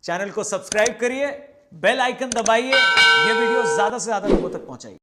Channel को subscribe करिए, bell icon दबाइए, ये वीडियो ज्यादा से ज्यादा लोगों तक पहुंचाइए।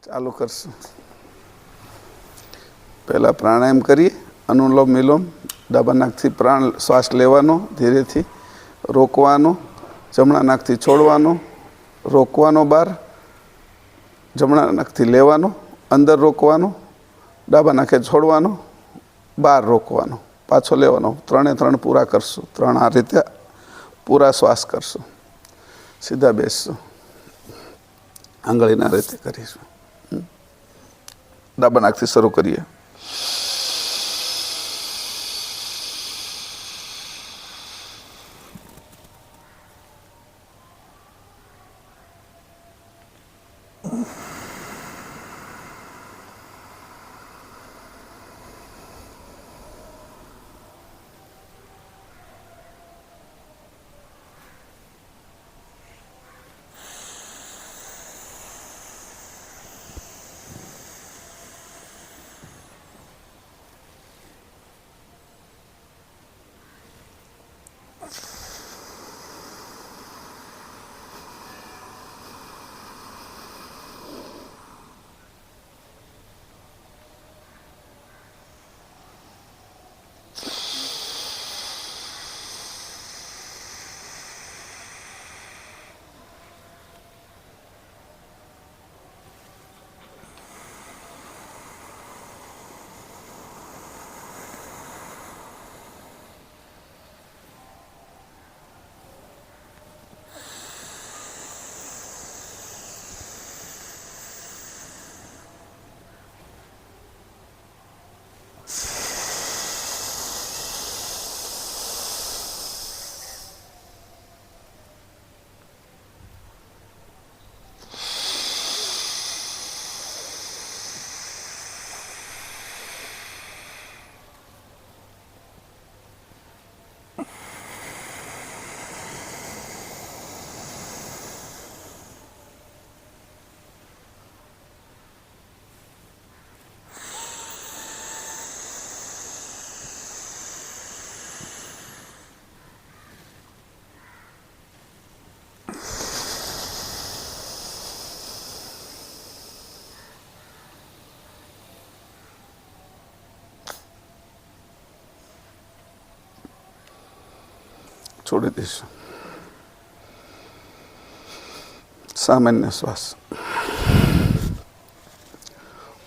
चालू करशुं। पहला प्राणायाम करिए, अनुलोम विलोम। डाबा नाकथी प्राण श्वास लेवानो, धीरेथी रोकवानो, जमणा नाकथी छोड़वानो, रोकवानो बार, जमणा नाकथी लेवानो, अंदर रोकवानो, डाबा नाके छोड़वानो, बार रोकवानो, पाछो लेवानो। त्रणेय त्रण पूरा करशुं। त्रण आ रीते पूरा श्वास करशुं। सीधा बेसशुं, आंगळीना रीते करीशुं। डाबा नाकथी शरू करिए। छोड़ी दीशुं। सामान्य श्वास।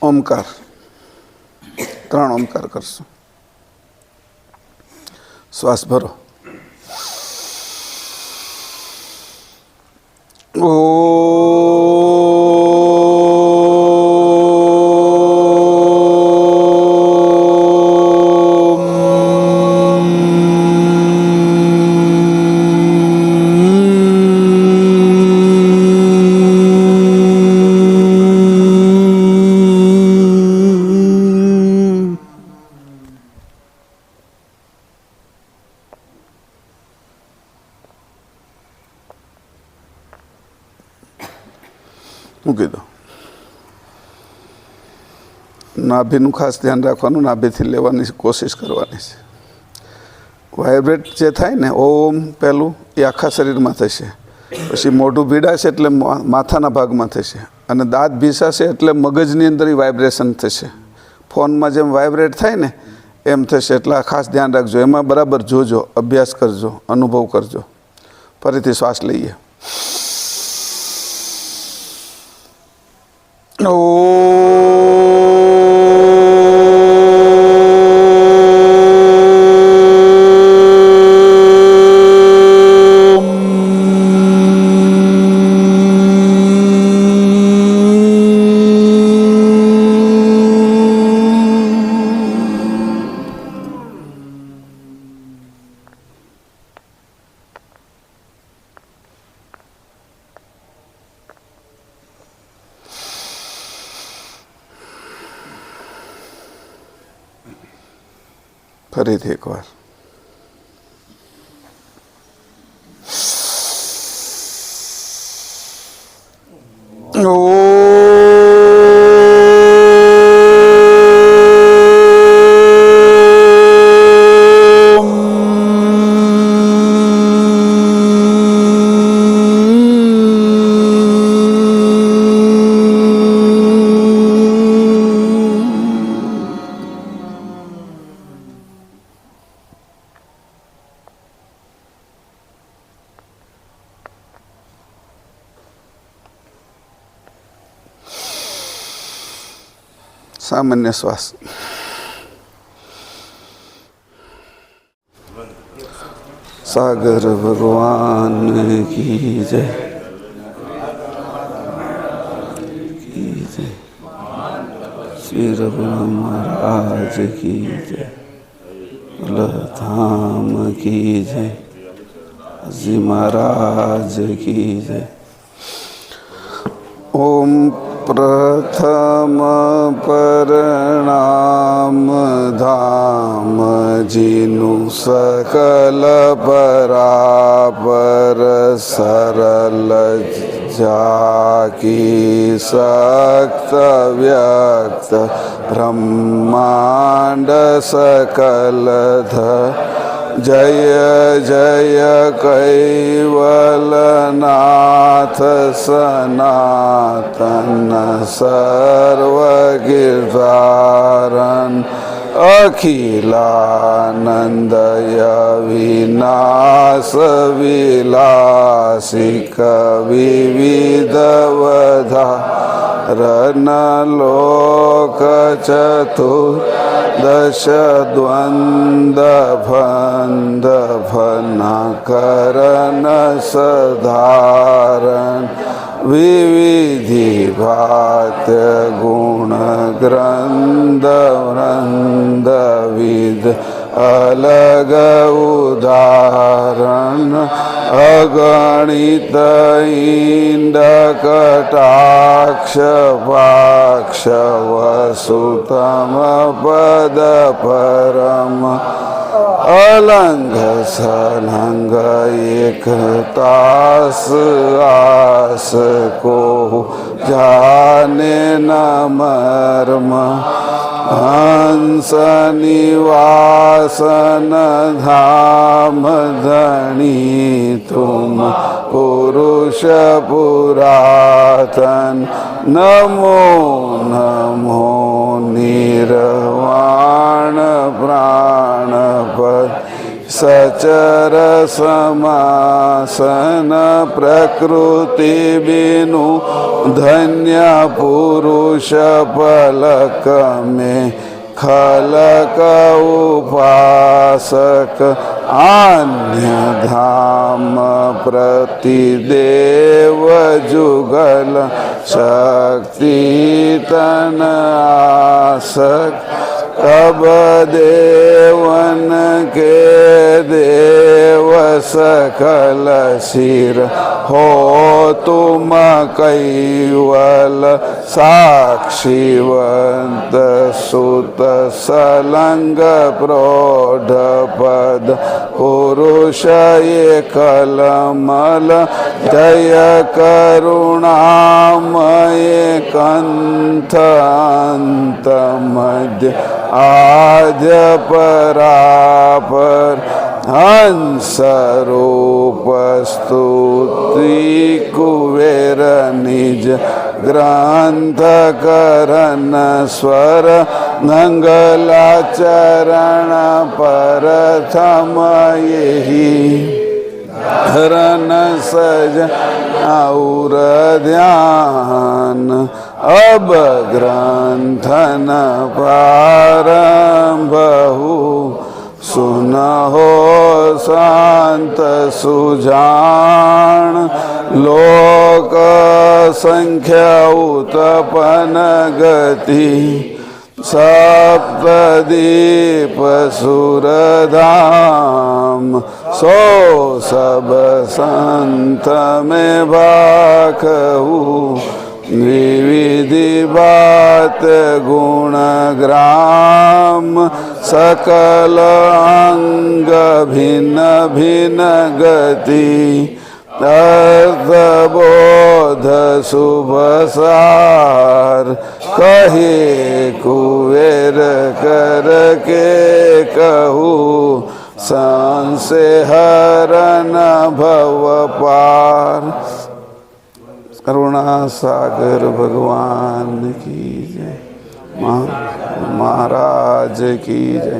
ओमकार। 3 ओमकार करशुं। श्वास भरो। મૂકી દો। નાભીનું ખાસ ધ્યાન રાખવાનું, નાભીથી લેવાની કોશિશ કરવાની છે। વાઇબ્રેટ જે થાય ને ઓમ પહેલું એ આખા શરીરમાં થશે, પછી મોઢું ભીડાશે એટલે માથાના ભાગમાં થશે, અને દાંત ભીસાશે એટલે મગજની અંદર વાઇબ્રેશન થશે। ફોનમાં જેમ વાઇબ્રેટ થાય ને એમ થશે, એટલે ખાસ ધ્યાન રાખજો। એમાં બરાબર જોજો, અભ્યાસ કરજો, અનુભવ કરજો। ફરીથી શ્વાસ લઈએ। ફરીથી એકવાર. सामान्य श्वास. सागर भगवान की जय. श्री रघुनाथ महाराज की जय. धाम की जय. जी महाराज की जय. ओम प्रथम परणाम धाम जिनु सकल परापर सरल जाकी सक्त व्यक्त ब्रह्मांड सकल जय जय कैवलनाथ सनातन सर्वगिरधारन अखिलानंदय विनाश विलासिक विविधवधारण लोक चतुर्दश द्वंद्व भनाकरण सधारण विविधि भात गुण ग्रंथ वृंद विद अलग उदाहरण अगणित इंद कटाक्ष पाक्ष वसुतम पद परम अलंघ सलंघ एक तास आस को जाने न मर्म हंस निवासन धाम धनी तुम पुरुष पुरातन नमो नमो निर्वाण प्राणपद सचर समासन प्रकृति बिनु धन्य पुरुष पलक में खलक उपासक आन्य धाम प्रतिदेव जुगल शक्ति तन आसक तब देवन के देव सकल सिर हो तुम कैवल साक्षीवंत सुत सलंग प्रौढ़ पद पुरुष कलमल जय करुणामय कंथ अंत मध्य आद्य परापर हंस रूप स्तुति कुबेर निज ग्रंथ करन स्वर मंगलाचरण परथम यही हरन सज और ध्यान अब ग्रंथन प्रारंभ हो सुनहो शांत सुजान लोक संख्या उत्पन्न गति सप्तदीप सुरधाम सो सब संत में भाखहु विविधि बात गुण ग्राम सकल अंग भिन्न भिन्न गति तर्कबोध शुभ सार कहे कुबेर कर के कहूँ संशय हरन भव पार। करुणा सागर भगवान की जय, महाराज की जय,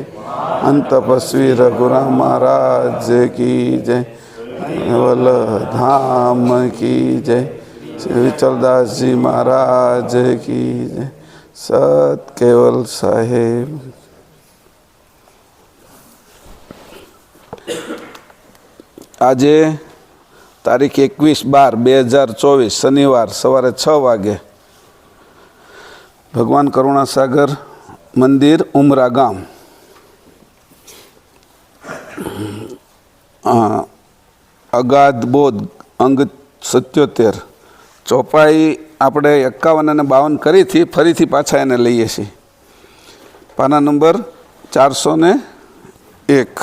अंत तपस्वी रघुराम महाराज की जय, केवल धाम की जय, श्री विचलदास जी महाराज की जय, सत केवल साहेब। આજે તારીખ 21/12/2024 શનિવાર સવારે 6 વાગે ભગવાન કરુણાસાગર મંદિર ઉમરા ગામ અગાધ બોધ અંગ 77 ચોપાઈ આપણે 51 અને 52 કરીથી ફરીથી પાછા એને લઈએ છીએ. પાના નંબર 401.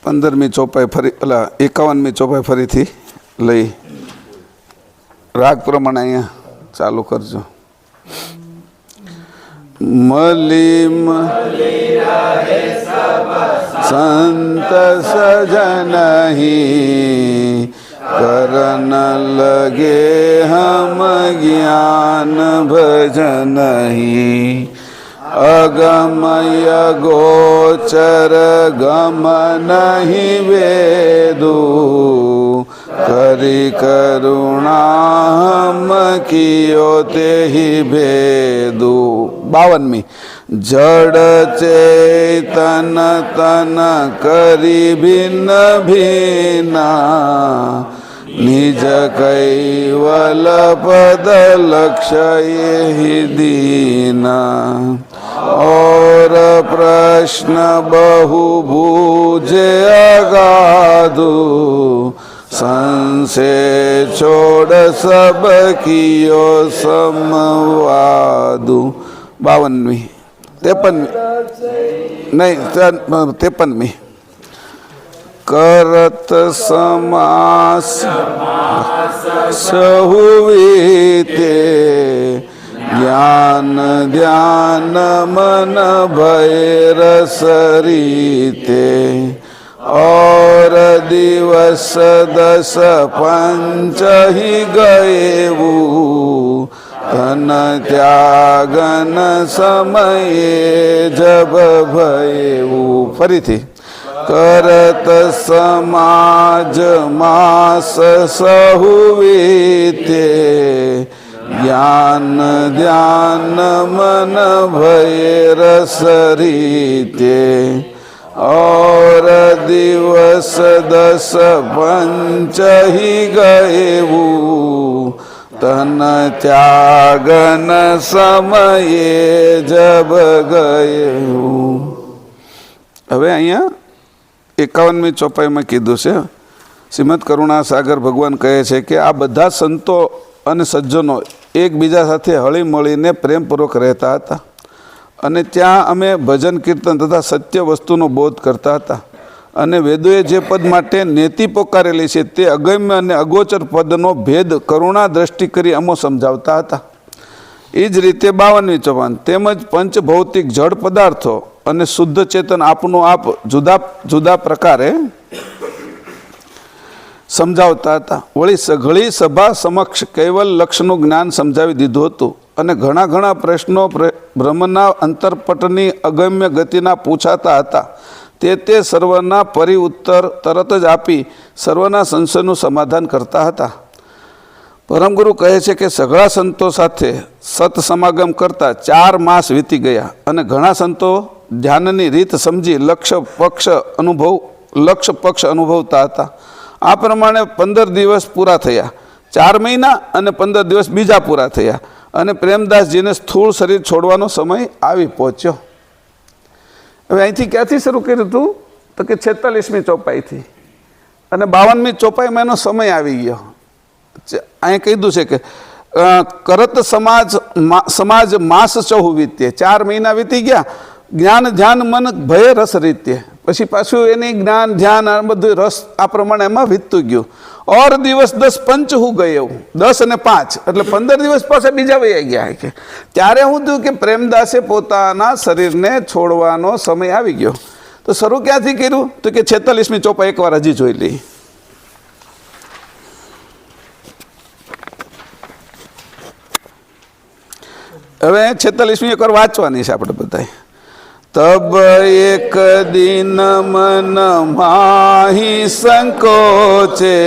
पंदरमी चौपाई फरी 51मी चौपाई फरीथी लई राग प्रमाणे अहींया चालू करजो. मलीम संत सजन ही करन लगे हम ज्ञान भजन ही अगमय गोचर गम नहीं वेदु करी करुणा हम कियो ते ही भेदु. 52मी जड़ चेतन तन करी भिन्न भिन्ना निज कैवल पद लक्ष्य यही दीना. और प्रश्न बहु बूझे अगाधु संशय छोड़ सब कियो समवादु. 52मी 53मी नहीं 53मी करत समास सहुवीते ज्ञान ध्यान मन भैर सरीते. और दिवस 10 पंच ही गएवू तन त्यागन समये जब भयेवू. फरीथी करत समाज मास सहुवीते ज्ञान ध्यान मन भैर सरीते. और दिवस 10 पंच ही गएवू तन त्यागन समये जब गएवू. હવે અહીંયા 51મી ચોપાઈમાં કીધું છે. શ્રીમદ કરુણાસાગર ભગવાન કહે છે કે આ બધા સંતો અને સજ્જનો એકબીજા સાથે હળી મળીને પ્રેમપૂર્વક રહેતા હતા અને ત્યાં અમે ભજન કીર્તન તથા સત્ય વસ્તુનો બોધ કરતા હતા અને વેદોએ જે પદ માટે નેતિ પોકારેલી છે તે અગમ્ય અને અગોચર પદનો ભેદ કરુણા દ્રષ્ટિ કરી અમો સમજાવતા હતા. એ જ રીતે 52મી ચોપાઈ તેમજ પંચભૌતિક જળ પદાર્થો અને શુદ્ધ ચેતન આપનું આપ જુદા જુદા પ્રકારે સમજાવતા હતા. વળી સઘળી સભા સમક્ષ કૈવલ લક્ષનું જ્ઞાન સમજાવી દીધું હતું અને ઘણા ઘણા પ્રશ્નો બ્રહ્મના અંતરપટની અગમ્ય ગતિના પૂછાતા હતા. તે સર્વના પરિ ઉત્તર તરત જ આપી સર્વના સંશયનું સમાધાન કરતા હતા. પરમગુરુ કહે છે કે સઘળા સંતો સાથે સત સમાગમ કરતા 4 માસ વીતી ગયા અને ઘણા સંતો ધ્યાનની રીત સમજી લક્ષ પક્ષ અનુભવતા હતા. આ પ્રમાણે 15 દિવસ પૂરા થયા, 4 મહિના અને 15 દિવસ બીજા પૂરા થયા અને પ્રેમદાસજીને સ્થૂળ શરીર છોડવાનો સમય આવી પહોંચ્યો. હવે અહીંથી ક્યાંથી શરૂ કર્યું હતું તો કે 46મી ચોપાઈથી, અને 52મી ચોપાઈમાં એનો સમય આવી ગયો. અહીંયા કીધું છે કે કરત સમાજ માસ ચહુ વીત્ય, 4 મહિના વીતી ગયા. જ્ઞાન ધ્યાન મન ભય રસ રીત્ય, પછી પાછું એની જ્ઞાન ધ્યાન આ બધું રસ આ પ્રમાણે એમાં વીતતું ગયું. ઓર દિવસ 10 પંચ હું ગયો, 10 અને 5 એટલે 15 દિવસ પાછા બીજા વહી ગયા. કે ત્યારે હું થયું કે પ્રેમદાસે પોતાના શરીરને છોડવાનો સમય આવી ગયો. તો શરૂ ક્યાંથી કર્યું તો કે 46મી ચોપાઈ એકવાર હજી જોઈ લઈ. હવે 46મી એકવાર વાંચવાની છે આપણે બધા. તબ એક દિન મન માહી સંકોચે,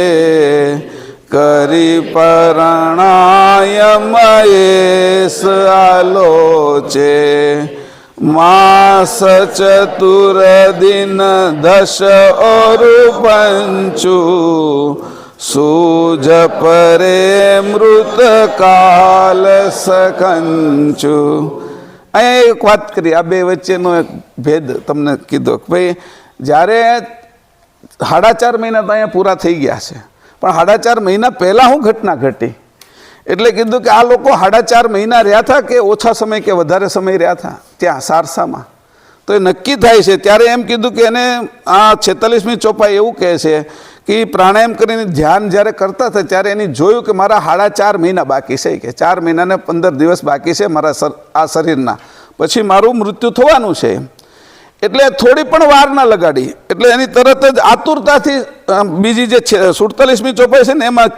કરી પરણાયમ એસ આલોચે. માસ ચતુર દિન 10 और 5, સૂજ પરે મૃત કાલ સકંચુ. અહીંયા એક વાત કરી, આ બે વચ્ચેનો એક ભેદ તમને કીધો કે ભાઈ જ્યારે 4.5 મહિના તો અહીંયા પૂરા થઈ ગયા છે, પણ 4.5 મહિના પહેલાં શું ઘટના ઘટી, એટલે કીધું કે આ લોકો 4.5 મહિના રહ્યા હતા કે ઓછા સમય કે વધારે સમય રહ્યા હતા ત્યાં સારસામાં. તો એ નક્કી થાય છે ત્યારે એમ કીધું કે એને આ 46મી ચોપાઈ એવું કહે છે કે પ્રાણાયામ કરીને ધ્યાન જ્યારે કરતા હતા ત્યારે એની જોયું કે મારા 4.5 મહિના બાકી છે, કે 4 મહિના ને 15 દિવસ બાકી છે મારા આ શરીરના, પછી મારું મૃત્યુ થવાનું છે. એટલે થોડી પણ વાર ના લગાડી, એટલે એની તરત જ આતુરતાથી બીજી જે 47મી ચોપાઈ છે ને એમાં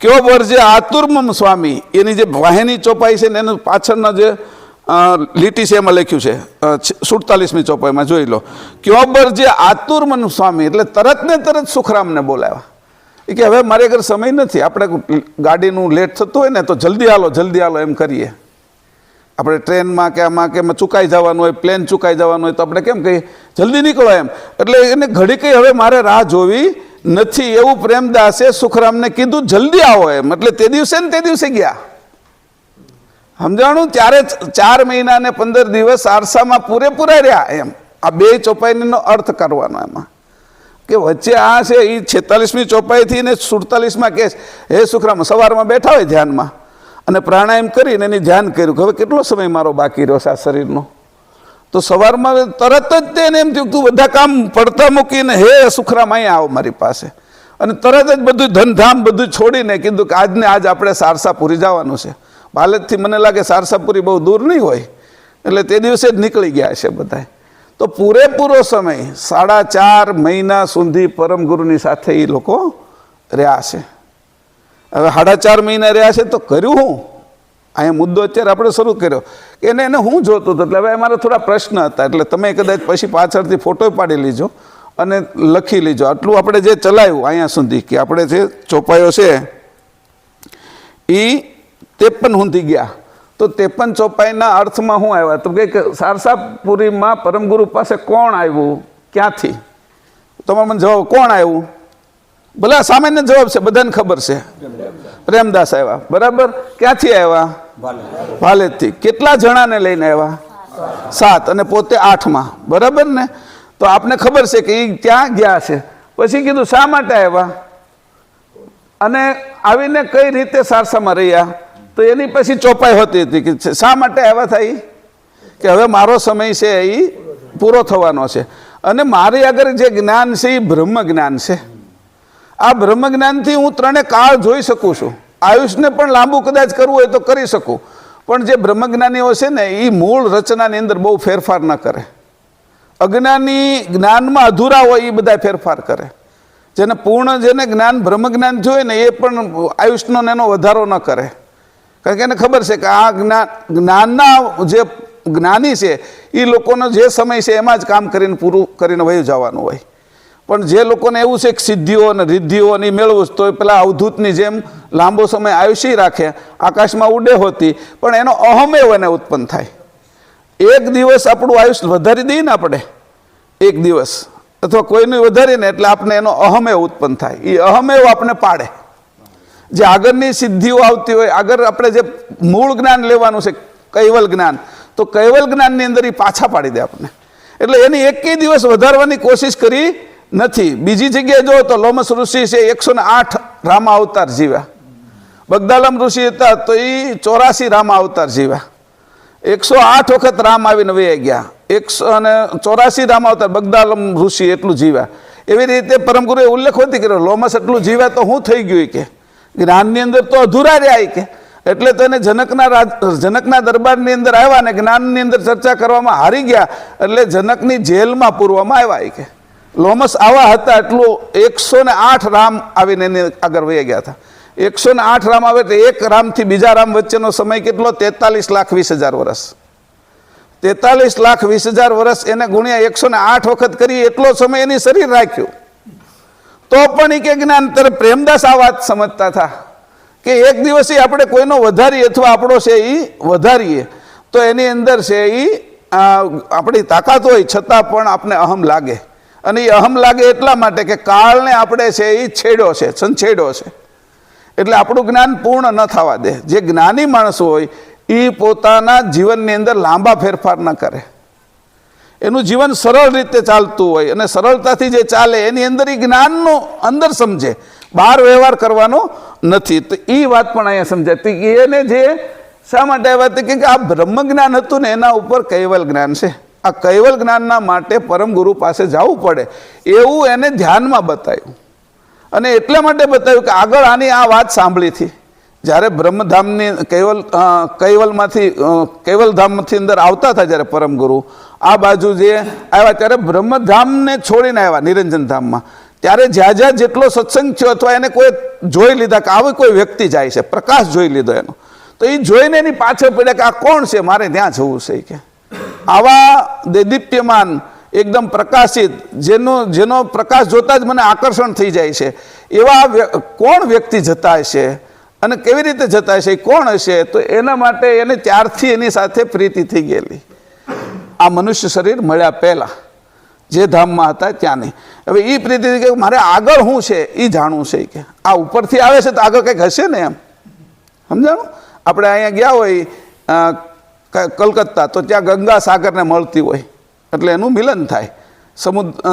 કયો બર જે આતુર્મમ સ્વામી, એની જે વાહેની ચોપાઈ છે ને એનું પાછળના જે લીટી છે એમાં લખ્યું છે 47મી ચોપાઈમાં જોઈ લો. ક્યોબર જે આતુર્મન સ્વામી, એટલે તરત ને તરત સુખરામને બોલાવ્યા કે હવે મારે ઘર સમય નથી, આપણે ગાડીનું લેટ થતું હોય ને તો જલ્દી હાલો એમ કરીએ. આપણે ટ્રેનમાં કે આમાં કે ચૂકાઈ જવાનું હોય, પ્લેન ચૂકાઈ જવાનું હોય તો આપણે કેમ કહીએ જલ્દી નીકળો એમ. એટલે એને ઘડી કઈ હવે મારે રાહ જોવી નથી એવું પ્રેમદાસે સુખરામને કીધું, જલ્દી આવો એમ. એટલે તે દિવસે ને તે દિવસે ગયા. સમજાણું? ત્યારે 4 મહિના ને 15 દિવસ આરસામાં પૂરેપૂરા રહ્યા એમ. આ બે ચોપાઈનો અર્થ કરવાનો એમાં કે વચ્ચે આ છે એ 46મી ચોપાઈથી ને 47માં કે હે સુખરામ સવારમાં બેઠા હોય ધ્યાનમાં અને પ્રાણાયામ કરીને એની ધ્યાન કર્યું કે હવે કેટલો સમય મારો બાકી રહ્યો છે આ શરીરનો. તો સવારમાં તરત જ તેને એમ થયું તું બધા કામ પડતા મૂકીને હે સુખરામ અહીંયા આવો મારી પાસે, અને તરત જ બધું ધનધામ બધું છોડીને કીધું કે આજને આજ આપણે સારસાપુરી જવાનું છે. બાલકથી મને લાગે સારસાપુરી બહુ દૂર નહીં હોય, એટલે તે દિવસે જ નીકળી ગયા છે બધા. તો પૂરેપૂરો સમય 4.5 મહિના સુધી પરમગુરુની સાથે એ લોકો રહ્યા છે. હવે 4.5 મહિના રહ્યા છે તો કર્યું હું? અહીંયા મુદ્દો અત્યારે આપણે શરૂ કર્યો કે એને હું જોતું હતું. એટલે હવે અમારા થોડા પ્રશ્ન હતા, એટલે તમે કદાચ પછી પાછળથી ફોટો પાડી લીજો અને લખી લીજો. આટલું આપણે જે ચલાવ્યું અહીંયા સુધી કે આપણે જે ચોપાઈઓ છે એ 53 સુધી ગયા. તો 53 ચોપાઈના અર્થમાં શું આવ્યા તો કે સારસાપુરીમાં પરમગુરુ પાસે કોણ આવ્યું, ક્યાંથી? તમારે મને જવાબ કોણ આવ્યું? ભલે સામાન્ય જવાબ છે, બધાને ખબર છે, પ્રેમદાસ આવ્યા. બરાબર. ક્યાંથી આવ્યા? ભાલેજથી. કેટલા જણાને લઈને આવ્યા? 7, અને પોતે 8માં. બરાબર ને? તો આપને ખબર છે કે એ ત્યાં ગયા છે. પછી કીધું શા માટે આવ્યા અને આવીને કઈ રીતે સારસામાં રહ્યા, તો એની પછી ચોપાઈ હોતી હતી કે શા માટે આવ્યા થાય કે હવે મારો સમય છે એ પૂરો થવાનો છે અને મારી આગળ જે જ્ઞાન છે એ બ્રહ્મ જ્ઞાન છે. આ બ્રહ્મ જ્ઞાનથી હું 3 કાળ જોઈ શકું છું. આયુષને પણ લાંબુ કદાચ કરવું હોય તો કરી શકું, પણ જે બ્રહ્મજ્ઞાનીઓ છે ને એ મૂળ રચનાની અંદર બહુ ફેરફાર ન કરે. અજ્ઞાની જ્ઞાનમાં અધૂરા હોય એ બધા ફેરફાર કરે. જેને પૂર્ણ જેને જ્ઞાન બ્રહ્મ જ્ઞાન જોઈએ ને એ પણ આયુષનો એનો વધારો ન કરે, કારણ કે એને ખબર છે કે આ જ્ઞાનના જે જ્ઞાની છે એ લોકોનો જે સમય છે એમાં જ કામ કરીને પૂરું કરીને વહી જવાનું હોય. પણ જે લોકોને એવું છે કે સિદ્ધિઓ અને રિદ્ધિઓ અને મેળવું તો પેલા અવધૂતની જેમ લાંબો સમય આયુષ્ય રાખે, આકાશમાં ઉડે હોતી, પણ એનો અહમેવ એને ઉત્પન્ન થાય. એક દિવસ આપણું આયુષ્ય વધારી દઈએ ને આપણે, એક દિવસ અથવા કોઈનું વધારીને એટલે આપણે એનો અહમેવ ઉત્પન્ન થાય. એ અહમેવ આપણે પાડે. જે આગળની સિદ્ધિઓ આવતી હોય, આગળ આપણે જે મૂળ જ્ઞાન લેવાનું છે કૈવલ જ્ઞાન, તો કૈવલ જ્ઞાનની અંદર એ પાછા પાડી દે આપણને. એટલે એની એકેય દિવસ વધારવાની કોશિશ કરી નથી. બીજી જગ્યાએ જો તો લોમસ ઋષિ છે 108 રામા અવતાર જીવ્યા. બગદાલમ ઋષિ હતા તો એ 84 રામા અવતાર જીવ્યા. 108 વખત રામ આવીને વહી ગયા. 184 રામા અવતાર બગદાલમ ઋષિ એટલું જીવ્યા. એવી રીતે પરમગુરુએ ઉલ્લેખ નથી કર્યો લોમસ એટલું જીવ્યા તો શું થઈ ગયું કે જ્ઞાનની અંદર તો અધૂરા રહ્યા કે. એટલે તો એને જનકના દરબારની અંદર આવ્યા ને જ્ઞાનની અંદર ચર્ચા કરવામાં હારી ગયા, એટલે જનકની જેલમાં પૂરવામાં આવ્યા કે. લોમસ આવા હતા એટલું 108 રામ આવીને એની આગળ વહી ગયા હતા. 108 રામ આવે એટલે એક રામથી બીજા રામ વચ્ચેનો સમય કેટલો? 43,20,000 વર્ષ. 43,20,000 વર્ષ એને ગુણ્યા 108 વખત કરી એટલો સમય એની શરીર રાખ્યું. તો પણ એ કે જ્ઞાન તરફ પ્રેમદાસ આ વાત સમજતા હતા કે એક દિવસે આપણે કોઈનો વધારીએ અથવા આપણો છે એ વધારીએ તો એની અંદર છે એ આપણી તાકાત હોય છતાં પણ આપણે અહમ લાગે. અને એ અહમ લાગે એટલા માટે કે કાળને આપણે છે એ છેડ્યો છે, સંછેડ્યો છે. એટલે આપણું જ્ઞાન પૂર્ણ ન થવા દે. જે જ્ઞાની માણસ હોય એ પોતાના જીવનની અંદર લાંબા ફેરફાર ન કરે. એનું જીવન સરળ રીતે ચાલતું હોય અને સરળતાથી જે ચાલે એની અંદર એ જ્ઞાનનો અંદર સમજે, બહાર વ્યવહાર કરવાનો નથી. તો એ વાત પણ અહીંયા સમજાતી. એને જે શા માટે આ વાત કે આ બ્રહ્મ જ્ઞાન હતું ને એના ઉપર કૈવલ જ્ઞાન છે. આ કૈવલ જ્ઞાનના માટે પરમ ગુરુ પાસે જવું પડે એવું એને ધ્યાનમાં બતાવ્યું. અને એટલા માટે બતાવ્યું કે આગળ આની આ વાત સાંભળી હતી જ્યારે બ્રહ્મધામની કૈવલધામથી અંદર આવતા હતા જ્યારે પરમ ગુરુ આ બાજુ જે આવ્યા ત્યારે બ્રહ્મધામને છોડીને આવ્યા નિરંજન ધામમાં. ત્યારે જ્યાં જ્યાં જેટલો સત્સંગ થયો અથવા એને કોઈ જોઈ લીધા કે આવી કોઈ વ્યક્તિ જાય છે, પ્રકાશ જોઈ લીધો એનો, તો એ જોઈને એની પાછળ પડ્યા કે આ કોણ છે, મારે ત્યાં જવું છે કે. આવા દેદીપ્યમાન એકદમ પ્રકાશિત જેનો પ્રકાશ જોતા જ મને આકર્ષણ થઈ જાય છે એવા કોણ વ્યક્તિ જતા હશે અને કેવી રીતે જતા હશે, કોણ હશે? તો એના માટે એને ત્યારથી એની સાથે પ્રીતિ થઈ ગયેલી આ મનુષ્ય શરીર મળ્યા પહેલા જે ધામમાં હતા ત્યાંની. હવે એ પ્રીતિ કે મારે આગળ શું છે એ જાણવું છે કે આ ઉપરથી આવે છે તો આગળ કંઈક હશે ને એમ. સમજાણું? આપણે અહીંયા ગયા હોય કલકત્તા તો ત્યાં ગંગા સાગરને મળતી હોય એટલે એનું મિલન થાય,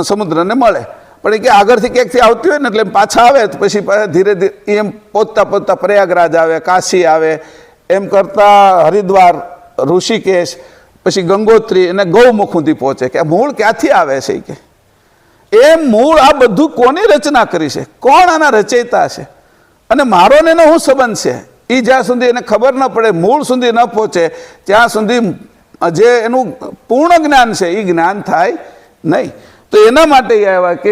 સમુદ્રને મળે. પણ એ કે આગળથી ક્યાંકથી આવતી હોય ને એટલે પાછા આવે તો પછી ધીરે ધીરે એમ પહોંચતા પ્રયાગરાજ આવે, કાશી આવે, એમ કરતા હરિદ્વાર, ઋષિકેશ, પછી ગંગોત્રી અને ગૌમુખ સુધી પહોંચે. કે મૂળ ક્યાંથી આવે છે કે એ મૂળ આ બધું કોની રચના કરી છે, કોણ આના રચયિતા છે અને મારો ને એનો શું સંબંધ છે એ જ્યાં સુધી એને ખબર ન પડે, મૂળ સુધી ન પહોંચે ત્યાં સુધી જે એનું પૂર્ણ જ્ઞાન છે એ જ્ઞાન થાય નહીં. તો એના માટે આવ્યા કે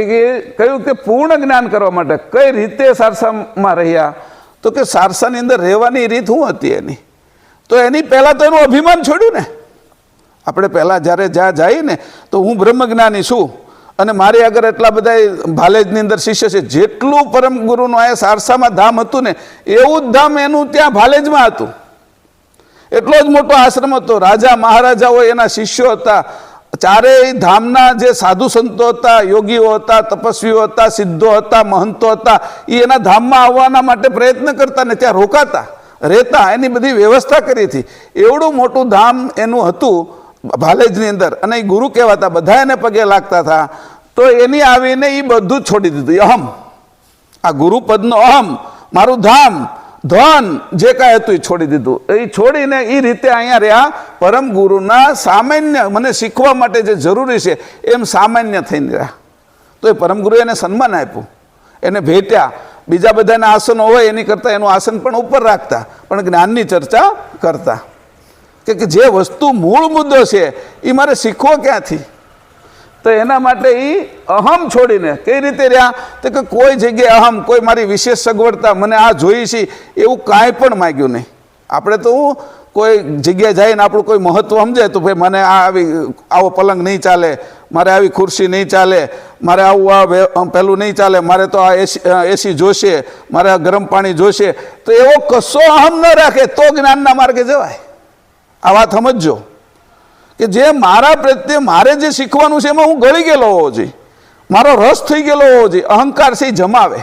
કહ્યું કે પૂર્ણ જ્ઞાન કરવા માટે કઈ રીતે સારસામાં રહ્યા? તો કે સારસાની અંદર રહેવાની રીત શું હતી એની? તો એની પહેલાં તો એનું અભિમાન છોડ્યું ને. આપણે પહેલાં જ્યારે જ્યાં જઈએ ને તો હું બ્રહ્મજ્ઞાની છું અને મારી આગળ એટલા બધા ભાલેજની અંદર શિષ્ય છે. જેટલું પરમ ગુરુનું અહીંયા સારસામાં ધામ હતું ને એવું જ ધામ એનું ત્યાં ભાલેજમાં હતું. એટલો જ મોટો આશ્રમ હતો. રાજા મહારાજાઓ એના શિષ્યો હતા. ચારેય ધામના જે સાધુ સંતો હતા, યોગીઓ હતા, તપસ્વીઓ હતા, સિદ્ધો હતા, મહંતો હતા, એ એના ધામમાં આવવાના માટે પ્રયત્ન કરતા ને ત્યાં રોકાતા, રહેતા, એની બધી વ્યવસ્થા કરી હતી. એવડું મોટું ધામ એનું હતું ભાલેજની અંદર અને એ ગુરુ કહેવાતા, બધા એને પગે લાગતા હતા. તો એની આવીને એ બધું જ છોડી દીધું. અહમ, આ ગુરુપદનો અહમ, મારું ધામ, ધન જે કાંઈ હતું એ છોડી દીધું. એ છોડીને એ રીતે અહીંયા રહ્યા પરમ ગુરુના સામાન્ય મને શીખવા માટે જે જરૂરી છે એમ સામાન્ય થઈને રહ્યા. તો એ પરમ ગુરુએ એને સન્માન આપ્યું, એને ભેટ્યા. બીજા બધાના આસનો હોય એની કરતાં એનું આસન પણ ઉપર રાખતા, પણ જ્ઞાનની ચર્ચા કરતા કે જે વસ્તુ મૂળ મુદ્દો છે એ મારે શીખવો ક્યાંથી? તો એના માટે એ અહમ છોડીને કઈ રીતે રહ્યા? તો કે કોઈ જગ્યાએ અહમ, કોઈ મારી વિશેષ સગવડતા, મને આ જોઈ છે એવું કાંઈ પણ માગ્યું નહીં. આપણે તો કોઈ જગ્યાએ જઈને આપણું કોઈ મહત્વ સમજાય તો ભાઈ મને આવો પલંગ નહીં ચાલે, મારે આવી ખુરશી નહીં ચાલે, મારે આવું પેલું નહીં ચાલે, મારે તો આ એસી જોશે, મારે આ ગરમ પાણી જોશે. તો એવો કશો અહમ ન રાખે તો જ્ઞાનના માર્ગે જવાય. આ વાત સમજજો કે જે મારા પ્રત્યે મારે જે શીખવાનું છે એમાં હું ગળી ગયેલો હોવો જોઈએ, મારો રસ થઈ ગયેલો હોવો જોઈએ. અહંકાર છે જમાવે,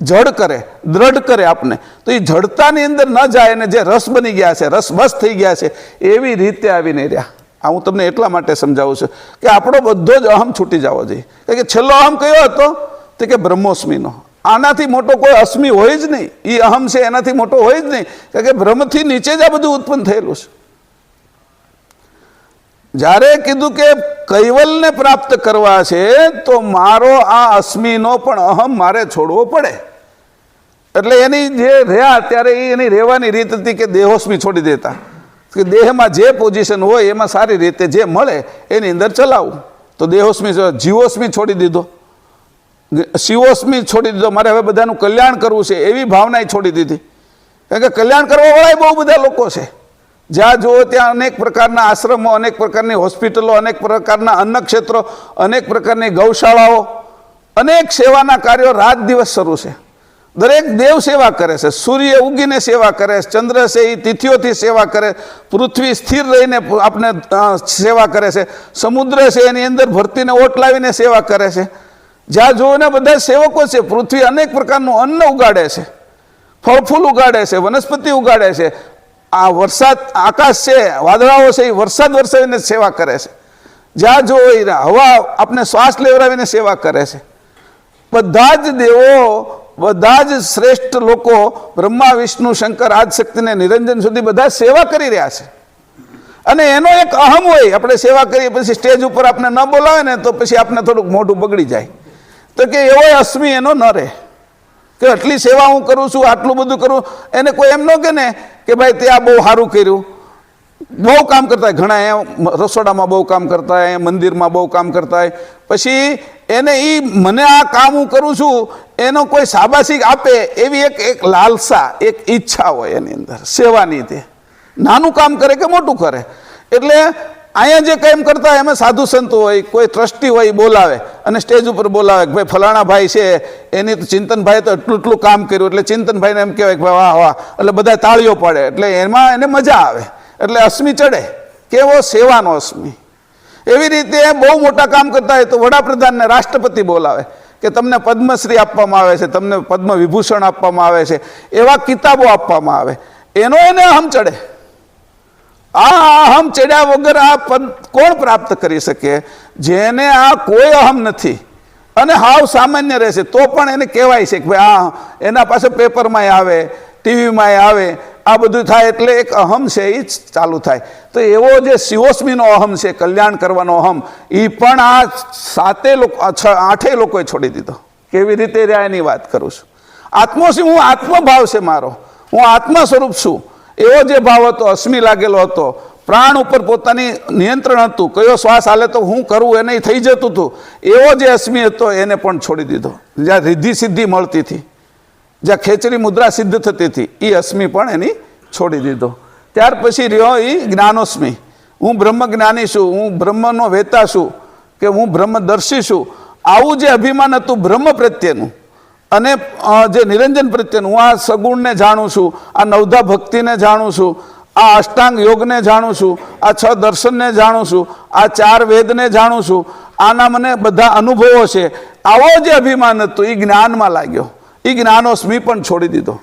જડ કરે, દ્રઢ કરે આપને, તો એ જડતાની અંદર ન જાય અને જે રસ બની ગયા છે, રસબસ થઈ ગયા છે, એવી રીતે આવીને રહ્યા. આ હું તમને એટલા માટે સમજાવું છું કે આપણો બધો જ અહમ છૂટી જવો જોઈએ. કારણ કે છેલ્લો અહમ કયો હતો? તો કે બ્રહ્મોસ્મીનો. આનાથી મોટો કોઈ અસ્મી હોય જ નહીં. એ અહમ છે એનાથી મોટો હોય જ નહીં. કારણ કે બ્રહ્મથી નીચે જ આ બધું ઉત્પન્ન થયેલું છે. જ્યારે કીધું કે કૈવલને પ્રાપ્ત કરવા છે તો મારો આ અસ્મીનો પણ અહમ મારે છોડવો પડે. એટલે એની જે રહ્યા ત્યારે એની રહેવાની રીત હતી કે દેહોસ્મી છોડી દેતા, કે દેહમાં જે પોઝિશન હોય એમાં સારી રીતે જે મળે એની અંદર ચલાવવું. તો દેહોસ્મી, જીવોસ્મી છોડી દીધો, શિવોસ્મી છોડી દીધો. મારે હવે બધાનું કલ્યાણ કરવું છે એવી ભાવના છોડી દીધી. કારણ કે કલ્યાણ કરવાવાળા બહુ બધા લોકો છે. જ્યાં જુઓ ત્યાં અનેક પ્રકારના આશ્રમો, અનેક પ્રકારની હોસ્પિટલો, અનેક પ્રકારના અન્ન ક્ષેત્રો, અનેક પ્રકારની ગૌશાળાઓ, અનેક સેવાના કાર્યો રાત દિવસ શરૂ છે. દરેક દેવ સેવા કરે છે. સૂર્ય ઉગીને સેવા કરે છે, ચંદ્ર છે એ તિથિઓથી સેવા કરે, પૃથ્વી સ્થિર રહીને આપણે સેવા કરે છે, સમુદ્ર છે એની અંદર ભરતીને ઓટ લાવીને સેવા કરે છે. જ્યાં જુઓ ને બધા સેવકો છે. પૃથ્વી અનેક પ્રકારનું અન્ન ઉગાડે છે, ફળફૂલ ઉગાડે છે, વનસ્પતિ ઉગાડે છે. આ વરસાદ, આકાશ છે, વાદળાઓ છે, એ વરસાદ વરસાવીને સેવા કરે છે. જ્યાં જો હવા આપણે શ્વાસ લેવડાવીને સેવા કરે છે. બધા જ દેવો, બધા જ શ્રેષ્ઠ લોકો, બ્રહ્મા, વિષ્ણુ, શંકર, આદિશક્તિને નિરંજન સુધી બધા સેવા કરી રહ્યા છે. અને એનો એક અહમ હોય. આપણે સેવા કરીએ પછી સ્ટેજ ઉપર આપણે ન બોલાવે ને તો પછી આપણે થોડુંક મોઢું બગડી જાય. તો કે એવો અસ્મી એનો ન રહે કે આટલી સેવા હું કરું છું, આટલું બધું કરું. એને કોઈ એમ ન કે ને કે ભાઈ તે આ બહુ સારું કર્યું, બહુ કામ કરતા હોય. ઘણા અહીંયા રસોડામાં બહુ કામ કરતા હોય, મંદિરમાં બહુ કામ કરતા હોય. પછી એને એ મને આ કામ હું કરું છું એનો કોઈ શાબાશી આપે એવી એક લાલસા, એક ઈચ્છા હોય એની અંદર સેવાની. તે નાનું કામ કરે કે મોટું કરે. એટલે અહીંયા જે કામ કરતા હોય એમાં સાધુ સંતો હોય, કોઈ ટ્રસ્ટી હોય, બોલાવે અને સ્ટેજ ઉપર બોલાવે કે ભાઈ ફલાણા ભાઈ છે, એની તો ચિંતનભાઈ તો એટલું કામ કર્યું. એટલે ચિંતનભાઈને એમ કહેવાય કે ભાઈ વાહ વાહ, એટલે બધા તાળીઓ પાડે. એટલે એમાં એને મજા આવે, એટલે અસ્મી ચડે. કેવો? સેવાનો અસ્મી. એવી રીતે બહુ મોટા કામ કરતા હોય તો વડાપ્રધાનને, રાષ્ટ્રપતિ બોલાવે કે તમને પદ્મશ્રી આપવામાં આવે છે, તમને પદ્મ વિભૂષણ આપવામાં આવે છે, એવા કિતાબો આપવામાં આવે. એનો એને અહમ ચડે. આ અહમ ચડ્યા વગર આ પદ કોણ પ્રાપ્ત કરી શકે? જેને આ કોઈ અહમ નથી અને હાવ સામાન્ય રહેશે તો પણ એને કહેવાય છે કે ભાઈ આ એના પાસે પેપરમાં આવે, ટીવીમાં આવે, આ બધું થાય. એટલે એક અહમ છે એ જ ચાલુ થાય. તો એવો જે શિવોસ્મીનો અહમ છે, કલ્યાણ કરવાનો અહમ, એ પણ આ 7 લોકો, 8 લોકોએ છોડી દીધો. કેવી રીતે રહ્યા એની વાત કરું છું. આત્મોસ્મી, હું આત્મભાવ છે મારો, હું આત્મા સ્વરૂપ છું, એવો જે ભાવ હતો, અસ્મી લાગેલો હતો. પ્રાણ ઉપર પોતાની નિયંત્રણ હતું, કયો શ્વાસ હાલે તો હું કરું એને થઈ જતું હતું. એવો જે અસ્મી હતો એને પણ છોડી દીધો. જ્યાં રિદ્ધિ સિદ્ધિ મળતી હતી, જ્યાં ખેચરી મુદ્રા સિદ્ધ થતી હતી, એ અસ્મી પણ એની છોડી દીધો. ત્યાર પછી રહ્યો એ જ્ઞાનોસ્મી. હું બ્રહ્મ જ્ઞાની છું, હું બ્રહ્મનો વેતા છું, કે હું બ્રહ્મદર્શી છું. આવું જે અભિમાન હતું બ્રહ્મ પ્રત્યેનું અને જે નિરંજન પ્રત્યેનું, હું આ સગુણને જાણું છું, આ નવધા ભક્તિને જાણું છું, આ અષ્ટાંગ યોગને જાણું છું, આ 6 દર્શનને જાણું છું, આ 4 વેદને જાણું છું, આના મને બધા અનુભવો છે. આવો જે અભિમાન હતું એ જ્ઞાનમાં લાગ્યો. એ જ્ઞાનોસ્મી પણ છોડી દીધો.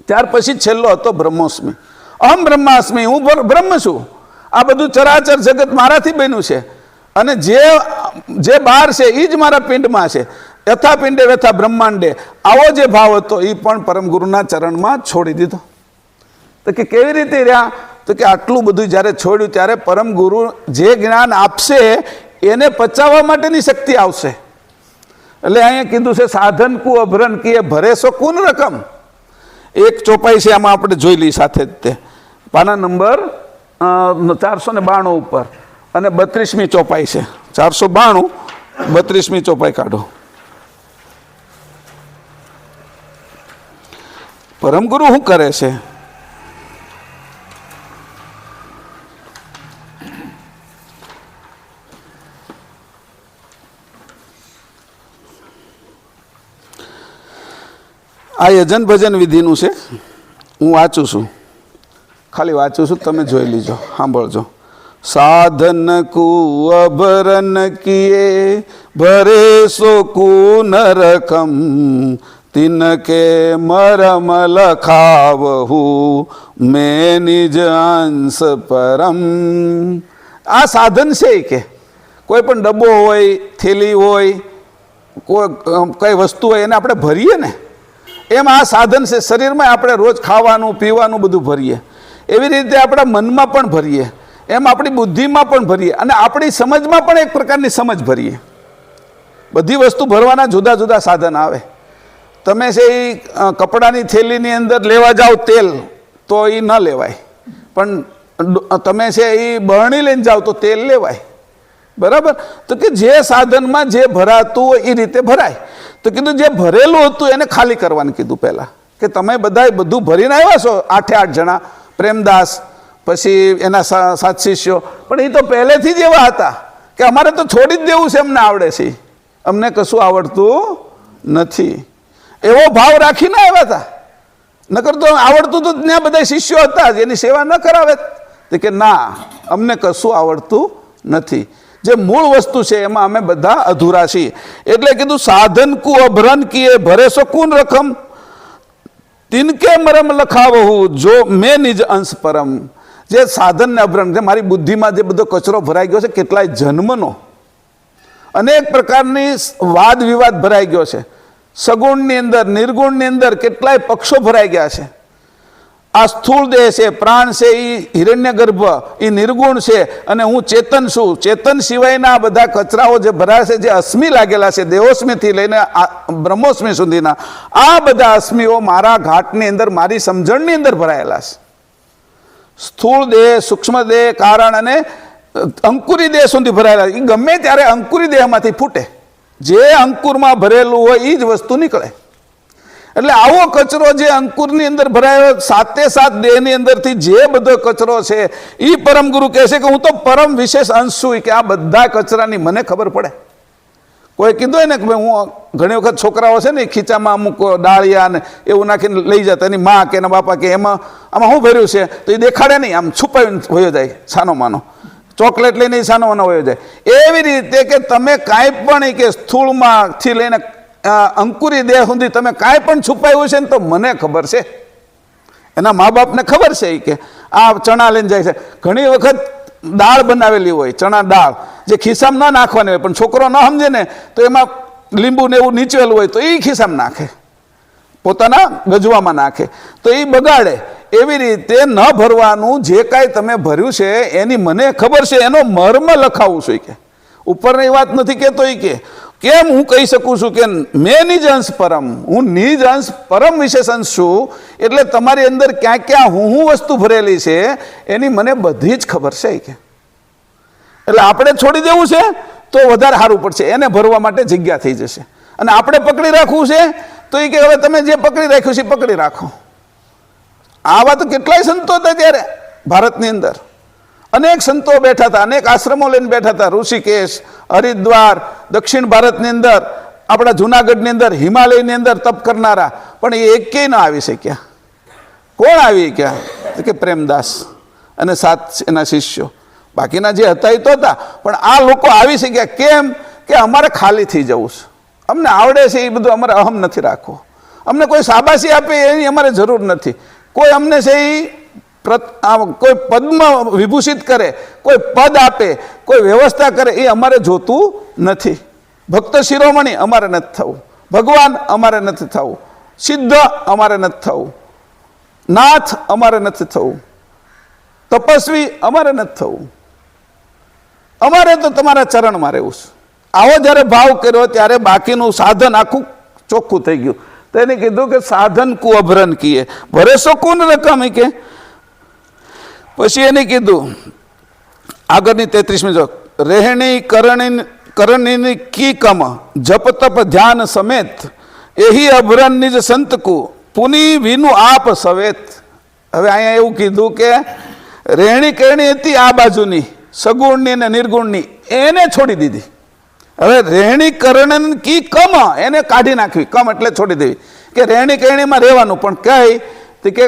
ત્યાર પછી છેલ્લો હતો બ્રહ્મોસ્મી. અહમ બ્રહ્માસ્મી, હું બ્રહ્મ છું. આ બધું ચરાચર જગત મારાથી બન્યું છે અને જે બહાર છે એ જ મારા પિંડમાં છે. યથા પિંડે વ્યથા બ્રહ્માંડે. આવો જે ભાવ હતો એ પણ પરમ ગુરુના ચરણમાં છોડી દીધો. તો કે કેવી રીતે રહ્યા? તો કે આટલું બધું જ્યારે છોડ્યું ત્યારે પરમ ગુરુ જે જ્ઞાન આપશે એને પચાવવા માટેની શક્તિ આવશે. એટલે અહીંયા કીધું છે સાધન કુ અભરન કીએ ભરેસો કુન રકમ. એક ચોપાઈ છે, આમાં આપણે જોઈ લઈ સાથે જ તે પાના નંબર 492 ઉપર અને 32મી ચોપાઈ છે. 492 32મી ચોપાઈ કાઢો. પરમગુરુ શું કરે છે? આ યજન ભજન વિધિનું છે. હું વાંચું છું, ખાલી વાંચું છું, તમે જોઈ લીજો, સાંભળજો. સાધન કુ અભરન કિએ ભરે સો કુ નરકમ તિનકે મરમ લખાવહુ મેં નિજ અંશ પરમ. આ સાધન છે કે કોઈ પણ ડબ્બો હોય, થેલી હોય, કઈ વસ્તુ હોય એને આપણે ભરીએ ને, એમ આ સાધન છે. શરીરમાં આપણે રોજ ખાવાનું પીવાનું બધું ભરીએ, એવી રીતે આપણા મનમાં પણ ભરીએ, એમ આપણી બુદ્ધિમાં પણ ભરીએ, અને આપણી સમજમાં પણ એક પ્રકારની સમજ ભરીએ. બધી વસ્તુ ભરવાના જુદા જુદા સાધન આવે. તમે છે એ કપડાની થેલીની અંદર લેવા જાઓ તેલ તો એ ન લેવાય, પણ તમે છે એ બરણી લઈને જાઓ તો તેલ લેવાય. બરાબર? તો કે જે સાધનમાં જે ભરાતું હોય એ રીતે ભરાય. તો કીધું જે ભરેલું હતું એને ખાલી કરવાનું કીધું પહેલાં, કે તમે બધાય બધું ભરીને આવ્યા છો 8 જણા, પ્રેમદાસ પછી એના 7 શિષ્યો, પણ એ તો પહેલેથી જ એવા હતા કે અમારે તો છોડી જ દેવું છે, અમને આવડે છે, અમને કશું આવડતું નથી. એવો ભાવ રાખીને આવ્યા હતા. નકર તો આવડતું તો ત્યાં બધા શિષ્યો હતા જ, એની સેવા ન કરાવે. તો કે ના, અમને કશું આવડતું નથી. જે મૂળ વસ્તુ છે એમાં અમે બધા અધૂરા છીએ. એટલે કીધું સાધન કુ અભરન કીએ ભરે શકુન રકમ, તિનકે મરમ લખાવહુ જો મેં નિજ અંશ પરમ. જે સાધન ને અભરણ, જે મારી બુદ્ધિમાં જે બધો કચરો ભરાઈ ગયો છે, કેટલાય જન્મનો, અનેક પ્રકારની વાદ વિવાદ ભરાઈ ગયો છે, સગુણની અંદર નિર્ગુણની અંદર કેટલાય પક્ષો ભરાઈ ગયા છે. આ સ્થૂળ દેહ છે, પ્રાણ છે, એ હિરણ્ય ગર્ભ, એ નિર્ગુણ છે, અને હું ચેતન છું. ચેતન સિવાયના બધા કચરાઓ જે ભરાય છે, જે અસ્મિ લાગેલા છે, દેહોસ્મિથી લઈને બ્રહ્મોસ્મિ સુધીના, આ બધા અસ્મિઓ મારા ઘાટની અંદર, મારી સમજણની અંદર ભરાયેલા છે. સ્થૂળ દેહ, સૂક્ષ્મ દેહ, કારણ અને અંકુરી દેહ સુધી ભરાયેલા. એ ગમે ત્યારે અંકુરી દેહમાંથી ફૂટે, જે અંકુરમાં ભરેલું હોય એ જ વસ્તુ નીકળે. એટલે આવો કચરો જે અંકુરની અંદર ભરાયો, 7 દેહની અંદરથી જે બધો કચરો છે, એ પરમ ગુરુ કહે છે કે હું તો પરમ વિશેષ અંશ છું, કે આ બધા કચરાની મને ખબર પડે. કોઈ કીધું હોય ને કે ભાઈ, હું ઘણી વખત છોકરાઓ છે ને ખીચામાં અમુક ડાળિયા ને એવું નાખીને લઈ જતા, એની મા કે એના બાપા કે આમાં શું ભર્યું છે, તો એ દેખાડે નહીં, આમ છુપાવીને વયો જાય સાનો માનો, ચોકલેટ લઈને સાનો માનો વયો જાય. એવી રીતે કે તમે કાંઈ પણ કે સ્થૂળમાંથી લઈને અંકુરી દેહ સુધી તમે કાંઈ પણ છુપાયું છે ને તો મને ખબર છે, એના મા બાપને ખબર છે કે આ ચણા લઈને જાય છે. ઘણી વખત દાળ બનાવેલી હોય, ચણા દાળ, જે ખિસ્સામાં ન નાખવાની હોય, પણ છોકરો ન સમજે ને તો એમાં લીંબુ ને એવું નીચવેલું હોય તો એ ખિસ્સામાં નાખે, પોતાના ગજવામાં નાખે, તો એ બગાડે. એવી રીતે ન ભરવાનું, જે કાંઈ તમે ભર્યું છે એની મને ખબર છે, એનો મર્મ લખાવું છું કે ઉપરની વાત નથી કહેતો. એ કે કેમ હું કહી શકું છું કે મેં નિજ અંશ પરમ, હું નિજ અંશ પરમ વિશેષ અંશ છું, એટલે તમારી અંદર ક્યાં ક્યાં હું વસ્તુ ભરેલી છે એની મને બધી જ ખબર છે કે. એટલે આપણે છોડી દેવું છે તો વધારે સારું પડશે, એને ભરવા માટે જગ્યા થઈ જશે. અને આપણે પકડી રાખવું છે તો એ કે હવે તમે જે પકડી રાખ્યું છે પકડી રાખો. આવા તો કેટલાય સંતો હતા ત્યારે ભારતની અંદર, અનેક સંતો બેઠા હતા, અનેક આશ્રમો લઈને બેઠા હતા, ઋષિકેશ, હરિદ્વાર, દક્ષિણ ભારતની અંદર, આપણા જુનાગઢની અંદર, હિમાલયની અંદર તપ કરનારા, પણ એ એકેય ન આવી શક્યા. કોણ આવી ગયા? કે પ્રેમદાસ અને 7 એના શિષ્યો. બાકીના જે હતા એ તો હતા, પણ આ લોકો આવી શક્યા. કેમ? કે અમારે ખાલી થઈ જવું છે, અમને આવડે છે એ બધું, અમારે અહમ નથી રાખવો, અમને કોઈ શાબાશી આપે એની અમારે જરૂર નથી, કોઈ અમને છે એ કોઈ પદમાં વિભૂષિત કરે, કોઈ પદ આપે, કોઈ વ્યવસ્થા કરે, એ અમારે જોતું નથી. ભક્ત શિરોમણી અમારે નથી થવું, ભગવાન અમારે નથી થવું, સિદ્ધ અમારે નથી થવું, નાથ અમારે નથી થવું, તપસ્વી અમારે નથી થવું, અમારે તો તમારા ચરણમાં રહેવું છે. આવો જ્યારે ભાવ કર્યો ત્યારે બાકીનું સાધન આખું ચોખ્ખું થઈ ગયું. તો એને કીધું કે સાધન કુ અભરન કીએ ભરે શકુન રકમ. કે પછી એને કીધું આગળની 33મી જો રહેણી કરણી કી કમ જપ તપ ધ્યાન સમેત એહી અભરન નિજ સંતકુ પુની વિનું આપ સવેત. હવે અહીંયા એવું કીધું કે રહેણી કરણી હતી આ બાજુની, સગુણની અને નિર્ગુણની, એને છોડી દીધી. હવે રહેણી કરણ કી કમ એને કાઢી નાખવી, કમ એટલે છોડી દેવી, કે રહેણી કરણીમાં રહેવાનું, પણ કઈ કે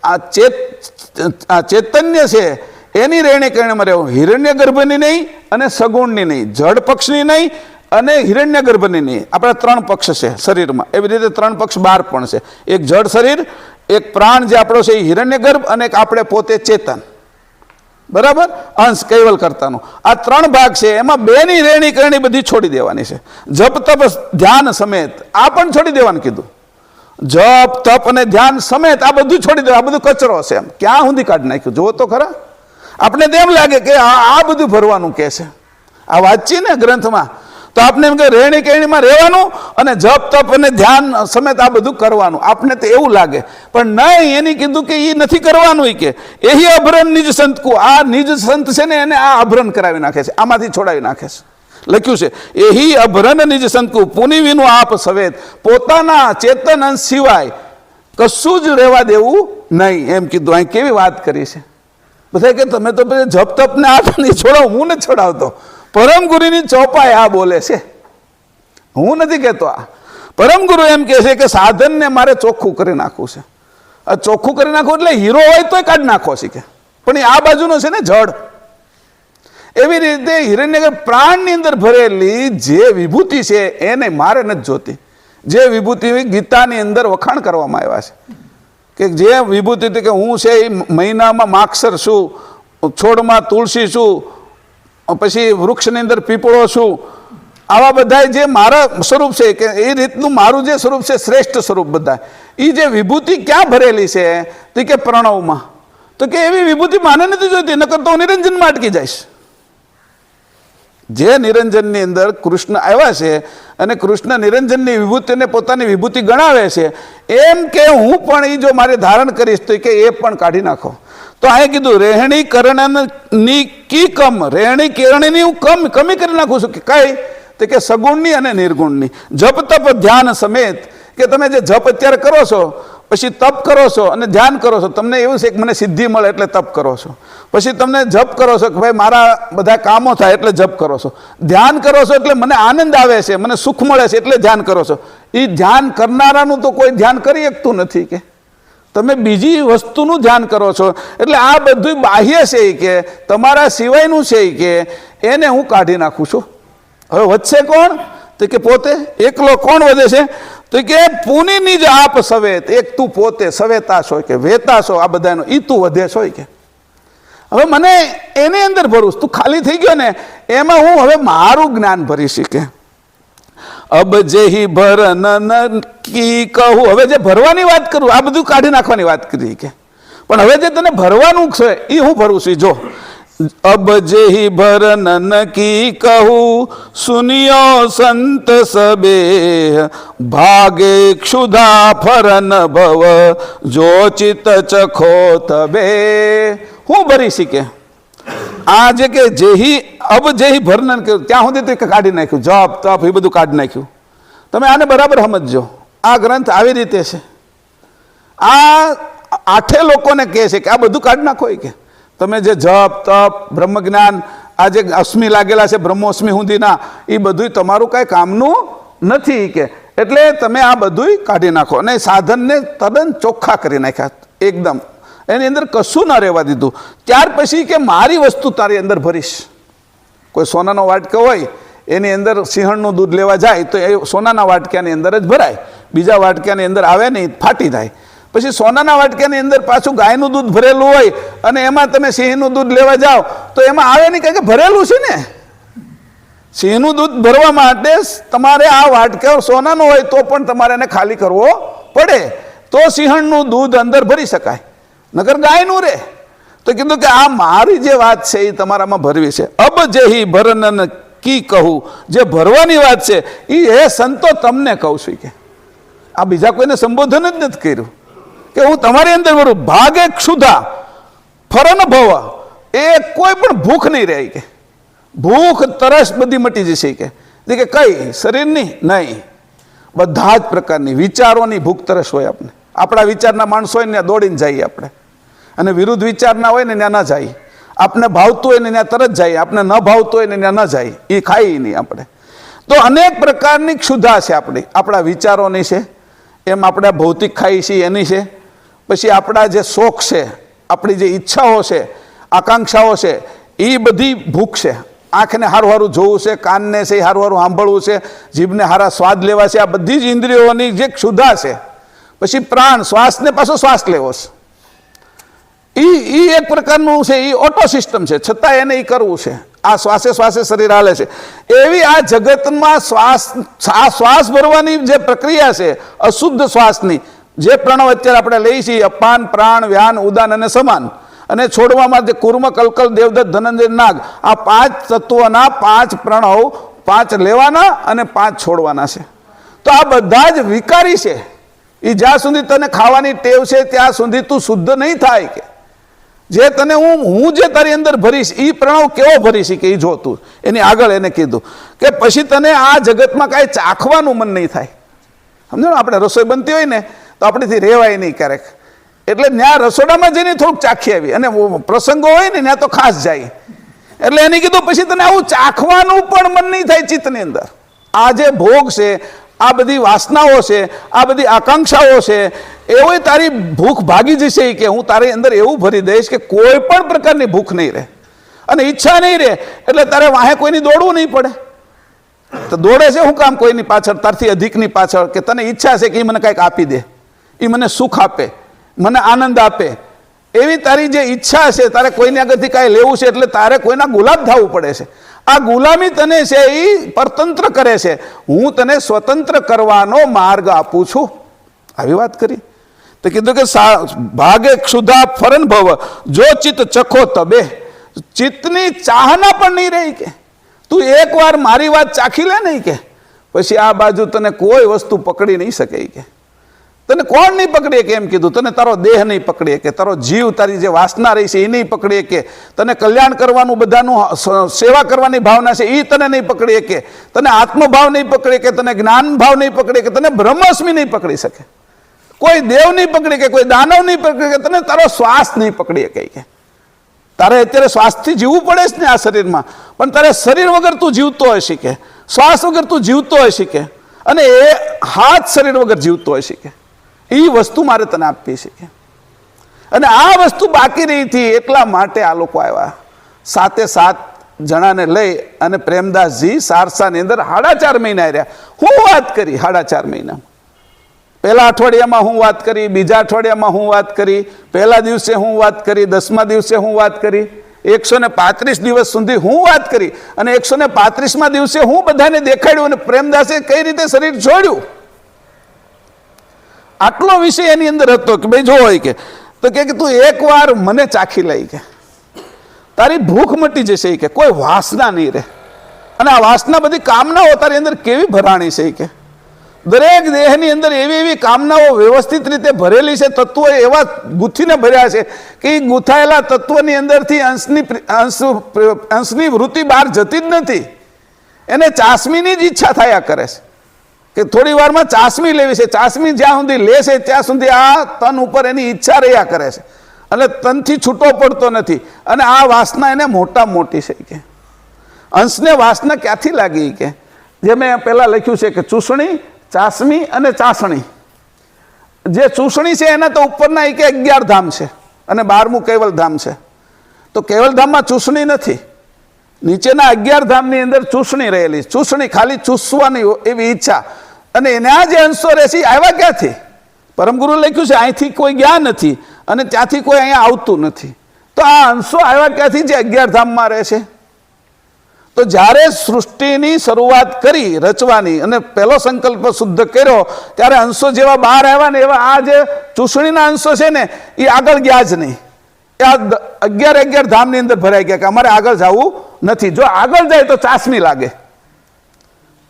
આ ચૈતન્ય છે એની રહેણી કરણીમાં રહેવું, હિરણ્ય ગર્ભની નહીં અને સગુણની નહીં, જળ પક્ષની નહીં અને હિરણ્યગર્ભની નહીં. આપણા 3 પક્ષ છે શરીરમાં, એવી રીતે 3 પક્ષ બહાર પણ છે. એક જળ શરીર, એક પ્રાણ જે આપણો છે એ હિરણ્યગર્ભ, અને એક આપણે પોતે ચેતન, બરાબર, અંશ કૈવલ કરતાનો. આ 3 ભાગ છે. એમાં 2ની રેણી કરણી બધી છોડી દેવાની છે. જપ તપ ધ્યાન સમેત આ પણ છોડી દેવાનું કીધું. જપ તપ અને ધ્યાન સમેત આ બધું છોડી દેવું. આ બધું કચરો છે. એમ ક્યાં સુધી કાઢી નાખ્યું જુઓ તો ખરા. આપણે તેમ લાગે કે આ બધું ભરવાનું કે છે. આ વાંચીએ ને ગ્રંથમાં તો આપણે એમ કે રેણી કેણીમાં રહેવાનું અને જપ તપ અને ધ્યાન સમેત આ બધું કરવાનું. આપણે તો એવું લાગે, પણ નહીં, એની કીધું કે એ નથી કરવાનું. કે એહી અભરણ નિજ સંતકુ, આ નિજ સંત છે ને એને આ અભરણ કરાવી નાખે છે, આમાંથી છોડાવી નાખે છે. લખ્યું છે એહી અભરણ નિજ સંતકુ પુનિ વિનું આપ સવેત, પોતાના ચેતન અંશ સિવાય કશું જ રહેવા દેવું નહીં, એમ કીધું. અહીં કેવી વાત કરી છે. બધા કે તમે તો જપ તપ ને આ નહીં છોડાવ, હું નથી છોડાવતો. પરમ ગુરુની ચોપાઈ આ બોલે છે, હું નથી કહેતો. આ પરમ ગુરુ એમ કહે છે કે સાધનને મારે ચોખ્ખું કરી નાખવું છે. આ ચોખ્ખું કરી નાખવું એટલે હીરો હોય તોય કાઢી નાખો છે કે, પણ એ આ બાજુનો છે ને જડ. એવી રીતે હિરણ્યગર્ભ પ્રાણની અંદર ભરેલી જે વિભૂતિ છે એને મારે નથી જોતી. જે વિભૂતિ ગીતાની અંદર વખાણ કરવામાં આવ્યા છે કે જે વિભૂતિ કે હું છે એ મહિનામાં માક્ષર છું, છોડમાં તુલસી છું, પછી વૃક્ષની અંદર પીપળો છું, આવા બધા જે મારા સ્વરૂપ છે કે એ રીતનું મારું જે સ્વરૂપ છે શ્રેષ્ઠ સ્વરૂપ બધા, એ જે વિભૂતિ ક્યાં ભરેલી છે તો કે પ્રણવમાં. તો કે એવી વિભૂતિ માને નથી જોઈતી, નકર તો હું નિરંજનમાં અટકી જઈશ. જે નિરંજનની અંદર કૃષ્ણ આવ્યા છે અને કૃષ્ણ નિરંજનની વિભૂતિને પોતાની વિભૂતિ ગણાવે છે, એમ કે હું પણ એ જો મારે ધારણ કરીશ તો કે એ પણ કાઢી નાખો. તો આ કીધું રેહણી કરણની કી કમ, રેહણી કેરણીની હું કમી કરી નાખું છું. કે કઈ? તો કે સગુણની અને નિર્ગુણની. જપ તપ ધ્યાન સમેત, કે તમે જે જપ અત્યારે કરો છો, પછી તપ કરો છો અને ધ્યાન કરો છો, તમને એવું છે કે મને સિદ્ધિ મળે એટલે તપ કરો છો. પછી તમને જપ કરો છો કે ભાઈ મારા બધા કામો થાય એટલે જપ કરો છો. ધ્યાન કરો છો એટલે મને આનંદ આવે છે, મને સુખ મળે છે એટલે ધ્યાન કરો છો. એ ધ્યાન કરનારાનું તો કોઈ ધ્યાન કરી શકતું નથી. કે તમે બીજી વસ્તુનું ધ્યાન કરો છો. એટલે આ બધું બાહ્ય છે કે તમારા સિવાયનું છે કે એને હું કાઢી નાખું છું. હવે વધશે કોણ? તો કે પોતે એકલો. કોણ વધે છે? તો કે પુનિની જ આપ સવેત, એક તું પોતે સવેતાશ હોય કે વેતાશ હોય, આ બધાનો ઈ તું વધે હોય કે. હવે મને એની અંદર ભરું, તું ખાલી થઈ ગયો ને એમાં હું હવે મારું જ્ઞાન ભરી શીખે. અબ જેહી ભરન કી કહું, હવે જે ભરવાની વાત કરું આ બધું કાઢી નાખવાની વાત કરી કે, પણ હવે જે તને ભરવાનું છે એ હું ભરું છું. જો અબ જેહી ભરન કી કહું, સુનિયો સંત સબે, ભાગે ક્ષુધા ફરન ભવ, જો ચિત ચખો તબે. હું ભરી શીખે આ જે કે જેહી અબ જેહી ભરન કર્યું ત્યાં સુધી તો કાઢી નાખ્યું. જપ તપ એ બધું કાઢી નાખ્યું. તમે આને બરાબર સમજજો. આ ગ્રંથ આવી રીતે છે. આ 8 લોકોને કહે છે કે આ બધું કાઢી નાખો. કે તમે જે જપ તપ બ્રહ્મ જ્ઞાન આ જે અશ્મિ લાગેલા છે બ્રહ્મોશ્મિ સુધીના, એ બધું તમારું કાંઈ કામનું નથી. કે એટલે તમે આ બધું કાઢી નાખો. અને સાધનને તદ્દન ચોખ્ખા કરી નાખ્યા એકદમ, એની અંદર કશું ન રહેવા દીધું. ત્યાર પછી કે મારી વસ્તુ તારી અંદર ભરીશ. કોઈ સોનાનો વાટકો હોય એની અંદર સિંહણનું દૂધ લેવા જાય તો એ સોનાના વાટક્યાની અંદર જ ભરાય, બીજા વાટક્યાની અંદર આવે નહીં, ફાટી જાય. પછી સોનાના વાટક્યાની અંદર પાછું ગાયનું દૂધ ભરેલું હોય અને એમાં તમે સિંહનું દૂધ લેવા જાઓ તો એમાં આવે નહીં, કારણ કે ભરેલું છે ને. સિંહનું દૂધ ભરવા માટે તમારે આ વાટકો સોનાનો હોય તો પણ તમારે એને ખાલી કરવો પડે, તો સિંહણનું દૂધ અંદર ભરી શકાય, નકર ગાયનું રે. તો કીધું કે આ મારી જે વાત છે એ તમારામાં ભરવી છે. અબ જેહી ભરન કી કહું, જે ભરવાની વાત છે એ હે સંતો તમને કહું છું. કે આ બીજા કોઈને સંબોધન જ નથી કર્યું કે હું તમારી અંદર ભરું. ભાગે ક્ષુધા ફરન ભવ, એ કોઈ પણ ભૂખ નહીં રહે. કે ભૂખ તરસ બધી મટી જશે. કે કઈ શરીરની નહીં, બધા જ પ્રકારની વિચારોની ભૂખ તરસ હોય. આપણે આપણા વિચારના માણસો હોય ને ત્યાં દોડીને જઈએ આપણે, અને વિરુદ્ધ વિચારના હોય ને ત્યાં ન જાય. આપણે ભાવતું હોય ને ત્યાં તરત જાય, આપણે ન ભાવતું હોય ને ત્યાં ન જાય, એ ખાઈ નહીં આપણે. તો અનેક પ્રકારની ક્ષુધા છે આપણા વિચારોની છે, એમ આપણે ભૌતિક ખાઈ છીએ એની છે. પછી આપણા જે શોખ છે, આપણી જે ઈચ્છાઓ છે, આકાંક્ષાઓ છે, એ બધી ભૂખ છે. આંખને હારું હારું જોવું છે, કાનને છે હારું હારું સાંભળવું છે, જીભને હારા સ્વાદ લેવા છે, આ બધી જ ઇન્દ્રિયોની જે ક્ષુધા છે. પછી પ્રાણ, શ્વાસને પાછો શ્વાસ લેવો છે. એ એક પ્રકારનું છે, એ ઓટો સિસ્ટમ છે, છતાં એને એ કરવું છે. આ શ્વાસે શ્વાસે શરીર હાલે છે. એવી આ જગતમાં શ્વાસ ભરવાની જે પ્રક્રિયા છે અશુદ્ધ શ્વાસની, જે પ્રણવ અત્યારે આપણે લઈએ છીએ, અપાન, પ્રાણ, વ્યાન, ઉદાન અને સમાન, અને છોડવામાં જે કુર્મ, કલકલ, દેવદત્ત, ધનંજય, નાગ, આ 5 તત્વોના 5 પ્રણવ, 5 લેવાના અને 5 છોડવાના છે. તો આ બધા જ વિકારી છે. એ જ્યાં સુધી તને ખાવાની ટેવ છે ત્યાં સુધી તું શુદ્ધ નહીં થાય. કે જે તને હું જે તારી અંદર ભરીશ એ પ્રણવ કેવો ભરીશ કે એ જોતું. એની આગળ એને કીધું કે પછી તને આ જગતમાં કાંઈ ચાખવાનું મન નહીં થાય. સમજો ને, આપણે રસોઈ બનતી હોય ને તો આપણેથી રહેવાય નહીં ક્યારેક, એટલે ત્યાં રસોડામાં જઈને થોડુંક ચાખી આવી, અને પ્રસંગો હોય ને ત્યાં તો ખાસ જાય. એટલે એને કીધું પછી તને આવું ચાખવાનું પણ મન નહીં થાય ચિત્તની અંદર. આ જે ભોગ છે, આ બધી વાસનાઓ છે, આ બધી આકાંક્ષાઓ છે, એવો તારી ભૂખ ભાગી જશે કે હું તારી અંદર એવું ભરી દઈશ કે કોઈ પણ પ્રકારની ભૂખ નહીં રહે અને ઈચ્છા નહીં રહે. એટલે તારે વાહે કોઈની દોડવું નહીં પડે. તો દોડે છે હું કામ કોઈની પાછળ, તારથી અધિકની પાછળ, કે તને ઈચ્છા છે કે એ મને કંઈક આપી દે, એ મને સુખ આપે, મને આનંદ આપે. એવી તારી જે ઈચ્છા છે, તારે કોઈની આગળથી કાંઈ લેવું છે એટલે તારે કોઈના ગુલામ થવું પડે છે. આ ગુલામી તને છે એ પરતંત્ર કરે છે. હું તને સ્વતંત્ર કરવાનો માર્ગ આપું છું. આવી વાત કરી તો કીધું કે ભાગે ક્ષુધા ફરન ભવ, જો ચિત્ત ચખો તબે. ચિત્તની ચાહના પણ નહીં રહી કે તું એકવાર મારી વાત ચાખી લે નહીં કે પછી આ બાજુ તને કોઈ વસ્તુ પકડી નહીં શકે. કે તને કોણ નહીં પકડીએ કે એમ કીધું, તને તારો દેહ નહીં પકડીએ કે, તારો જીવ, તારી જે વાસના રહી છે એ નહીં પકડીએ કે, તને કલ્યાણ કરવાનું, બધાનું સેવા કરવાની ભાવના છે એ તને નહીં પકડીએ કે, તને આત્મભાવ નહીં પકડે કે, તને જ્ઞાન ભાવ નહીં પકડે કે, તને બ્રહ્મસ્મી નહીં પકડી શકે, કોઈ દેવ નહીં પકડે કે, કોઈ દાનવ નહીં પકડે કે, તને તારો શ્વાસ નહીં પકડીએ કે. તારે અત્યારે શ્વાસથી જીવવું પડે છે ને આ શરીરમાં, પણ તારે શરીર વગર તું જીવતો હશે કે, શ્વાસ વગર તું જીવતો હશે કે, અને એ હાથ શરીર વગર જીવતો હશે કે. એ વસ્તુ મારે તને આપવી છે કે, અને આ વસ્તુ બાકી રહી હતી એટલા માટે આ લોકો આવ્યા. 7 જણાને લઈ અને પ્રેમદાસજી સારસાની અંદર 4.5 મહિના રહ્યા. હું વાત કરી 4.5 મહિના. પહેલા અઠવાડિયામાં હું વાત કરી, બીજા અઠવાડિયામાં હું વાત કરી, પહેલા દિવસે હું વાત કરી, 10મા દિવસે હું વાત કરી, 135 દિવસ સુધી હું વાત કરી, અને 135મા દિવસે હું બધાને દેખાડ્યું અને પ્રેમદાસે કઈ રીતે શરીર છોડ્યું. આટલો વિષય એની અંદર હતો કે ભાઈ જો હોય કે, તો કે તું એકવાર મને ચાખી લઈ કે તારી ભૂખ મટી જશે કે, કોઈ વાસના નહીં રહે. અને આ વાસના બધી કામનાઓ તારી અંદર કેવી ભરાણી છે કે, દરેક દેહની અંદર એવી એવી કામનાઓ વ્યવસ્થિત રીતે ભરેલી છે. તત્વો એવા ગૂંથીને ભર્યા છે કે એ ગૂંથાયેલા તત્વની અંદરથી અંશની વૃત્તિ બહાર જતી જ નથી. એને ચાસમીની જ ઈચ્છા થયા કરે છે કે થોડી વારમાં ચાસમી લેવી છે. ચાસમી જ્યાં સુધી લે છે ત્યાં સુધી આ તન ઉપર એની ઈચ્છા રહ્યા કરે છે, અને તનથી છૂટો પડતો નથી. અને આ વાસના એને મોટા મોટી છે કે અંશને વાસના ક્યાંથી લાગી કે, જે મેં પહેલાં લખ્યું છે કે ચૂસણી, ચાસમી અને ચાસણી. જે ચૂસણી છે એના તો ઉપરના કે 11 ધામ છે અને 12મું કૈવલ ધામ છે. તો કૈવલ ધામમાં ચૂસણી નથી, નીચેના 11 ધામની અંદર ચૂસણી રહેલી. ચૂસણી ખાલી ચૂસવાની એવી ઈચ્છા, અને એના જે અંશો રહે છે આવ્યા ક્યાંથી? પરમગુરુ લખ્યું છે અહીંથી કોઈ ગયા નથી અને ત્યાંથી કોઈ અહીંયા આવતું નથી. તો આ અંશો આવ્યા ક્યાંથી જે 11 ધામમાં રહે છે? તો જ્યારે સૃષ્ટિની શરૂઆત કરી રચવાની અને પહેલો સંકલ્પ શુદ્ધ કર્યો ત્યારે અંશો જેવા બહાર આવ્યા ને એવા આ જે ચૂસણીના અંશો છે ને એ આગળ ગયા જ નહીં. આ 11 ધામની અંદર ભરાઈ ગયા કે અમારે આગળ જવું નથી. જો આગળ જાય તો ચાસમી લાગે,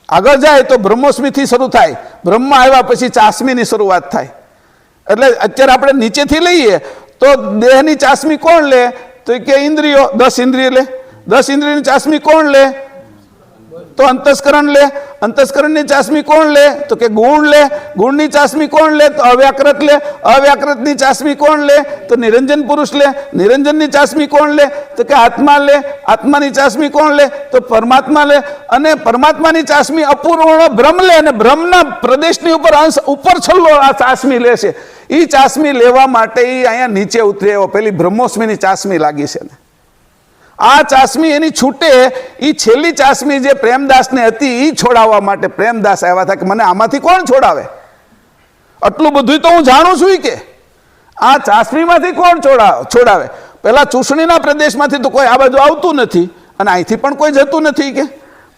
આગળ જાય તો બ્રહ્મોસ્મીથી શરૂ થાય, બ્રહ્મા આવ્યા પછી ચાસમીની શરૂઆત થાય. એટલે અત્યારે આપણે નીચેથી લઈએ તો દેહની ચાસમી કોણ લે? તો કે ઇન્દ્રિયો, 10 ઇન્દ્રિય લે. 10 ઇન્દ્રિયની ચાસમી કોણ લે? તો અંતસ્કરણ લે. અંતસ્કરણની ચાસમી કોણ લે? તો કે ગુણ લે. ગુણની ચાસમી કોણ લે? તો અવ્યાકૃત લે. અવ્યાકૃતની ચાસમી કોણ લે? તો નિરંજન પુરુષ લે. નિરંજનની ચાસમી કોણ લે? તો કે આત્મા લે. આત્માની ચાસમી કોણ લે? તો પરમાત્મા લે. અને પરમાત્માની ચાસમી અપૂર્ણ બ્રહ્મ લે, અને બ્રહ્મના પ્રદેશની ઉપર અંશ ઉપર છલ્લો આ ચાસમી લે છે. એ ચાસમી લેવા માટે એ અહીંયા નીચે ઉતરી આવ્યો. પેલી બ્રહ્મોસ્મીની ચાસમી લાગી છે ને આ ચાસમી એની છૂટે, એ છેલ્લી ચાસમી જે પ્રેમદાસને હતી એ છોડાવવા માટે પ્રેમદાસ આવ્યા હતા કે મને આમાંથી કોણ છોડાવે, આટલું બધું તો હું જાણું છું કે આ ચાસમીમાંથી કોણ છોડાવે. પેલા ચૂસણીના પ્રદેશમાંથી તો કોઈ આ બાજુ આવતું નથી અને અહીંથી પણ કોઈ જતું નથી કે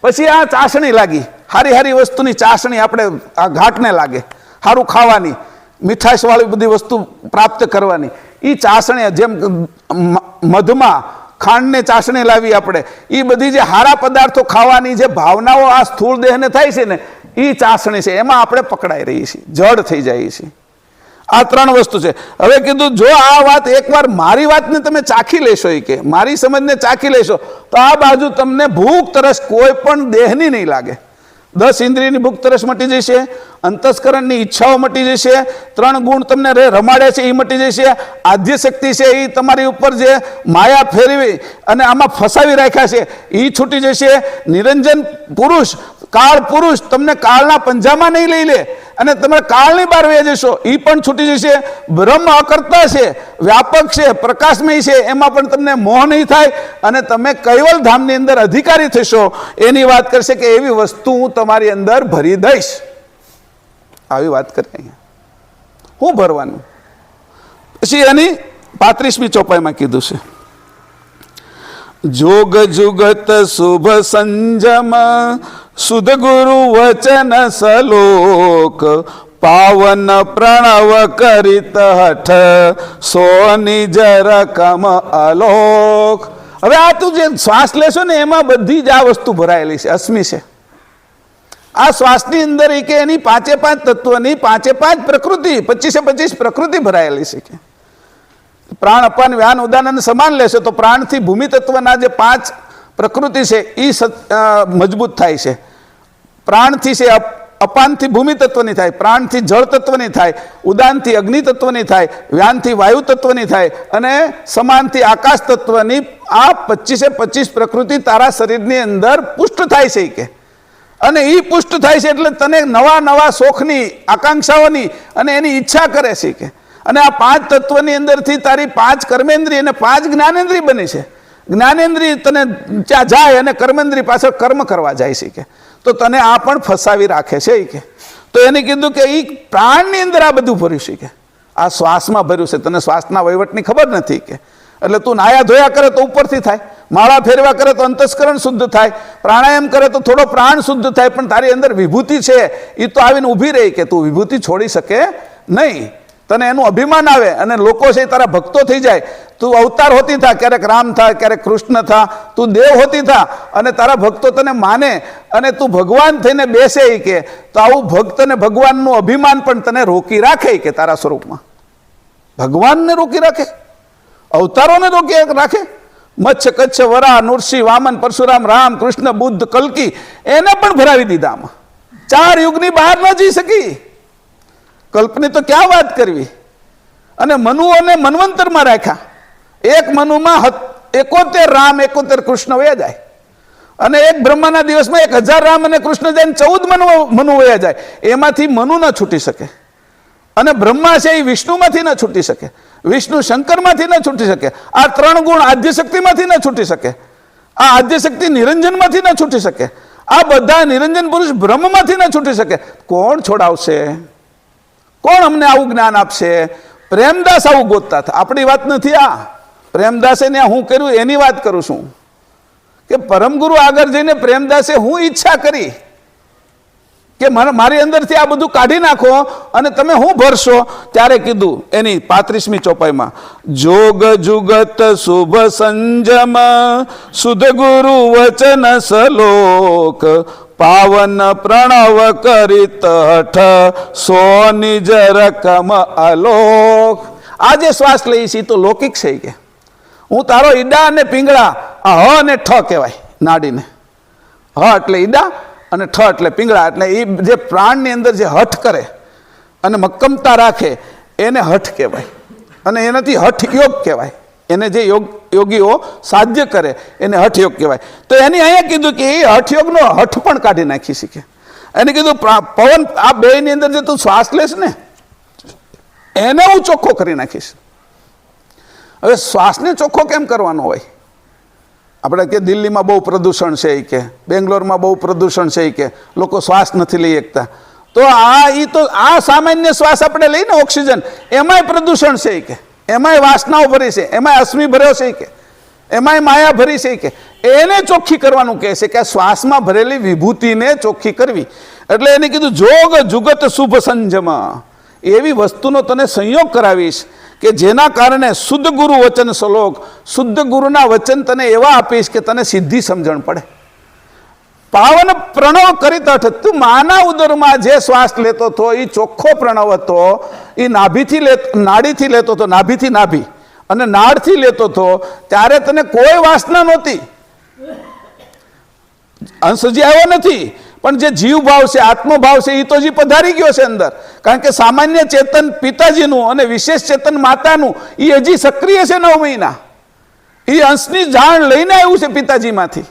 પછી આ ચાસણી લાગી, હારી હારી વસ્તુની ચાસણી આપણે આ ઘાટને લાગે, સારું ખાવાની, મીઠાશવાળી બધી વસ્તુ પ્રાપ્ત કરવાની. એ ચાસણી જેમ મધમાં ખાંડને ચાસણી લાવી આપણે, એ બધી જે હારા પદાર્થો ખાવાની જે ભાવનાઓ આ સ્થૂળ દેહને થાય છે ને એ ચાસણી છે, એમાં આપણે પકડાઈ રહીએ છીએ, જડ થઈ જઈએ છીએ. આ ત્રણ વસ્તુ છે. હવે કીધું જો આ વાત એકવાર મારી વાતને તમે ચાખી લેશો, એ કે મારી સમજને ચાખી લેશો તો આ બાજુ તમને ભૂખ તરસ કોઈ પણ દેહની નહીં લાગે. 10 ઇન્દ્રિયની ભૂખ તરસ મટી જશે, અંતસ્કરણની ઈચ્છાઓ મટી જશે, 3 ગુણ તમને રમાડે છે એ મટી જશે, આદ્ય શક્તિ છે એ તમારી ઉપર જે માયા ફેરવી અને આમાં ફસાવી રાખ્યા છે એ છૂટી જશે. નિરંજન પુરુષ, કાળ પુરુષ તમને કાળના પંજામાં નહીં લઈ લે અને તમે કાળની બહાર વહી જશો, એ પણ છૂટી જશે. બ્રહ્મ અકર્તા છે, વ્યાપક છે, પ્રકાશમય છે, એમાં પણ તમને મોહ નહીં થાય અને તમે કૈવલ ધામની અંદર અધિકારી થશો. એની વાત કરશે કે એવી વસ્તુ હું તમારી અંદર ભરી દઈશ. આવી વાત કરે અહીંયા. હું ભરવાનું? પછી એની 35મી ચોપાઈમાં કીધું છે, જોગ જુગત શુભ સંજમ સુધ ગુરુ વચન સલોક પાવન પ્રણવ કરિત હઠ સોની જર કમ અલોક. હવે આ તું જે શ્વાસ લેશો ને એમાં બધી જ આ વસ્તુ ભરાયેલી છે, અસ્મિ છે. આ શ્વાસની અંદર એ કે એની 5 તત્વની 5 પ્રકૃતિ, 25 પ્રકૃતિ ભરાયેલી છે કે પ્રાણ અપાન વ્યાન ઉદાન અને સમાન લેશે તો પ્રાણથી ભૂમિ તત્વના જે 5 પ્રકૃતિ છે એ મજબૂત થાય છે. પ્રાણથી છે અપાનથી ભૂમિ તત્વની થાય, પ્રાણથી જળ તત્વની થાય, ઉદાનથી અગ્નિ તત્વની થાય, વ્યાનથી વાયુ તત્વની થાય અને સમાનથી આકાશ તત્વની આ 25 પ્રકૃતિ તારા શરીરની અંદર પુષ્ટ થાય છે કે અને એ પુષ્ટ થાય છે એટલે તને નવા નવા શોખની, આકાંક્ષાઓની અને એની ઈચ્છા કરે છે કે અને આ 5 તત્વની અંદરથી તારી 5 કર્મેન્દ્રિય અને 5 જ્ઞાનેન્દ્રિય બની છે. જ્ઞાનેન્દ્રિય તને ત્યાં જાય અને કર્મેન્દ્રિય પાછળ કર્મ કરવા જાય છે કે તો તને આ પણ ફસાવી રાખે છે કે તો એને કીધું કે એ પ્રાણની અંદર આ બધું ભર્યું છે કે આ શ્વાસમાં ભર્યું છે. તને શ્વાસના વહીવટની ખબર નથી કે એટલે તું નાયા ધોયા કરે તો ઉપરથી થાય, માળા ફેરવા કરે તો અંતસ્કરણ શુદ્ધ થાય, પ્રાણાયામ કરે તો થોડો પ્રાણ શુદ્ધ થાય, પણ તારી અંદર વિભૂતિ છે એ તો આવીને ઊભી રહી કે તું વિભૂતિ છોડી શકે નહીં. તને એનું અભિમાન આવે અને લોકો છે તારા ભક્તો થઈ જાય. તું અવતાર હોતી થા, ક્યારેક રામ થા, ક્યારેક કૃષ્ણ થા, તું દેવ હોતી થા અને તારા ભક્તો તને માને અને તું ભગવાન થઈને બેસે કે તો આવું ભક્ત અને ભગવાનનું અભિમાન પણ તને રોકી રાખે કે તારા સ્વરૂપમાં. ભગવાનને રોકી રાખે, અવતારોને રોકી રાખે. મચ્છ કચ્છ વરા નૃસિંહ વામન પરશુરામ રામ કૃષ્ણ બુદ્ધ કલ્કી એને પણ ભરાવી દીધા આમાં. 4 યુગની બહાર ન જઈ શકી. કલ્પની તો ક્યાં વાત કરવી. અને મનુઓને મનવંતરમાં રાખ્યા. એક મનુમાં 71 રામ 71 કૃષ્ણ વયા જાય અને એક બ્રહ્માના દિવસમાં 1000 રામ અને કૃષ્ણ જાય 14 મનુ વયા જાય. એમાંથી મનુ ન છૂટી શકે અને બ્રહ્મા છે એ વિષ્ણુમાંથી ન છૂટી શકે, વિષ્ણુ શંકરમાંથી ન છૂટી શકે, આ 3 ગુણ આદ્ય શક્તિમાંથી ન છૂટી શકે, આ આદ્ય શક્તિ નિરંજનમાંથી ન છૂટી શકે, આ બધા નિરંજન પુરુષ બ્રહ્મમાંથી ન છૂટી શકે. કોણ છોડાવશે? કોણ અમને આવું જ્ઞાન આપશે? પ્રેમદાસ આવું ગોતતા હતા. આપણી વાત નથી આ. પ્રેમદાસે ને હું કર્યું એની વાત કરું છું કે પરમગુરુ આગળ જઈને પ્રેમદાસે હું ઈચ્છા કરી કે મારી અંદરથી આ બધું કાઢી નાખો અને તમે હું ભરશો. ત્યારે કીધું એની 35મી ચોપાઈમાં, જોગ જુગત શુભ સંજમ સુધ ગુરુ વચન સલોક પાવન પ્રણવ કરિત હઠ સોની જર કમ અલોક. આ જે શ્વાસ લઈ છે તો લૌકિક છે કે હું તારો ઈડા અને પિંગળા, આ હ અને ઠ કહેવાય નાડીને. હ એટલે ઈડા અને ઠ એટલે પિંગળા. એટલે એ જે પ્રાણની અંદર જે હઠ કરે અને મક્કમતા રાખે એને હઠ કહેવાય અને એનાથી હઠ યોગ કહેવાય. એને જે યોગીઓ સાધ્ય કરે એને હઠ યોગ કહેવાય. તો એની અહીંયા કીધું કે એ હઠ યોગનો હઠ પણ કાઢી નાખી શકે. એને કીધું પવન આ બેની અંદર જે તું શ્વાસ લેશ ને એને હું ચોખ્ખો કરી નાખીશ. હવે શ્વાસને ચોખ્ખો કેમ કરવાનો હોય? આપણે કે દિલ્હીમાં બહુ પ્રદૂષણ છે એ કે, બેંગ્લોરમાં બહુ પ્રદૂષણ છે એ કે, લોકો શ્વાસ નથી લઈ શકતા. તો આ સામાન્ય શ્વાસ આપણે લઈને ઓક્સિજન, એમાંય પ્રદૂષણ છે એ કે, એમાંય વાસનાઓ ભરી છે, એમાંય અશ્મિ ભર્યો છે કે, એમાંય માયા ભરી છે કે, એને ચોખ્ખી કરવાનું કહે છે કે આ શ્વાસમાં ભરેલી વિભૂતિને ચોખ્ખી કરવી. એટલે એને કીધું જોગ જુગત શુભ સંજમ, એવી વસ્તુનો તને સંયોગ કરાવીશ કે જેના કારણે શુદ્ધ ગુરુ વચન શ્લોક, શુદ્ધ ગુરુના વચન તને એવા આપીશ કે તને સીધી સમજણ પડે. પાવન પ્રણવ કરીત અઠ, તું માના ઉદરમાં જે શ્વાસ લેતો હતો એ ચોખ્ખો પ્રણવ હતો, એ નાડીથી લેતો હતો, નાભીથી નાભી અને નાડથી લેતો હતો, ત્યારે તને કોઈ વાસના નહોતી, અંશ હજી આવ્યો નથી, પણ જે જીવ ભાવ છે, આત્મભાવ છે, એ તો હજી પધારી ગયો છે અંદર. કારણ કે સામાન્ય ચેતન પિતાજીનું અને વિશેષ ચેતન માતાનું એ હજી સક્રિય છે 9 મહિના. એ અંશની જાણ લઈને આવ્યું છે પિતાજીમાંથી.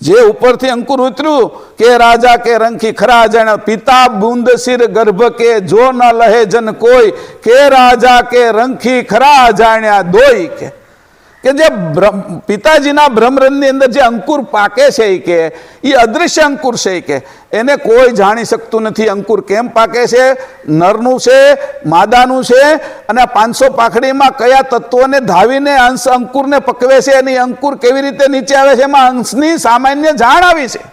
જે ઉપરથી અંકુર ઉતર્યું કે રાજા કે રંખી ખરા જાણ, પિતા બુંદ સિર ગર્ભ કે જો ન લહે જન કોઈ, કે રાજા કે રંખી ખરા જાણ્યા દોઈ. કે જે પિતાજીના બ્રહ્મરંધની અંદર જે અંકુર પાકે છે કે એ અદૃશ્ય અંકુર છે કે એને કોઈ જાણી શકતું નથી. અંકુર કેમ પાકે છે, નરનું છે, માદાનું છે, અને 500 પાખડીમાં કયા તત્વોને ધાવીને અંશ અંકુરને પકવે છે, અને અંકુર કેવી રીતે નીચે આવે છે, એમાં અંશની સામાન્ય જાણ આવી છે.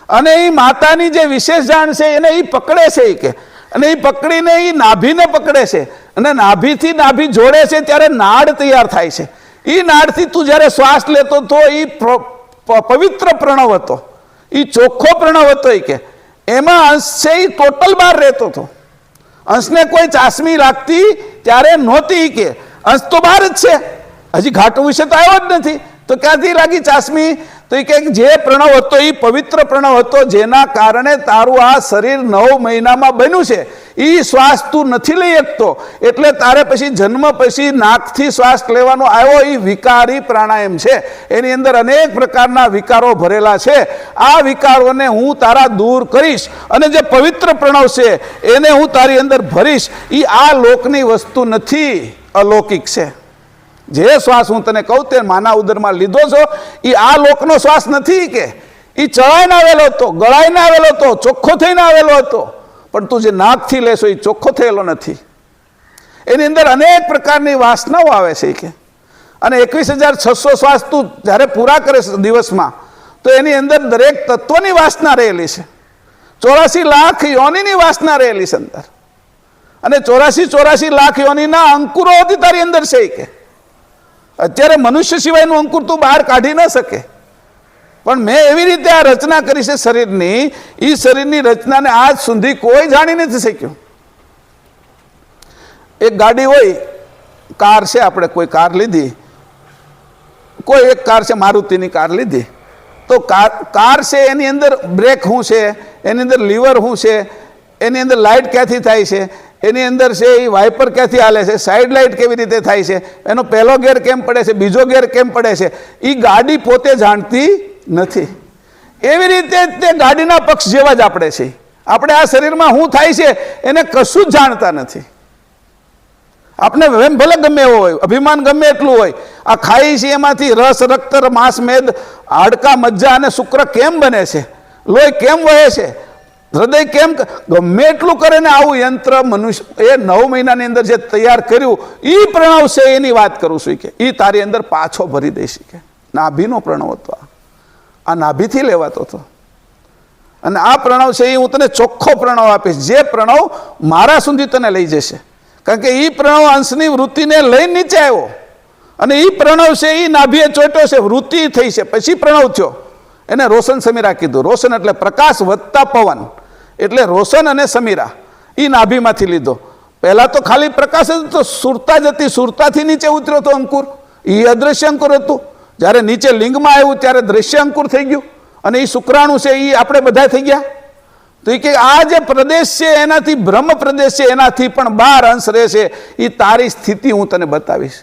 અને એ માતાની જે વિશેષ જાણ છે એને એ પકડે છે કે, અને એ પકડીને એ નાભીને પકડે છે, અને નાભીથી નાભી જોડે છે ત્યારે નાડ તૈયાર થાય છે. એ નાડથી તું જ્યારે શ્વાસ લેતો હતો એ પવિત્ર પ્રણવ હતો, એ ચોખ્ખો પ્રણવ હતો. એ કે એમાં અંશ છે એ ટોટલ બહાર રહેતો હતો, અંશને કોઈ ચાસમી લાગતી ત્યારે નહોતી. કે અંશ તો બહાર જ છે, હજી ઘાટો વિશે તો આવ્યો જ નથી, તો ક્યાંથી લાગી ચાસમી? તો એ કે જે પ્રણવ હતો એ પવિત્ર પ્રણવ હતો, જેના કારણે તારું આ શરીર 9 મહિનામાં બન્યું છે. એ શ્વાસ તું નથી લઈ શકતો, એટલે તારે પછી જન્મ પછી નાકથી શ્વાસ લેવાનો આવ્યો. એ વિકારી પ્રાણાયામ છે, એની અંદર અનેક પ્રકારના વિકારો ભરેલા છે. આ વિકારોને હું તારા દૂર કરીશ, અને જે પવિત્ર પ્રણવ છે એને હું તારી અંદર ભરીશ. એ આ લોકની વસ્તુ નથી, અલૌકિક છે. જે શ્વાસ હું તને કહું તે માના ઉદરમાં લીધો છો, એ આ લોકનો શ્વાસ નથી. કે એ ચડાઈને આવેલો હતો, ગળાઈને આવેલો હતો, ચોખ્ખો થઈને આવેલો હતો, પણ તું જે નાકથી લેશો એ ચોખ્ખો થયેલો નથી. એની અંદર અનેક પ્રકારની વાસનાઓ આવે છે. કે અને 21,600 શ્વાસ તું જ્યારે પૂરા કરે દિવસમાં, તો એની અંદર દરેક તત્વની વાસના રહેલી છે. 84 લાખ યોનિની વાસના રહેલી છે અંદર, અને 84 લાખ યોનિના અંકુરો હતી તારી અંદર છે. કે અત્યારે મનુષ્ય સિવાયનું અંકુર તું બહાર કાઢી ન શકે, પણ મેં એવી રીતે આ રચના કરી છે શરીરની, એ શરીરની રચનાને આજ સુધી કોઈ જાણી નથી શક્યું. એક ગાડી હોય, કાર છે, આપણે કોઈ કાર લીધી, કોઈ એક કાર છે, મારુતિની કાર લીધી, તો કાર છે એની અંદર બ્રેક શું છે, એની અંદર લીવર શું છે, એની અંદર લાઇટ ક્યાંથી થાય છે, એની અંદર છે એ વાઇપર ક્યાંથી હાલે છે, સાઈડ લાઇટ કેવી રીતે થાય છે, એનો પહેલો ગેર કેમ પડે છે, બીજો ગેર કેમ પડે છે, એ ગાડી પોતે જાણતી નથી. એવી રીતે તે ગાડીના પક્ષ જેવા જ આપણે છે. આપણે આ શરીરમાં શું થાય છે એને કશું જ જાણતા નથી. આપણે ભલે ગમે એવો હોય, અભિમાન ગમે એટલું હોય, આ ખાઈ છે એમાંથી રસ, રક્ત, માંસ, મેદ, હાડકા, મજ્જા અને શુક્ર કેમ બને છે, લોહી કેમ વહે છે, હૃદય કેમ, ગમે એટલું કરે ને આવું યંત્ર મનુષ્ય એ 9 મહિનાની અંદર જે તૈયાર કર્યું એ પ્રણવ છે, એની વાત કરું છું. કે એ તારી અંદર પાછો ભરી દઈશ. કે નાભીનો પ્રણવ હતો, આ નાભીથી લેવાતો હતો, અને આ પ્રણવ છે એ હું તને ચોખ્ખો પ્રણવ આપીશ, જે પ્રણવ મારા સુધી તને લઈ જશે. કારણ કે એ પ્રણવ અંશની વૃત્તિને લઈને નીચે આવ્યો, અને એ પ્રણવ છે એ નાભીએ ચોટ્યો છે, વૃત્તિ થઈ છે, પછી પ્રણવ થયો. એને રોશન સમીરા કીધું. રોશન એટલે પ્રકાશ વત્તા પવન, એટલે રોશન અને સમીરા એ નાભીમાંથી લીધો. પહેલા તો ખાલી પ્રકાશ જ હતો, સુરતા જ હતી, સુરતાથી નીચે ઉતર્યો હતો અંકુર, એ અદ્રશ્ય અંકુર હતું. જ્યારે નીચે લિંગમાં આવ્યું ત્યારે દ્રશ્ય અંકુર થઈ ગયું, અને એ શુક્રાણુ છે એ આપણે બધા થઈ ગયા. તો એ કે આ જે પ્રદેશ છે એનાથી બ્રહ્મ પ્રદેશ છે, એનાથી પણ 12 અંશ રહેશે. એ તારી સ્થિતિ હું તને બતાવીશ.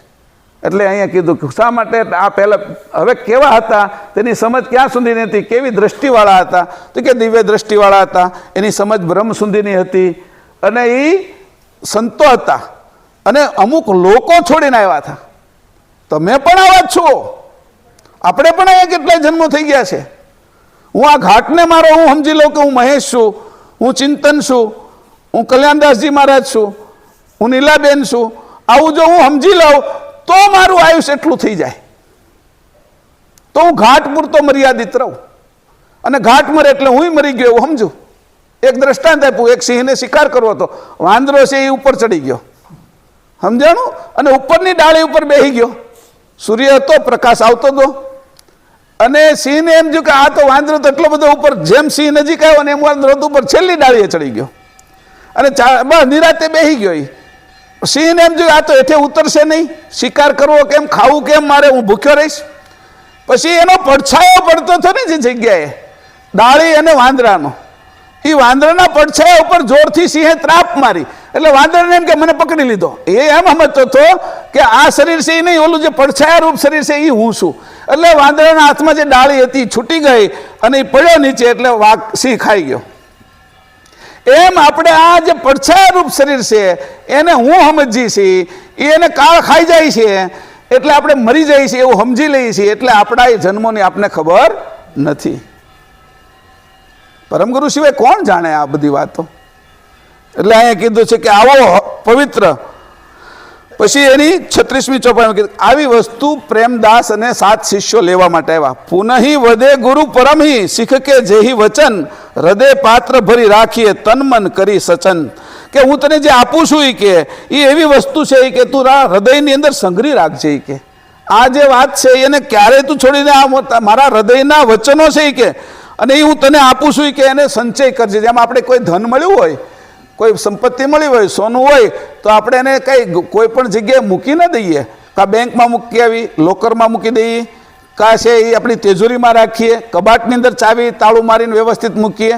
એટલે અહીંયા કીધું કે શા માટે આ પહેલા હવે કેવા હતા તેની સમજ ક્યાં સુધી નથી, કેવી દ્રષ્ટિવાળા હતા, તો કે દિવ્ય દ્રષ્ટિવાળા હતા, એની સમજ બ્રહ્મ સુધીની હતી, અને એ સંતો હતા, અને અમુક લોકો છોડીને આવ્યા હતા. તમે પણ આવા જ છો, આપણે પણ અહીંયા કેટલાય જન્મો થઈ ગયા છે. હું આ ઘાટને મારો હું સમજી લઉં કે હું મહેશ છું, હું ચિંતન છું, હું કલ્યાણદાસજી મહારાજ છું, હું નીલાબેન છું, આવું જો હું સમજી લઉં તો મારું આયુષ્ય એટલું થઈ જાય, તો હું ઘાટ પૂરતો મર્યાદિત રહું. અને ઘાટ મરે એટલે હું મરી ગયો એવું સમજુ. એક દ્રષ્ટાંત આપ્યું, એક સિંહને શિકાર કરવો હતો, વાંદરો છે એ ઉપર ચડી ગયો, સમજાણું, અને ઉપરની ડાળી ઉપર બેસી ગયો. સૂર્ય હતો, પ્રકાશ આવતો હતો, અને સિંહને એમ થયું કે આ તો વાંદરો તો એટલો બધો ઉપર, જેમ સિંહ નજીક આવ્યો ને એમ વાંદરો ઉપર છેલ્લી ડાળીએ ચડી ગયો અને બસ નિરાતે બેસી ગયો. સિંહને એમ થયું આ તો હેઠે ઉતરશે નહીં, શિકાર કરવો કેમ, ખાવું કેમ, મારે હું ભૂખ્યો રહીશ. પછી એનો પડછાયો પડતો હતો ને જે જગ્યાએ ડાળી અને વાંદરાનો, એ વાંદરાના પડછાયા ઉપર જોરથી સિંહે ત્રાપ મારી, એટલે વાંદરાને એમ કે મને પકડી લીધો. એ એમ સમજતો હતો કે આ શરીર છે એ નહીં, ઓલું જે પડછાયા રૂપ શરીર છે એ હું છું. એટલે વાંદરાના હાથમાં જે ડાળી હતી છૂટી ગઈ અને એ પડ્યો નીચે, એટલે સિંહ ખાઈ ગયો. એમ આપણે આ જે પડછાયા રૂપ શરીર છે એને હું સમજી છીએ, એને કાળ ખાઈ જાય છે, એટલે આપણે મરી જાય છે એવું સમજી લઈએ છીએ, એટલે આપણા એ જન્મોની આપને ખબર નથી. પરમગુરુ સિવાય કોણ જાણે આ બધી વાતો? એટલે અહીંયા કીધું છે કે આવો પવિત્ર. પછી એની 36મી ચોપાઈમાં કીધું આવી વસ્તુ પ્રેમદાસ અને 7 શિષ્યો લેવા માટે આવ્યા. પુનઃ વધે ગુરુ પરમહી શીખ કે જેહી વચન હૃદય પાત્ર ભરી રાખીએ તન મન કરી સચન. કે હું તને જે આપું છું એ કે એ એવી વસ્તુ છે કે તું હૃદયની અંદર સંગ્રહી રાખજે. કે આ જે વાત છે એને ક્યારેય તું છોડીને આ મારા હૃદયના વચનો છે કે, અને એ હું તને આપું છું કે એને સંચય કરજે. જેમ આપણે કોઈ ધન મળ્યું હોય, કોઈ સંપત્તિ મળી હોય, સોનું હોય, તો આપણે એને કંઈ કોઈ પણ જગ્યાએ મૂકી ન દઈએ. કાં બેંકમાં મૂકી આવી, લોકરમાં મૂકી દઈએ, કાં છે એ આપણી તિજોરીમાં રાખીએ, કબાટની અંદર ચાવી તાળું મારીને વ્યવસ્થિત મૂકીએ.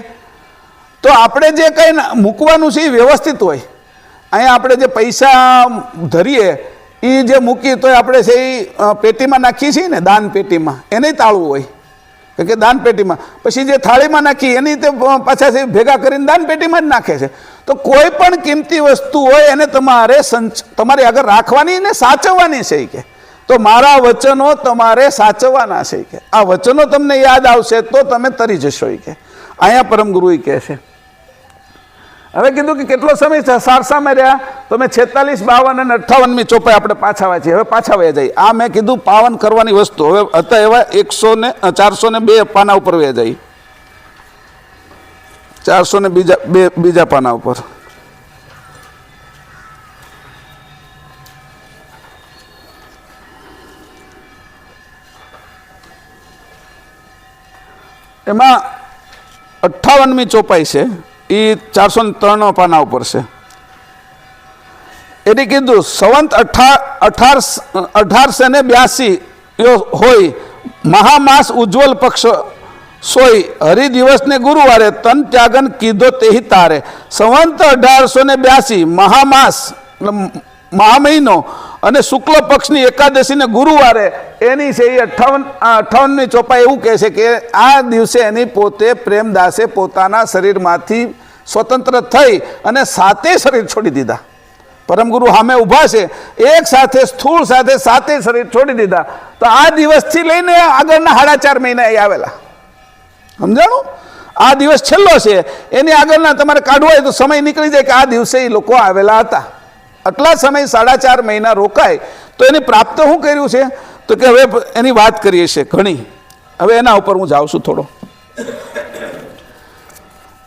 તો આપણે જે કંઈ મૂકવાનું છે એ વ્યવસ્થિત હોય. અહીંયા આપણે જે પૈસા ધરીએ એ જે મૂકીએ તો આપણે છે એ પેટીમાં નાખીએ છીએ ને, દાન પેટીમાં, એને તાળું હોય કે દાન પેટીમાં. પછી જે થાળીમાં નાખી એની તે પાછા છે ભેગા કરીને દાન પેટીમાં જ નાખે છે. તો કોઈ પણ કિંમતી વસ્તુ હોય એને તમારે આગળ રાખવાની ને સાચવવાની છે કે, તો મારા વચનો તમારે સાચવવાના છે કે, આ વચનો તમને યાદ આવશે તો તમે તરી જશો કે. અહીંયા પરમગુરુ કહે છે. હવે કીધું કે કેટલો સમય સારસામાં રહ્યા, તો મેં 46, 52 અને 58મી ચોપાઈ આપણે પાછા વાંચીએ. હવે પાછા વહી જાય. આ મેં કીધું પાવન કરવાની વસ્તુ. હવે હતા એવા 402 પાના ઉપર વહી જાય, 402 બીજા પાના ઉપર. એમાં 58મી ચોપાઈ છે, એ 403 પાના ઉપર છે. એને કીધું સંવંત 1882 હોય, મહામાસ ઉજ્જવલ પક્ષ સોય, હરિદિવસને ગુરુવારે તન ત્યાગન કીધો તેહી તારે. સંવંત 1882 મહામાસ મહામહિનો અને શુક્લ પક્ષની એકાદશીને ગુરુવારે એની છે એ 58મી ચોપાઈ એવું કહે છે કે આ દિવસે એની પોતે પ્રેમદાસે પોતાના શરીરમાંથી સ્વતંત્ર થઈ અને 7 શરીર છોડી દીધા. પરમગુરુ સામે ઊભા છે, એક સાથે સ્થૂળ સાથે 7 શરીર છોડી દીધા. તો આ દિવસથી લઈને આગળના 4.5 મહિના એ આવેલા, સમજાણું? આ દિવસ છેલ્લો છે, એની આગળના તમારે કાઢવો હોય તો સમય નીકળી જાય કે આ દિવસે એ લોકો આવેલા હતા. આટલા સમય 4.5 મહિના રોકાય તો એની પ્રાપ્ત શું કર્યું છે? તો કે હવે એની વાત કરીએ છીએ ઘણી. હવે એના ઉપર હું જાઉં છું થોડો.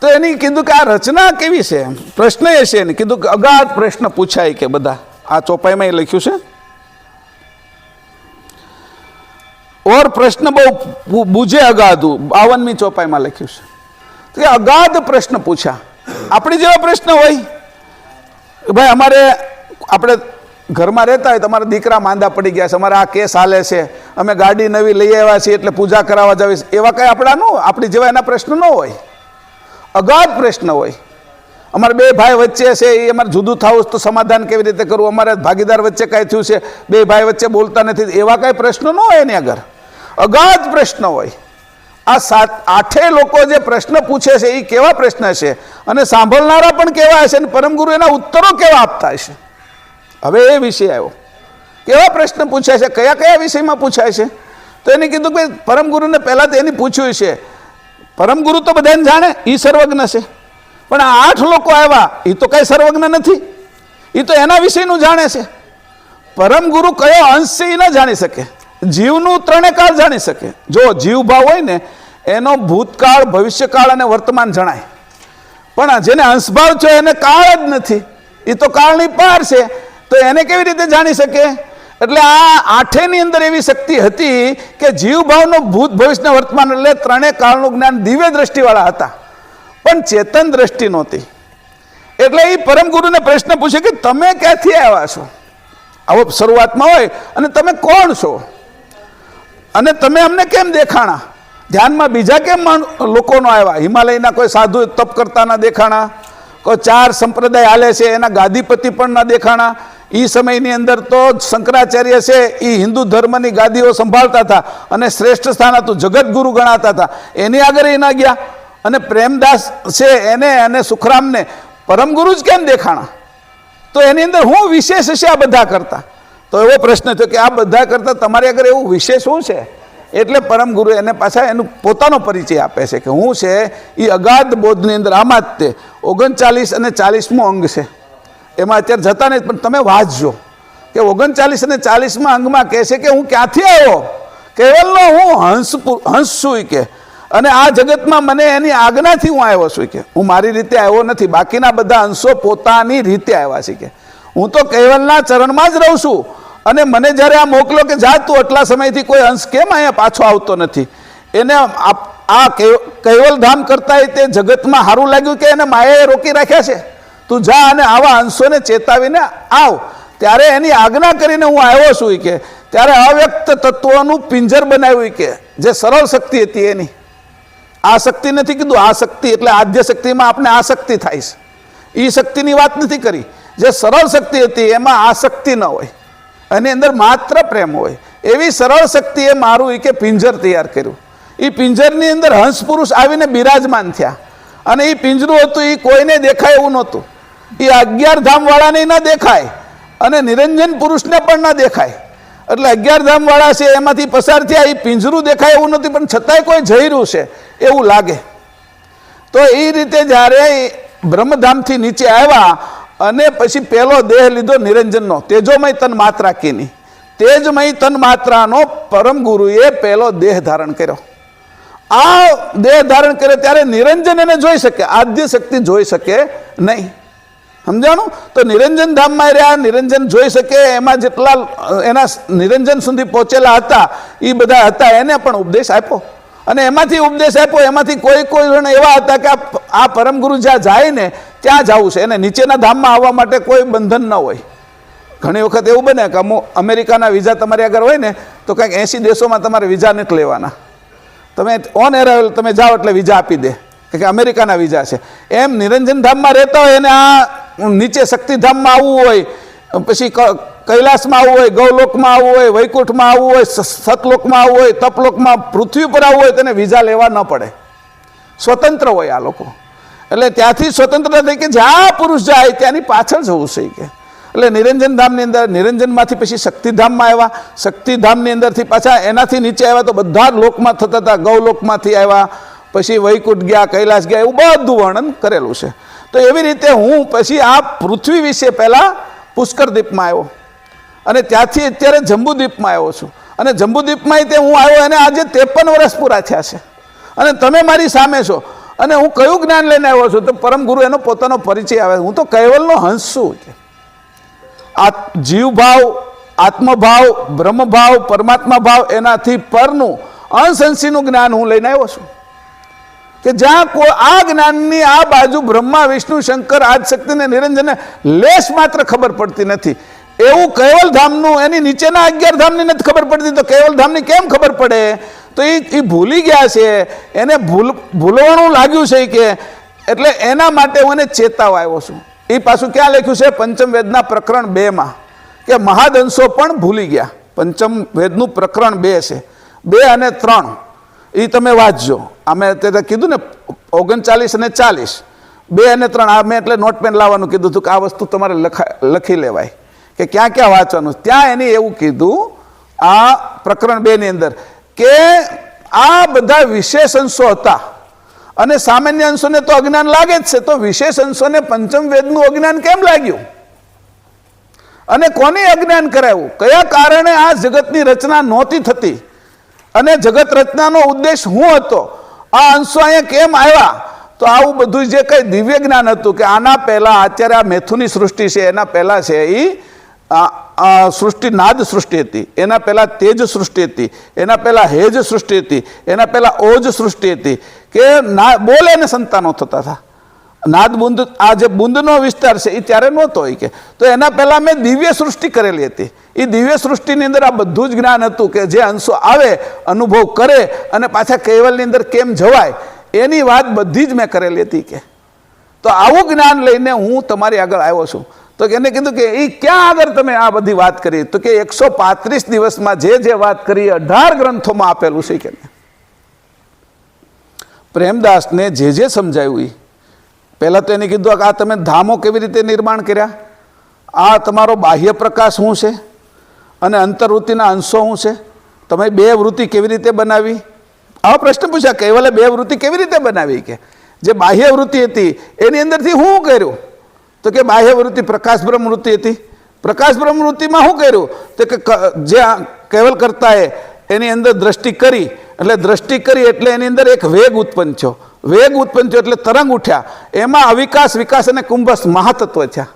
તો એની કીધું કે આ રચના કેવી છે? પ્રશ્ન એ છે એને કીધું કે અગાધ પ્રશ્ન પૂછાય કે બધા આ ચોપાઈમાં એ લખ્યું છે. ઓર પ્રશ્ન બહુ બુझे અગાધું 52મી ચોપાઈમાં લખ્યું છે કે અગાધ પ્રશ્ન પૂછ્યા. આપણી જેવા પ્રશ્ન હોય, ભાઈ અમારે આપણે ઘરમાં રહેતા હોય, તમારા દીકરા માંદા પડી ગયા છે, અમારે આ કેસ હાલે છે, અમે ગાડી નવી લઈ આવ્યા છીએ એટલે પૂજા કરાવવા જાવી, એવા કંઈ આપણી જેવા એના પ્રશ્ન ન હોય. અગાધ પ્રશ્ન હોય. અમારે 2 ભાઈ વચ્ચે છે એ અમારે જુદું થવું તો સમાધાન કેવી રીતે કરવું, અમારે ભાગીદાર વચ્ચે કાંઈ થયું છે, 2 ભાઈ વચ્ચે બોલતા નથી, એવા કાંઈ પ્રશ્નો ન હોય એની આગળ. અગાધ પ્રશ્ન હોય. આ 8 લોકો જે પ્રશ્ન પૂછે છે એ કેવા પ્રશ્ન છે અને સાંભળનારા પણ કેવા હશે અને પરમગુરુ એના ઉત્તરો કેવા આપતા હશે. હવે એ વિષય આવ્યો કેવા પ્રશ્ન પૂછાય છે, કયા કયા વિષયમાં પૂછાય છે? તો એને કીધું કે પરમ ગુરુને પહેલાં તો એને પૂછ્યું છે. પરમ ગુરુ તો બધાને જાણે, એ સર્વજ્ઞ છે, પણ આ 8 લોકો આવ્યા એ તો કઈ સર્વજ્ઞ નથી, એ તો એના વિષયનું જાણે છે. પરમ ગુરુ કયો અંશ છે એ ન જાણી શકે, જીવનું 3 કાળ જાણી શકે. જો જીવ ભાવ હોય ને એનો ભૂતકાળ, ભવિષ્યકાળ અને વર્તમાન જણાય, પણ જેને અંશભાવ છે એને કાળ જ નથી, એ તો કાળની પાર છે, તો એને કેવી રીતે જાણી શકે? એટલે આ 8ની અંદર એવી શક્તિ હતી કે જીવ ભાવનો ભૂત, ભવિષ્ય, વર્તમાન એટલે 3 કાળનું જ્ઞાન દિવ્ય દ્રષ્ટિવાળા હતા, પણ ચેતન દ્રષ્ટિ નહોતી. એટલે એ પરમ ગુરુને પ્રશ્ન પૂછે કે તમે ક્યાંથી આવ્યા છો? આવો શરૂઆતમાં હોય, અને તમે કોણ છો, અને તમે અમને કેમ દેખાણા? ધ્યાનમાં બીજા કેમ લોકોનો આવ્યા? હિમાલયના કોઈ સાધુ તપ કરતાના દેખાણા, કોઈ 4 સંપ્રદાય હાલે છે એના ગાદીપતિ પણ ના દેખાણા. એ સમયની અંદર તો શંકરાચાર્ય છે એ હિન્દુ ધર્મની ગાદીઓ સંભાળતા હતા અને શ્રેષ્ઠ સ્થાન હતું, જગતગુરુ ગણાતા હતા, એની આગળ એ ના ગયા. અને પ્રેમદાસ છે એને અને સુખરામને પરમ ગુરુ જ કેમ દેખાણા? તો એની અંદર હું વિશેષ હશે આ બધા કરતા? તો એવો પ્રશ્ન થયો કે આ બધા કરતા તમારી આગળ એવું વિશેષ શું છે? એટલે પરમ ગુરુ એને પાછા એનું પોતાનો પરિચય આપે છે કે હું છે એ અગાધ બોધની અંદર આમાં જ તે 39 અને 40મું અંગ છે, એમાં અત્યારે જતા નહીં, પણ તમે વાંચજો કે 39 અને 40મા અંગમાં કહે છે કે હું ક્યાંથી આવ્યો? કેવલનો હું હંસ છું કે, અને આ જગતમાં મને એની આજ્ઞાથી હું આવ્યો છું કે, હું મારી રીતે આવ્યો નથી, બાકીના બધા અંશો પોતાની રીતે આવ્યા છે કે, હું તો કેવલના ચરણમાં જ રહું છું. અને મને જ્યારે આ મોકલો કે જા તું આટલા સમયથી કોઈ અંશ કેમ અહીંયા પાછો આવતો નથી, એને આ કૈવલધામ કરતા તે જગતમાં સારું લાગ્યું કે એને માયાએ રોકી રાખ્યા છે, તું જા અને આવા અંશોને ચેતાવીને આવ. ત્યારે એની આજ્ઞા કરીને હું આવ્યો છું કે, ત્યારે અવ્યક્ત તત્વોનું પિંજર બનાવ્યું કે, જે સરળ શક્તિ હતી એની. આ શક્તિ નથી કીધું, આ શક્તિ એટલે આદ્ય શક્તિમાં આપણે આસક્તિ થાય છે, એ શક્તિની વાત નથી કરી. જે સરળ શક્તિ હતી એમાં આસક્તિ ન હોય, એની અંદર માત્ર પ્રેમ હોય, એવી સરળ શક્તિએ મારું એ કે પિંજર તૈયાર કર્યું. એ પિંજરની અંદર હંસ પુરુષ આવીને બિરાજમાન થયા, અને એ પિંજરું હતું એ કોઈને દેખાય એવું નહોતું, એ 11 ધામવાળાને ન દેખાય અને નિરંજન પુરુષને પણ ન દેખાય. એટલે 11 ધામવાળા છે એમાંથી પસાર થયા, એ પિંજરું દેખાય એવું નથી, પણ છતાંય કોઈ જઈ રહ્યું છે એવું લાગે. તો એ રીતે જ્યારે બ્રહ્મધામથી નીચે આવ્યા અને પછી પહેલો દેહ લીધો નિરંજનનો, તેજોમય તન માત્રા કીની, તેજમય તન માત્રાનો પરમ ગુરુએ પહેલો દેહ ધારણ કર્યો. આ દેહ ધારણ કર્યો ત્યારે નિરંજન એને જોઈ શકે, આદ્ય શક્તિ જોઈ શકે નહીં. સમજાણું? તો નિરંજન ધામમાં રહ્યા, નિરંજન જોઈ શકે એમાં જેટલા એના નિરંજન સુધી પહોંચેલા હતા એ બધા હતા, એને પણ ઉપદેશ આપ્યો. અને એમાંથી ઉપદેશ આપ્યો, એમાંથી કોઈ જણ એવા હતા કે આ પરમ ગુરુ જ્યાં જાય ને ત્યાં જવું છે, એને નીચેના ધામમાં આવવા માટે કોઈ બંધન ન હોય. ઘણી વખત એવું બને કે અમેરિકાના વિઝા તમારી આગળ હોય ને તો કંઈક 80 દેશોમાં તમારે વિઝા નથી લેવાના, તમે ઓન એરાઇવલ તમે જાઓ એટલે વિઝા આપી દે કે અમેરિકાના વિઝા છે. એમ નિરંજન ધામમાં રહેતા હોય એને આ નીચે શક્તિધામમાં આવવું હોય, પછી કૈલાસમાં આવવું હોય, ગૌલોકમાં આવવું હોય, વૈકુંઠમાં આવવું હોય, સતલોકમાં આવવું હોય, તપલોકમાં, પૃથ્વી પર આવવું હોય તેને વિઝા લેવા ન પડે, સ્વતંત્ર હોય આ લોકો. એટલે ત્યાંથી સ્વતંત્રતા થઈ કે જ્યાં પુરુષ જાય ત્યાંની પાછળ જવું છે કે. એટલે નિરંજન ધામની અંદર, નિરંજનમાંથી પછી શક્તિધામમાં આવ્યા, શક્તિધામની અંદરથી પાછા એનાથી નીચે આવ્યા તો બધા જ લોકમાં થતા હતા, ગૌલોકમાંથી આવ્યા, પછી વૈકુંઠ ગયા, કૈલાસ ગયા, એવું બધું વર્ણન કરેલું છે. તો એવી રીતે હું પછી આ પૃથ્વી વિશે પહેલાં પુષ્કરદ્વીપમાં આવ્યો, અને ત્યાંથી અત્યારે જંબુદ્વીપમાં આવ્યો છું, અને જંબુદ્વીપમાં તે હું આવ્યો એને આજે 53 વર્ષ પૂરા થયા છે, અને તમે મારી સામે છો, અને હું કયું જ્ઞાન લઈને આવ્યો છું? તો પરમ ગુરુ એનો પોતાનો પરિચય આવે, હું તો કૈવલનો હંસ છું કે. આ જીવભાવ, આત્મભાવ, બ્રહ્મભાવ, પરમાત્મા ભાવ એનાથી પરનું અંશંશીનું જ્ઞાન હું લઈને આવ્યો છું કે જ્યાં આ જ્ઞાનની આ બાજુ બ્રહ્મા, વિષ્ણુ, શંકર, આદિશક્તિને, નિરંજનને લેશ માત્ર ખબર પડતી નથી. એવું કૈવલ ધામનું એની નીચેના 11 ધામની નથી ખબર પડતી, તો કૈવલ ધામની કેમ ખબર પડે? તો એ ભૂલી ગયા છે, એને ભૂલવાનું લાગ્યું છે કે, એટલે એના માટે હું એને ચેતાવા આવ્યો છું. એ પાછું ક્યાં લખ્યું છે? પંચમ વેદના પ્રકરણ 2માં કે મહાદંશો પણ ભૂલી ગયા. પંચમ વેદનું પ્રકરણ 2 છે, 2 અને 3 એ તમે વાંચજો. અમે તે કીધું ને 39 અને 40, 2 અને 3 આ મેં એટલે નોટ પેન લાવવાનું કીધું હતું કે આ વસ્તુ તમારે લખી લેવાય કે ક્યાં ક્યાં વાંચવાનું. ત્યાં એને એવું કીધું આ પ્રકરણ 2 ની અંદર કે આ બધા વિશેષ અંશો હતા અને સામાન્ય અંશોને તો અજ્ઞાન લાગે જ છે, તો વિશેષ અંશોને પંચમ વેદનું અજ્ઞાન કેમ લાગ્યું અને કોને અજ્ઞાન કરાવ્યું, કયા કારણે આ જગતની રચના નહોતી થતી અને જગત રચનાનો ઉદ્દેશ શું હતો, આ અંશો અહીંયા કેમ આવ્યા. તો આવું બધું જે કંઈ દિવ્ય જ્ઞાન હતું કે આના પહેલાં અત્યારે આ મેથુની સૃષ્ટિ છે એના પહેલાં છે એ સૃષ્ટિ નાદ સૃષ્ટિ હતી, એના પહેલાં તેજ સૃષ્ટિ હતી, એના પહેલાં હેજ સૃષ્ટિ હતી, એના પહેલાં ઓજ સૃષ્ટિ હતી કે બોલે ને સંતાનો થતા હતા. નાદ બુંદ આ જે બુંદનો વિસ્તાર છે એ ત્યારે નહોતો હોય કે, તો એના પહેલાં મેં દિવ્ય સૃષ્ટિ કરેલી હતી. એ દિવ્ય સૃષ્ટિની અંદર આ બધું જ જ્ઞાન હતું કે જે અંશો આવે અનુભવ કરે અને પાછા કૈવલ્યની અંદર કેમ જવાય એની વાત બધી જ મેં કરેલી હતી કે. તો આવું જ્ઞાન લઈને હું તમારી આગળ આવ્યો છું. તો એને કીધું કે એ ક્યાં આગળ તમે આ બધી વાત કરી, તો કે 135 દિવસમાં જે વાત કરી 18 ગ્રંથોમાં આપેલું છે કે. પ્રેમદાસને જે સમજાયું એ પહેલાં તો એને કીધું કે આ તમે ધામો કેવી રીતે નિર્માણ કર્યા, આ તમારો બાહ્ય પ્રકાશ શું છે અને અંતર્વૃત્તિના અંશો શું છે, તમે 2 વૃત્તિ કેવી રીતે બનાવી. આવા પ્રશ્ન પૂછ્યા કૈવલે 2 વૃત્તિ કેવી રીતે બનાવી કે જે બાહ્ય વૃત્તિ હતી એની અંદરથી શું કર્યું, તો કે બાહ્ય વૃત્તિ પ્રકાશ બ્રહ્મ વૃત્તિ હતી. પ્રકાશ બ્રહ્મ વૃત્તિમાં શું કર્યું, તો કે જે કૈવલ કરતાએ એની અંદર દ્રષ્ટિ કરી, એટલે દ્રષ્ટિ કરી એટલે એની અંદર એક વેગ ઉત્પન્ન થયો, વેગ ઉત્પન્ન થયો એટલે તરંગ ઉઠ્યા, એમાં અવિકાસ વિકાસ અને કુંભસ મહાતત્વ થયા.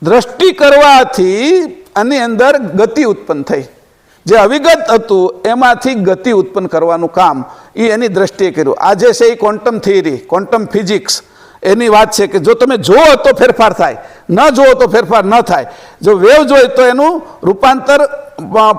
દ્રષ્ટિ કરવાથી આની અંદર ગતિ ઉત્પન્ન થઈ, જે અવિગત હતું એમાંથી ગતિ ઉત્પન્ન કરવાનું કામ એ એની દ્રષ્ટિએ કર્યું. આજે છે એ ક્વોન્ટમ થિયરી, ક્વોન્ટમ ફિઝિક્સ એની વાત છે કે જો તમે જુઓ તો ફેરફાર થાય, ન જુઓ તો ફેરફાર ન થાય. જો વેવ જોઈએ તો એનું રૂપાંતર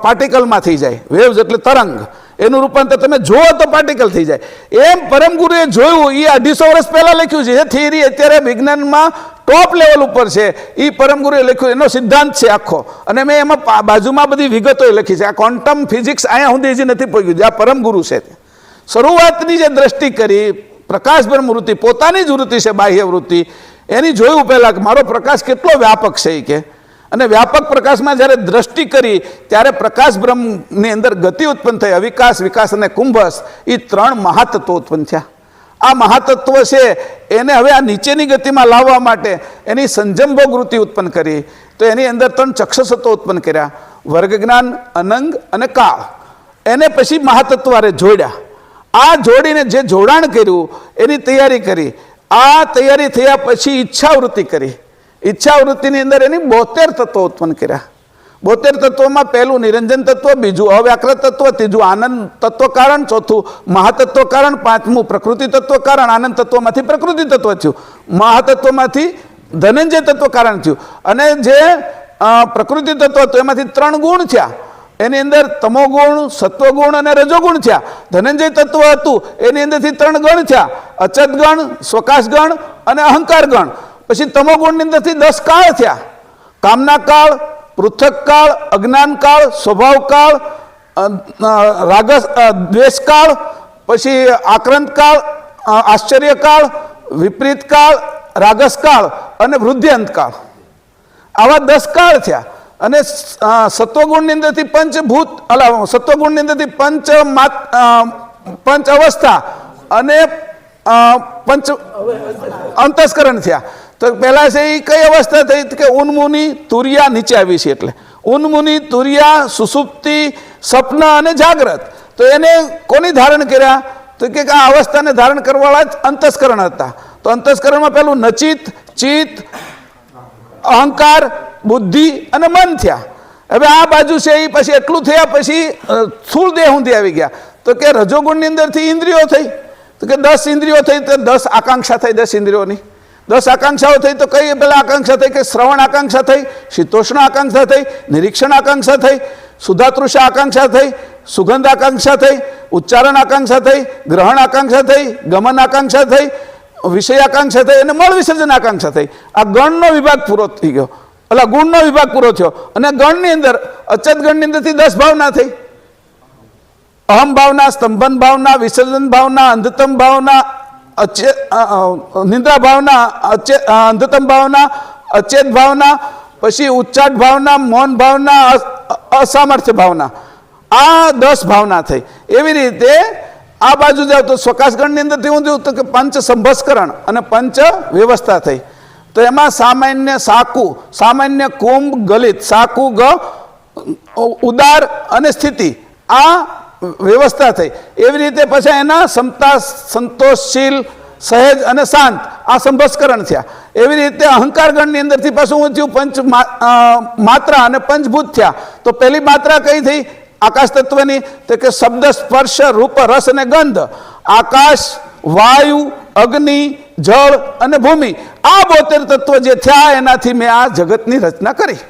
પાર્ટિકલમાં થઈ જાય, વેવ્સ એટલે તરંગ, એનું રૂપાંતર તમે જુઓ તો પાર્ટિકલ થઈ જાય. એમ પરમ ગુરુએ જોયું, એ 250 વર્ષ પહેલા લખ્યું છે. એ થિયરી અત્યારે વિજ્ઞાનમાં ટોપ લેવલ ઉપર છે, એ પરમ ગુરુએ લખ્યું, એનો સિદ્ધાંત છે આખો. અને મેં એમાં બાજુમાં બધી વિગતો લખી છે. આ ક્વોન્ટમ ફિઝિક્સ અહીંયા સુધી હજી નથી પહોંચ્યું, જે આ પરમ ગુરુ છે. શરૂઆતની જે દ્રષ્ટિ કરી પ્રકાશ બ્રહ્મ વૃત્તિ, પોતાની જ વૃત્તિ છે બાહ્ય વૃત્તિ, એની જોયું પહેલાં કે મારો પ્રકાશ કેટલો વ્યાપક છે એ કે. અને વ્યાપક પ્રકાશમાં જ્યારે દ્રષ્ટિ કરી ત્યારે પ્રકાશ બ્રહ્મની અંદર ગતિ ઉત્પન્ન થઈ, અવિકાસ વિકાસ અને કુંભસ, એ 3 મહાતત્વો ઉત્પન્ન થયા. આ મહાતત્વ છે એને હવે આ નીચેની ગતિમાં લાવવા માટે એની સંજમભોગ વૃત્તિ ઉત્પન્ન કરી. તો એની અંદર 3 ચક્ષસત્વો ઉત્પન્ન કર્યા, વર્ગ જ્ઞાન, અનંગ અને કાળ. એને પછી મહાતત્વારે જોડ્યા. આ જોડીને જે જોડાણ કર્યું એની તૈયારી કરી. આ તૈયારી થયા પછી ઈચ્છાવૃત્તિ કરી. ઈચ્છાવૃત્તિની અંદર એની 72 તત્વો ઉત્પન્ન કર્યા. 72 તત્વોમાં પહેલું નિરંજન તત્વ, બીજું અવ્યાકૃત તત્વ, ત્રીજું આનંદ તત્વ કારણ, ચોથું મહાતત્વ કારણ, પાંચમું પ્રકૃતિ તત્વ કારણ. આનંદ તત્વમાંથી પ્રકૃતિ તત્વ થયું, મહાતત્વમાંથી ધનંજય તત્વ કારણ થયું. અને જે પ્રકૃતિ તત્વ હતું એમાંથી 3 ગુણ થયા. એની અંદર તમોગુણ, સત્વગુણ અને રજોગુણ થયા. ધનંજય તત્વ હતું એની અંદરથી 3 ગણ થયા, અચત ગણ, સ્વકાશ ગણ અને અહંકાર ગણ. પછી તમોગુણની અંદરથી 10 કાળ થયા, કામના કાળ, પૃથક કાળ, અજ્ઞાન કાળ, સ્વભાવ કાળ, રાગસ દ્વેષ કાળ, પછી આક્રાંત કાળ, આશ્ચર્ય કાળ, વિપરીત કાળ, રાગસ કાળ અને વૃદ્ધિઅંત કાળ. આવા 10 કાળ થયા. અને સત્વગુણની અંદરથી પંચભૂત, સત્વગુણની અંદરથી પંચ અવસ્થા અને પંચ અંતસ્કરણ થયા. તો પહેલા છે એ કઈ અવસ્થા થઈ કે ઉન્મુનિ, તુરિયા નીચે આવી છે, એટલે ઉન્મુનિ, તુરિયા, સુષુપ્તિ, સ્વપ્ન અને જાગ્રત. તો એને કોની ધારણ કર્યા, તો કે આ અવસ્થાને ધારણ કરવાવાળા જ અંતસ્કરણ હતા. તો અંતસ્કરણમાં પહેલું નચિત, ચિત્ત, અહંકાર, બુદ્ધિ અને મન થયા. હવે આ બાજુ છે એ પછી એટલું થયા પછી સ્થૂળ દેહ સુધી આવી ગયા. તો કે રજોગુણની અંદરથી ઇન્દ્રિયો થઈ, તો કે 10 ઇન્દ્રિયો થઈ, તો 10 આકાંક્ષા થઈ, 10 ઇન્દ્રિયોની 10 આકાંક્ષાઓ થઈ. તો કઈ પેલા આકાંક્ષા થઈ કે શ્રવણ આકાંક્ષા થઈ, શીતોષ્ણ આકાંક્ષા થઈ, નિરીક્ષણ આકાંક્ષા થઈ, સુધાતૃષા આકાંક્ષા થઈ, સુગંધ આકાંક્ષા થઈ, ઉચ્ચારણ આકાંક્ષા થઈ, ગ્રહણ આકાંક્ષા થઈ, ગમન આકાંક્ષા થઈ, વિષય આકાંક્ષા થઈ અને મળ વિસર્જન આકાંક્ષા થઈ. આ ગણનો વિભાગ પૂરો થઈ ગયો, એટલે ગુણનો વિભાગ પૂરો થયો. અને ગણની અંદર અચત ગણની અંદરથી 10 ભાવના થઈ, અહમ ભાવના, સ્તંભન ભાવના, વિસર્જન ભાવના, અંધતમ ભાવના, નિંદ્રા ભાવના, અંધતમ ભાવના, અચેત ભાવના પછી ઉચ્ચાટ ભાવના, મૌન ભાવના, અસામર્થ્ય ભાવના, આ 10 ભાવના થઈ. એવી રીતે આ બાજુ જાવ તો સ્વકાશગણની અંદર કેવું થયું તો કે પંચ સંભસ્કરણ અને પંચ વ્યવસ્થા થઈ. તો એમાં સામાન્ય સાકુ, સામાન્ય કુંભ ગલિત, સાકુ ગ ઉદાર અને સ્થિતિ, આ વ્યવસ્થા થઈ. એવી રીતે પછી એના સમતા, સંતોષશીલ, સહેજ અને શાંત, આ સંભસ્કરણ થયા. એવી રીતે અહંકાર ગણની અંદરથી પાછું શું થયું? પંચ માત્રા અને પંચભૂત થયા. તો પહેલી માત્રા કઈ થઈ આકાશ તત્વની? તો કે શબ્દ, સ્પર્શ, રૂપ, રસ અને ગંધ. આકાશ, વાયુ, અગ્નિ, જળ અને ભૂમિ, આ 72 તત્વ જે થયા એનાથી મેં આ જગતની રચના કરી.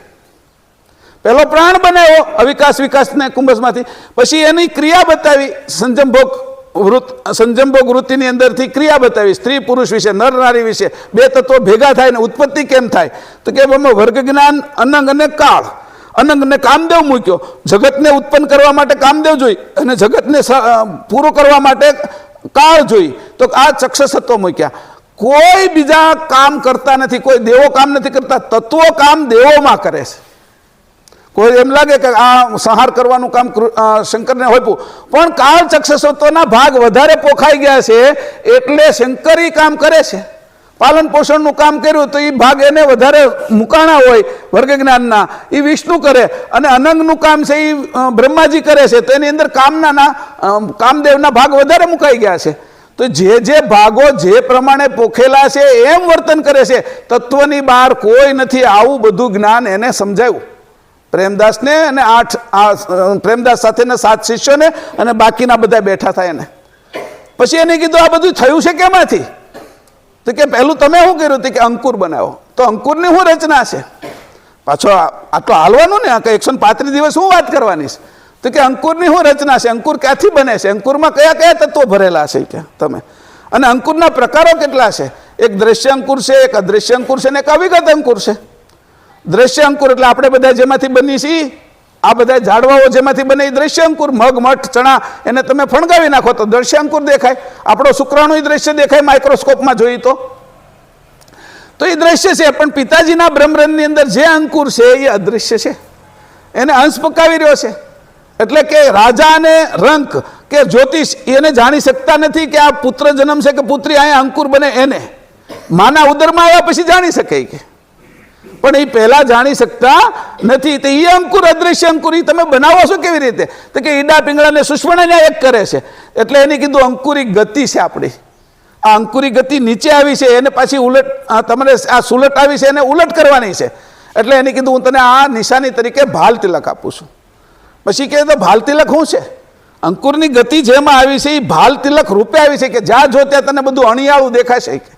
પહેલો પ્રાણ બનાવ્યો અવિકાસ વિકાસને કુંભસમાંથી. પછી એની ક્રિયા બતાવી, સંજમભોગ વૃત્તિની અંદરથી ક્રિયા બતાવી, સ્ત્રી પુરુષ વિશે, નર નારી વિશે, 2 તત્વો ભેગા થાય ને ઉત્પત્તિ કેમ થાય? તો કે વર્ગ જ્ઞાન, અનંગ અને કાળ. અનંગને કામદેવ મૂક્યો, જગતને ઉત્પન્ન કરવા માટે કામદેવ જોઈ અને જગતને પૂરું કરવા માટે કાળ જોઈ. તો આ ચક્ષસત્વ મૂક્યા. કોઈ બીજા કામ કરતા નથી, કોઈ દેવો કામ નથી કરતા, તત્વો કામ દેવોમાં કરે છે. કોઈ એમ લાગે કે આ સંહાર કરવાનું કામ શંકરને હોપ્યું, પણ કાળ ચક્ષસત્વના ભાગ વધારે પોખાઈ ગયા છે એટલે શંકર કામ કરે છે. પાલન પોષણનું કામ કર્યું તો એ ભાગ એને વધારે મુકાણા હોય વર્ગ જ્ઞાનના, એ વિષ્ણુ કરે. અને અનંગનું કામ છે એ બ્રહ્માજી કરે છે. તો એની અંદર કામદેવના ભાગ વધારે મુકાઈ ગયા છે. તો જે ભાગો જે પ્રમાણે પોખેલા છે એમ વર્તન કરે છે. તત્વની બહાર કોઈ નથી. આવું બધું જ્ઞાન એને સમજાયું પ્રેમદાસને અને પ્રેમદાસ સાથેના 7 શિષ્યોને, અને બાકીના બધા બેઠા થાય એને. પછી એને કીધું આ બધું થયું છે કેમાંથી? તો કે પહેલું તમે શું કર્યું? કે અંકુર બનાવો. તો અંકુરની શું રચના છે? પાછો આ તો હાલવાનું ને, 135 દિવસ શું વાત કરવાની છે? તો કે અંકુરની શું રચના છે? અંકુર ક્યાંથી બને છે? અંકુરમાં કયા કયા તત્વો ભરેલા છે કે તમે? અને અંકુરના પ્રકારો કેટલા છે? એક દ્રશ્ય અંકુર છે, એક અદ્રશ્ય અંકુર છે, અને એક અવિગત અંકુર છે. દ્રશ્ય અંકુર એટલે આપણે બધા જેમાંથી બની છીએ, આ બધા ઝાડવાઓ જેમાંથી બને એ દ્રશ્ય અંકુર. મગ, મઠ, ચણા એને તમે ફણગાવી નાખો તો દ્રશ્ય અંકુર દેખાય. આપણો શુક્રાણુ દ્રશ્ય દેખાય માઇક્રોસ્કોપમાં જોઈએ તો એ દ્રશ્ય છે. પણ પિતાજીના બ્રહ્મરંધની અંદર જે અંકુર છે એ અદૃશ્ય છે, એને અંશ પકાવી રહ્યો છે. એટલે કે રાજા અને રંક કે જ્યોતિષ એને જાણી શકતા નથી કે આ પુત્ર જન્મ છે કે પુત્રી અહીંયા અંકુર બને. એને માના ઉદરમાં આવ્યા પછી જાણી શકે કે, પણ એ પહેલા જાણી શકતા નથી. તો એ અંકુર, અદ્રશ્ય અંકુર, એ તમે બનાવો છો કેવી રીતે? તો કે ઈડા, પિંગળાને, સુષ્મણાને એક કરે છે. એટલે એને કીધું અંકુરી ગતિ છે આપણી. આ અંકુરી ગતિ નીચે આવી છે, એને પાછી ઉલટ, તમારે આ સુલટ આવી છે એને ઉલટ કરવાની છે. એટલે એને કીધું હું તને આ નિશાની તરીકે ભાલ તિલક આપું છું. પછી કહે તો ભાલ તિલક શું છે? અંકુરની ગતિ જેમાં આવી છે એ ભાલ તિલક રૂપે આવી છે કે જ્યાં જો ત્યાં તને બધું અણિયાળું દેખાશે. કે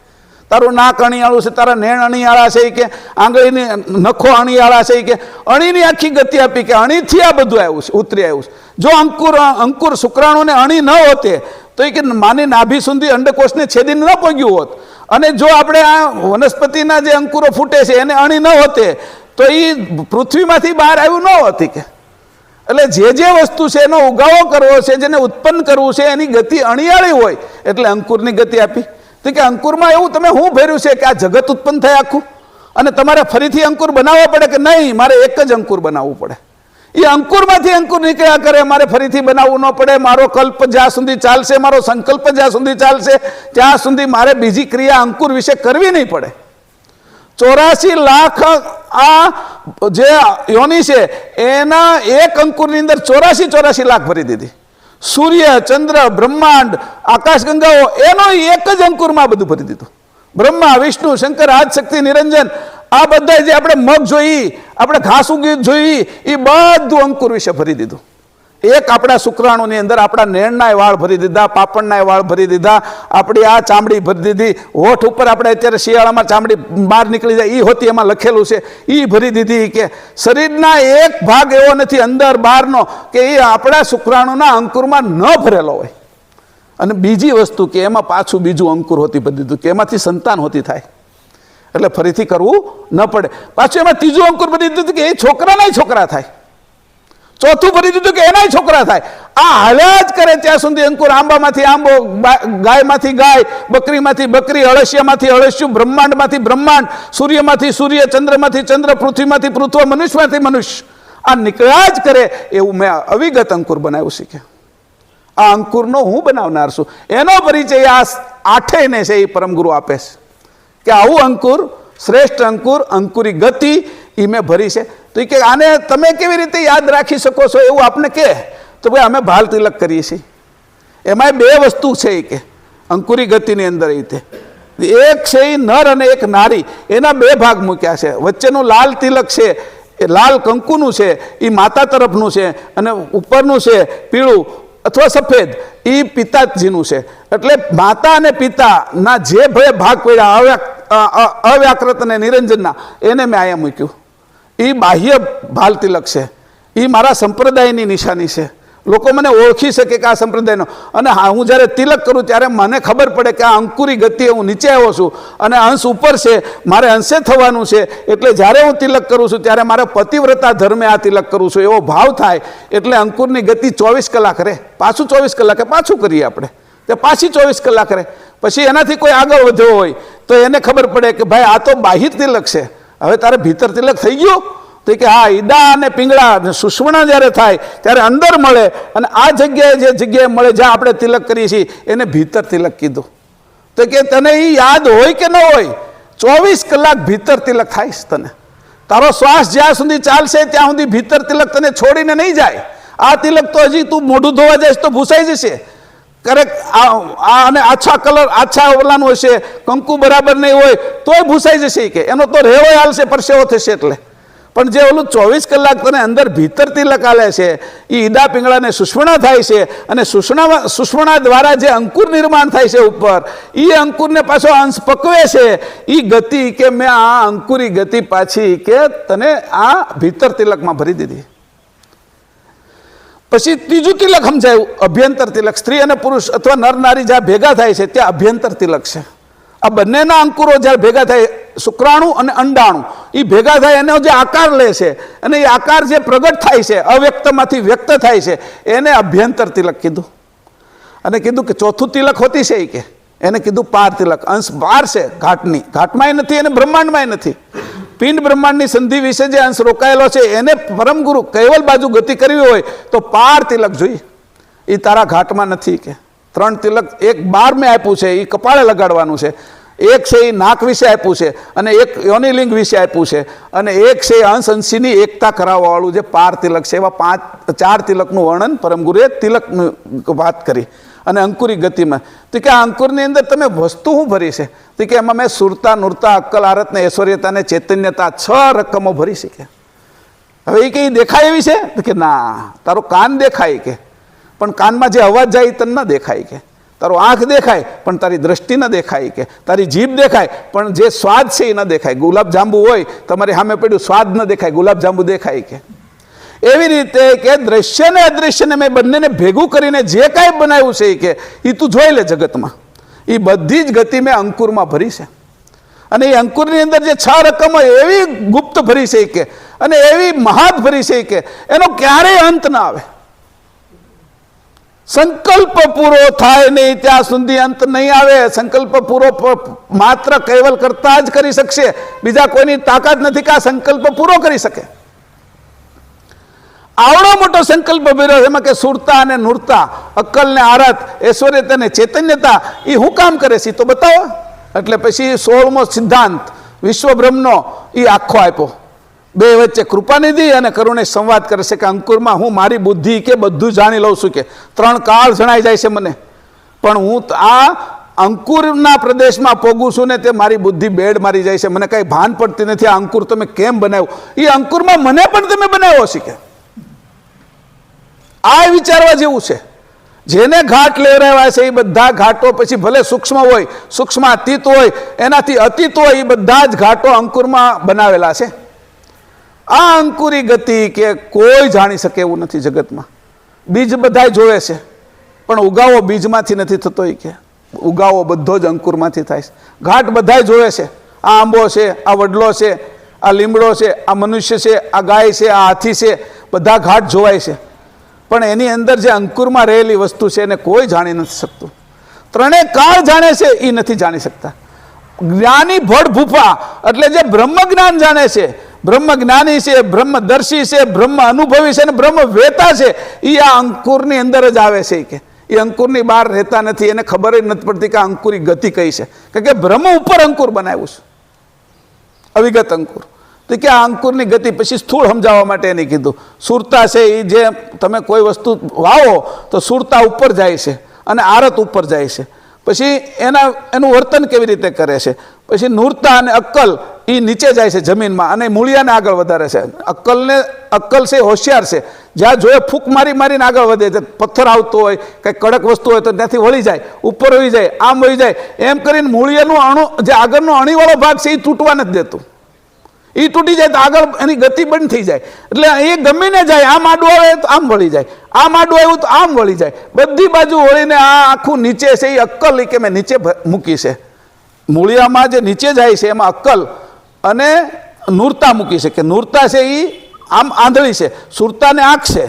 તારું નાક અણિયાળું છે, તારા નેણ અણિયાળા છે, કે આંગળીની નખો અણિયાળા છે, કે અણીની આખી ગતિ આપી કે અણીથી આ બધું આવ્યું છે, ઉતરી આવ્યું છે. જો અંકુર શુક્રાણુને અણી ન હોતે તો એ કે માની નાભી સુધી અંડકોષને છેદીને ન પગ્યું હોત. અને જો આપણે આ વનસ્પતિના જે અંકુરો ફૂટે છે એને અણી ન હોતે તો એ પૃથ્વીમાંથી બહાર આવ્યું ન હોતી. કે એટલે જે વસ્તુ છે એનો ઉગાવો કરવો છે, જેને ઉત્પન્ન કરવું છે, એની ગતિ અણિયાળી હોય એટલે અંકુરની ગતિ આપી. તો કે અંકુરમાં એવું તમે શું ભર્યું છે કે આ જગત ઉત્પન્ન થાય આખું, અને તમારે ફરીથી અંકુર બનાવવો પડે કે નહીં? મારે એક જ અંકુર બનાવવું પડે. એ અંકુરમાંથી અંકુર નીકળ્યા કરે, મારે ફરીથી બનાવવું ન પડે. મારો કલ્પ જ્યાં સુધી ચાલશે, મારો સંકલ્પ જ્યાં સુધી ચાલશે, ત્યાં સુધી મારે બીજી ક્રિયા અંકુર વિશે કરવી નહીં પડે. 84 લાખ આ જે યોની છે એના એક અંકુરની અંદર 84 લાખ ભરી દીધી. સૂર્ય, ચંદ્ર, બ્રહ્માંડ, આકાશગંગાઓ એનો એક જ અંકુરમાં બધું ભરી દીધું. બ્રહ્મા, વિષ્ણુ, શંકર, આદિશક્તિ, નિરંજન, આ બધા જે આપણે મગ જોઈ, આપણે ઘાસ ઉગી જોઈ, એ બધું અંકુર વિશે ભરી દીધું. એક આપણા શુક્રાણુની અંદર આપણા નેણના વાળ ભરી દીધા, પાપણના વાળ ભરી દીધા, આપણી આ ચામડી ભરી દીધી, હોઠ ઉપર આપણે અત્યારે શિયાળામાં ચામડી બહાર નીકળી જાય એ હોતી એમાં લખેલું છે એ ભરી દીધી. કે શરીરના એક ભાગ એવો નથી અંદર બહારનો કે એ આપણા શુક્રાણુના અંકુરમાં ન ભરેલો હોય. અને બીજી વસ્તુ કે એમાં પાછું બીજું અંકુર હોતી ભરી દીધું કે એમાંથી સંતાન હોતી થાય, એટલે ફરીથી કરવું ન પડે. પાછું એમાં ત્રીજું અંકુર ભરી દીધું કે એ છોકરાના છોકરા થાય. ચોથું ભરી દીધું કે એનાય છોકરા થાય. આ હાલ્યા જ કરે ત્યાં સુધી અંકુર, આંબામાંથી આંબો, ગાયમાંથી ગાય, બકરીમાંથી બકરી, અળસિયામાંથી અળસિયું, બ્રહ્માંડમાંથી બ્રહ્માંડ, સૂર્યમાંથી સૂર્ય, ચંદ્રમાંથી ચંદ્ર, પૃથ્વીમાંથી પૃથ્વી, મનુષ્યમાંથી મનુષ્ય. આ નીકળ્યા જ કરે એવું મેં અવિગત અંકુર બનાવ્યું શીખે. આ અંકુરનો હું બનાવનાર છું. એનો પરિચય આ આઠેયને છે એ પરમગુરુ આપે છે કે આવું અંકુર, શ્રેષ્ઠ અંકુર, અંકુરી ગતિ એ મેં ભરી છે. તો એ કે આને તમે કેવી રીતે યાદ રાખી શકો છો એવું આપને કે, તો ભાઈ અમે ભાલ તિલક કરીએ છીએ. એમાં બે વસ્તુ છે એ કે અંકુરી ગતિની અંદર એ રીતે એક છે એ નર અને એક નારી, એના બે ભાગ મૂક્યા છે. વચ્ચેનું લાલ તિલક છે એ લાલ કંકુનું છે, એ માતા તરફનું છે, અને ઉપરનું છે પીળું અથવા સફેદ એ પિતાજીનું છે. એટલે માતા અને પિતાના જે બે ભાગ પડ્યા અવ્યાકૃત અને નિરંજનના, એને મેં અહીંયા મૂક્યું. એ બાહ્ય ભાલ તિલક છે. એ મારા સંપ્રદાયની નિશાની છે. લોકો મને ઓળખી શકે કે આ સંપ્રદાયનો. અને હા, હું જ્યારે તિલક કરું ત્યારે મને ખબર પડે કે આ અંકુરી ગતિએ હું નીચે આવ્યો છું અને અંશ ઉપર છે, મારે અંશે થવાનું છે. એટલે જ્યારે હું તિલક કરું છું ત્યારે મારે પતિવ્રતા ધર્મે આ તિલક કરું છું એવો ભાવ થાય. એટલે અંકુરની ગતિ 24 કલાક રહે. પાછું 24 કલાકે પાછું કરીએ આપણે, તે પાછી 24 કલાક રહે. પછી એનાથી કોઈ આગળ વધ્યો હોય તો એને ખબર પડે કે ભાઈ આ તો બાહ્ય તિલક છે, હવે તારે ભીતર તિલક થઈ ગયું. તો કે હા, ઈડા અને પિંગળા સુષમણા જ્યારે થાય ત્યારે અંદર મળે, અને આ જગ્યાએ જે જગ્યાએ મળે જ્યાં આપણે તિલક કરીએ છીએ એને ભીતર તિલક કીધું. તો કે તને એ યાદ હોય કે ન હોય, 24 કલાક ભીતર તિલક થાય છે તને. તારો શ્વાસ જ્યાં સુધી ચાલશે ત્યાં સુધી ભીતર તિલક તને છોડીને નહીં જાય. આ તિલક તો હજી તું મોઢું ધોવા જઈશ તો ભૂસાઈ જશે. કરેક અને આછા કલર, આછા ઓલાનું હશે, કંકુ બરાબર નહીં હોય તોય ભૂસાઈ જશે કે એનો તો રેવો હાલશે, પરસેવો થશે. એટલે પણ જે ઓલું 24 કલાક તને અંદર ભીતર તિલક આલે છે એ ઈડા પિંગળાને સુષમણા થાય છે, અને સુષમણા દ્વારા જે અંકુર નિર્માણ થાય છે ઉપર, એ અંકુરને પાછો અંશ પકવે છે. એ ગતિ કે મેં આ અંકુરી ગતિ પાછી કે તને આ ભીતર તિલકમાં ભરી દીધી. પછી ત્રીજું તિલક સમજાયું, અભ્યંતર તિલક. સ્ત્રી અને પુરુષ અથવા નર નારી જ્યાં ભેગા થાય છે ત્યાં અભ્યંતર તિલક છે. આ બંનેના અંકુરો જ્યારે ભેગા થાય, શુક્રાણુ અને અંડાણુ, એ ભેગા થાય એનો જે આકાર લે છે, અને એ આકાર જે પ્રગટ થાય છે, અવ્યક્તમાંથી વ્યક્ત થાય છે, એને અભ્યંતર તિલક કીધું. અને કીધું કે ચોથું તિલક હોતી છે એ કે એને કીધું પાર તિલક. અંશ પાર છે ઘાટની, ઘાટમાંય નથી અને બ્રહ્માંડમાંય નથી. પિંડ બ્રહ્માંડની સંધિ વિશે જે અંશ રોકાયેલો છે એને પરમગુરુ કૈવલ બાજુ ગતિ કરવી હોય તો પાર તિલક જોઈએ. એ તારા ઘાટમાં નથી કે 3 તિલક, એક 12 મેં આપ્યું છે એ કપાળે લગાડવાનું છે, એક છે એ નાક વિશે આપ્યું છે, અને એક યોનિલિંગ વિશે આપ્યું છે, અને એક છે અંશ અંશીની એકતા કરાવવાવાળું જે પાર તિલક છે. એવા 4 તિલકનું વર્ણન પરમગુરુએ તિલકની વાત કરી. અને અંકુરી ગતિમાં તો કે આ અંકુરની અંદર તમે વસ્તુ શું ભરી છે? તો કે એમાં મેં સુરતા, નૂરતા, અક્કલ, આરત ને ઐશ્વર્યતા ને ચૈતન્યતા 6 રકમો ભરી છે કે. હવે એ કઈ દેખાય એવી છે? તો કે ના, તારો કાન દેખાય કે, પણ કાનમાં જે અવાજ જાય એ તને ન દેખાય કે. તારો આંખ દેખાય પણ તારી દ્રષ્ટિ ન દેખાય કે. તારી જીભ દેખાય પણ જે સ્વાદ છે એ ન દેખાય. ગુલાબ જાંબુ હોય તમારી સામે પડ્યું, સ્વાદ ન દેખાય, ગુલાબ જાંબુ દેખાય કે. એવી રીતે કે દ્રશ્ય ને અદ્રશ્યને મેં બંનેને ભેગું કરીને જે કાંઈ બનાવ્યું છે કે એ તું જોઈ લે જગતમાં. એ બધી જ ગતિ મેં અંકુરમાં ભરી છે. અને એ અંકુરની અંદર જે 6 રકમો એવી ગુપ્ત ભરી છે કે, અને એવી મહાત ભરી છે કે એનો ક્યારેય અંત ના આવે. સંકલ્પ પૂરો થાય નહીં ત્યાં સુધી અંત નહીં આવે. સંકલ્પ પૂરો માત્ર કૈવલ કરતા જ કરી શકશે, બીજા કોઈની તાકાત નથી કે આ સંકલ્પ પૂરો કરી શકે. આવડો મોટો સંકલ્પ ભર્યો, એમાં કે સુરતા અને નૂરતા, અક્કલ ને આરત, ઐશ્વર્યતા ને ચૈતન્યતા એ શું કામ કરે છે તો બતાવો. એટલે પછી 16મો સિદ્ધાંત વિશ્વબ્રહ્મનો એ આખો આપ્યો. બે વચ્ચે કૃપાનિધિ અને કરુણે સંવાદ કરે છે કે અંકુરમાં હું મારી બુદ્ધિ કે બધું જાણી લઉં છું કે 3 કાળ જણાઈ જાય છે મને, પણ હું આ અંકુરના પ્રદેશમાં પોગું છું ને તે મારી બુદ્ધિ બેડ મારી જાય છે. મને કઈ ભાન પડતી નથી આ અંકુર તમે કેમ બનાવ્યું. એ અંકુરમાં મને પણ તમે બનાવ્યો છે કે આ વિચારવા જેવું છે. જેને ઘાટ લેવરાવ્યા છે એ બધા ઘાટો પછી ભલે સૂક્ષ્મ હોય, સૂક્ષ્મ અતીત હોય, એનાથી અતીત હોય, એ બધા જ ઘાટો અંકુરમાં બનાવેલા છે. આ અંકુરી ગતિ કે કોઈ જાણી શકે એવું નથી જગતમાં. બીજ બધા જોવે છે પણ ઉગાવો બીજમાંથી નથી થતો. એ કે ઉગાવો બધો જ અંકુરમાંથી થાય છે. ઘાટ બધા જોવે છે, આ આંબો છે, આ વડલો છે, આ લીમડો છે, આ મનુષ્ય છે, આ ગાય છે, આ હાથી છે, બધા ઘાટ જોવાય છે, પણ એની અંદર જે અંકુરમાં રહેલી વસ્તુ છે એને કોઈ જાણી નથી શકતું. ત્રણેય કાળ જાણે છે, એ નથી જાણી શકતા. જ્ઞાની ભડ ભૂપા એટલે જે બ્રહ્મ જ્ઞાન જાણે છે, બ્રહ્મ જ્ઞાની છે, બ્રહ્મદર્શી છે, બ્રહ્મ અનુભવી છે અને બ્રહ્મ વેતા છે, એ આ અંકુરની અંદર જ આવે છે. કે એ અંકુરની બહાર રહેતા નથી, એને ખબર જ નથી પડતી કે અંકુરી ગતિ કઈ છે, કારણ કે બ્રહ્મ ઉપર અંકુર બનાવ્યું છે, અવિગત અંકુર. તો કે આ અંકુરની ગતિ પછી સ્થૂળ સમજાવવા માટે એને કીધું સુરતા છે. એ જે તમે કોઈ વસ્તુ વાવો તો સુરતા ઉપર જાય છે અને આરત ઉપર જાય છે. પછી એનું વર્તન કેવી રીતે કરે છે. પછી નૂરતા અને અક્કલ એ નીચે જાય છે જમીનમાં અને મૂળિયાને આગળ વધારે છે. અક્કલ છે હોશિયાર છે, જ્યાં જોઈએ ફૂંક મારીને આગળ વધે છે. પથ્થર આવતો હોય, કંઈક કડક વસ્તુ હોય તો ત્યાંથી વળી જાય, ઉપર વળી જાય, આમ વળી જાય, એમ કરીને મૂળિયાનું અણુ જે આગળનો અણીવાળો ભાગ છે એ તૂટવા નથી દેતું. એ તૂટી જાય તો આગળ એની ગતિ બંધ થઈ જાય. એટલે એ ગમીને જાય, આમ આડું આવે તો આમ વળી જાય, આમ આડું આવ્યું તો આમ વળી જાય, બધી બાજુ વળીને આ આખું નીચે છે એ અક્કલ કે મેં નીચે મૂકી છે. મૂળિયામાં જે નીચે જાય છે એમાં અક્કલ અને નૂરતા મૂકી છે. કે નૂરતા છે એ આમ આંધળી છે, સુરતાને આંખ છે,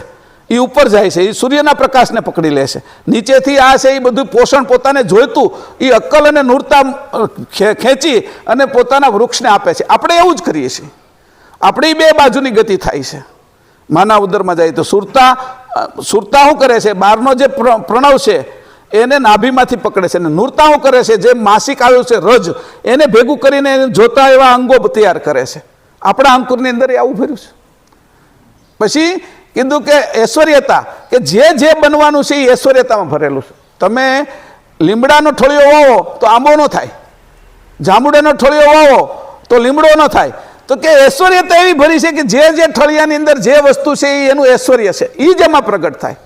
એ ઉપર જાય છે, એ સૂર્યના પ્રકાશને પકડી લે છે. નીચેથી આ છે એ બધું પોષણ પોતાને જોઈતું એ અક્કલ અને નૂરતા ખેંચી અને પોતાના વૃક્ષને આપે છે. આપણે એવું જ કરીએ છીએ, આપણી બે બાજુની ગતિ થાય છે. માના ઉદરમાં જાય તો સુરતા શું કરે છે, બહારનો જે પ્રણવ છે એને નાભીમાંથી પકડે છે. અને નૂરતા શું કરે છે, જે માસિક આવ્યું છે રજ, એને ભેગું કરીને જોતા એવા અંગો તૈયાર કરે છે. આપણા અંકુરની અંદર એ આવું ફર્યું છે. પછી કીધું કે ઐશ્વર્યતા, કે જે બનવાનું છે એ ઐશ્વર્યતામાં ભરેલું છે. તમે લીમડાનો ઠળિયો વાવો તો આંબો ન થાય, જાંબુડાનો ઠળિયો વાવો તો લીમડો ન થાય. તો કે ઐશ્વર્યતા એવી ભરી છે કે જે ઠળિયાની અંદર જે વસ્તુ છે એ એનું ઐશ્વર્ય છે, એ જ એમાં પ્રગટ થાય.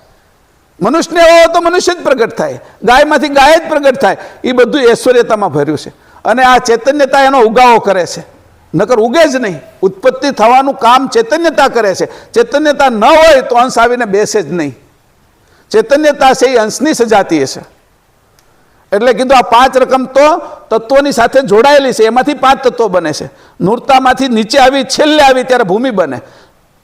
મનુષ્યને વાવો તો મનુષ્ય જ પ્રગટ થાય, ગાયમાંથી ગાય જ પ્રગટ થાય. એ બધું ઐશ્વર્યતામાં ભર્યું છે. અને આ ચૈતન્યતા એનો ઉગાવો કરે છે, નકર ઉગે જ નહીં. ઉત્પત્તિ થવાનું કામ ચૈતન્યતા કરે છે. ચૈતન્યતા ન હોય તો અંશ આવીને બેસે જ નહીં. ચૈતન્યતા છે એ અંશની સજાતીય છે. એટલે કીધું આ 5 રકમ તો તત્વોની સાથે જોડાયેલી છે, એમાંથી 5 તત્વો બને છે. નૂરતામાંથી નીચે આવી છેલ્લે આવી ત્યારે ભૂમિ બને,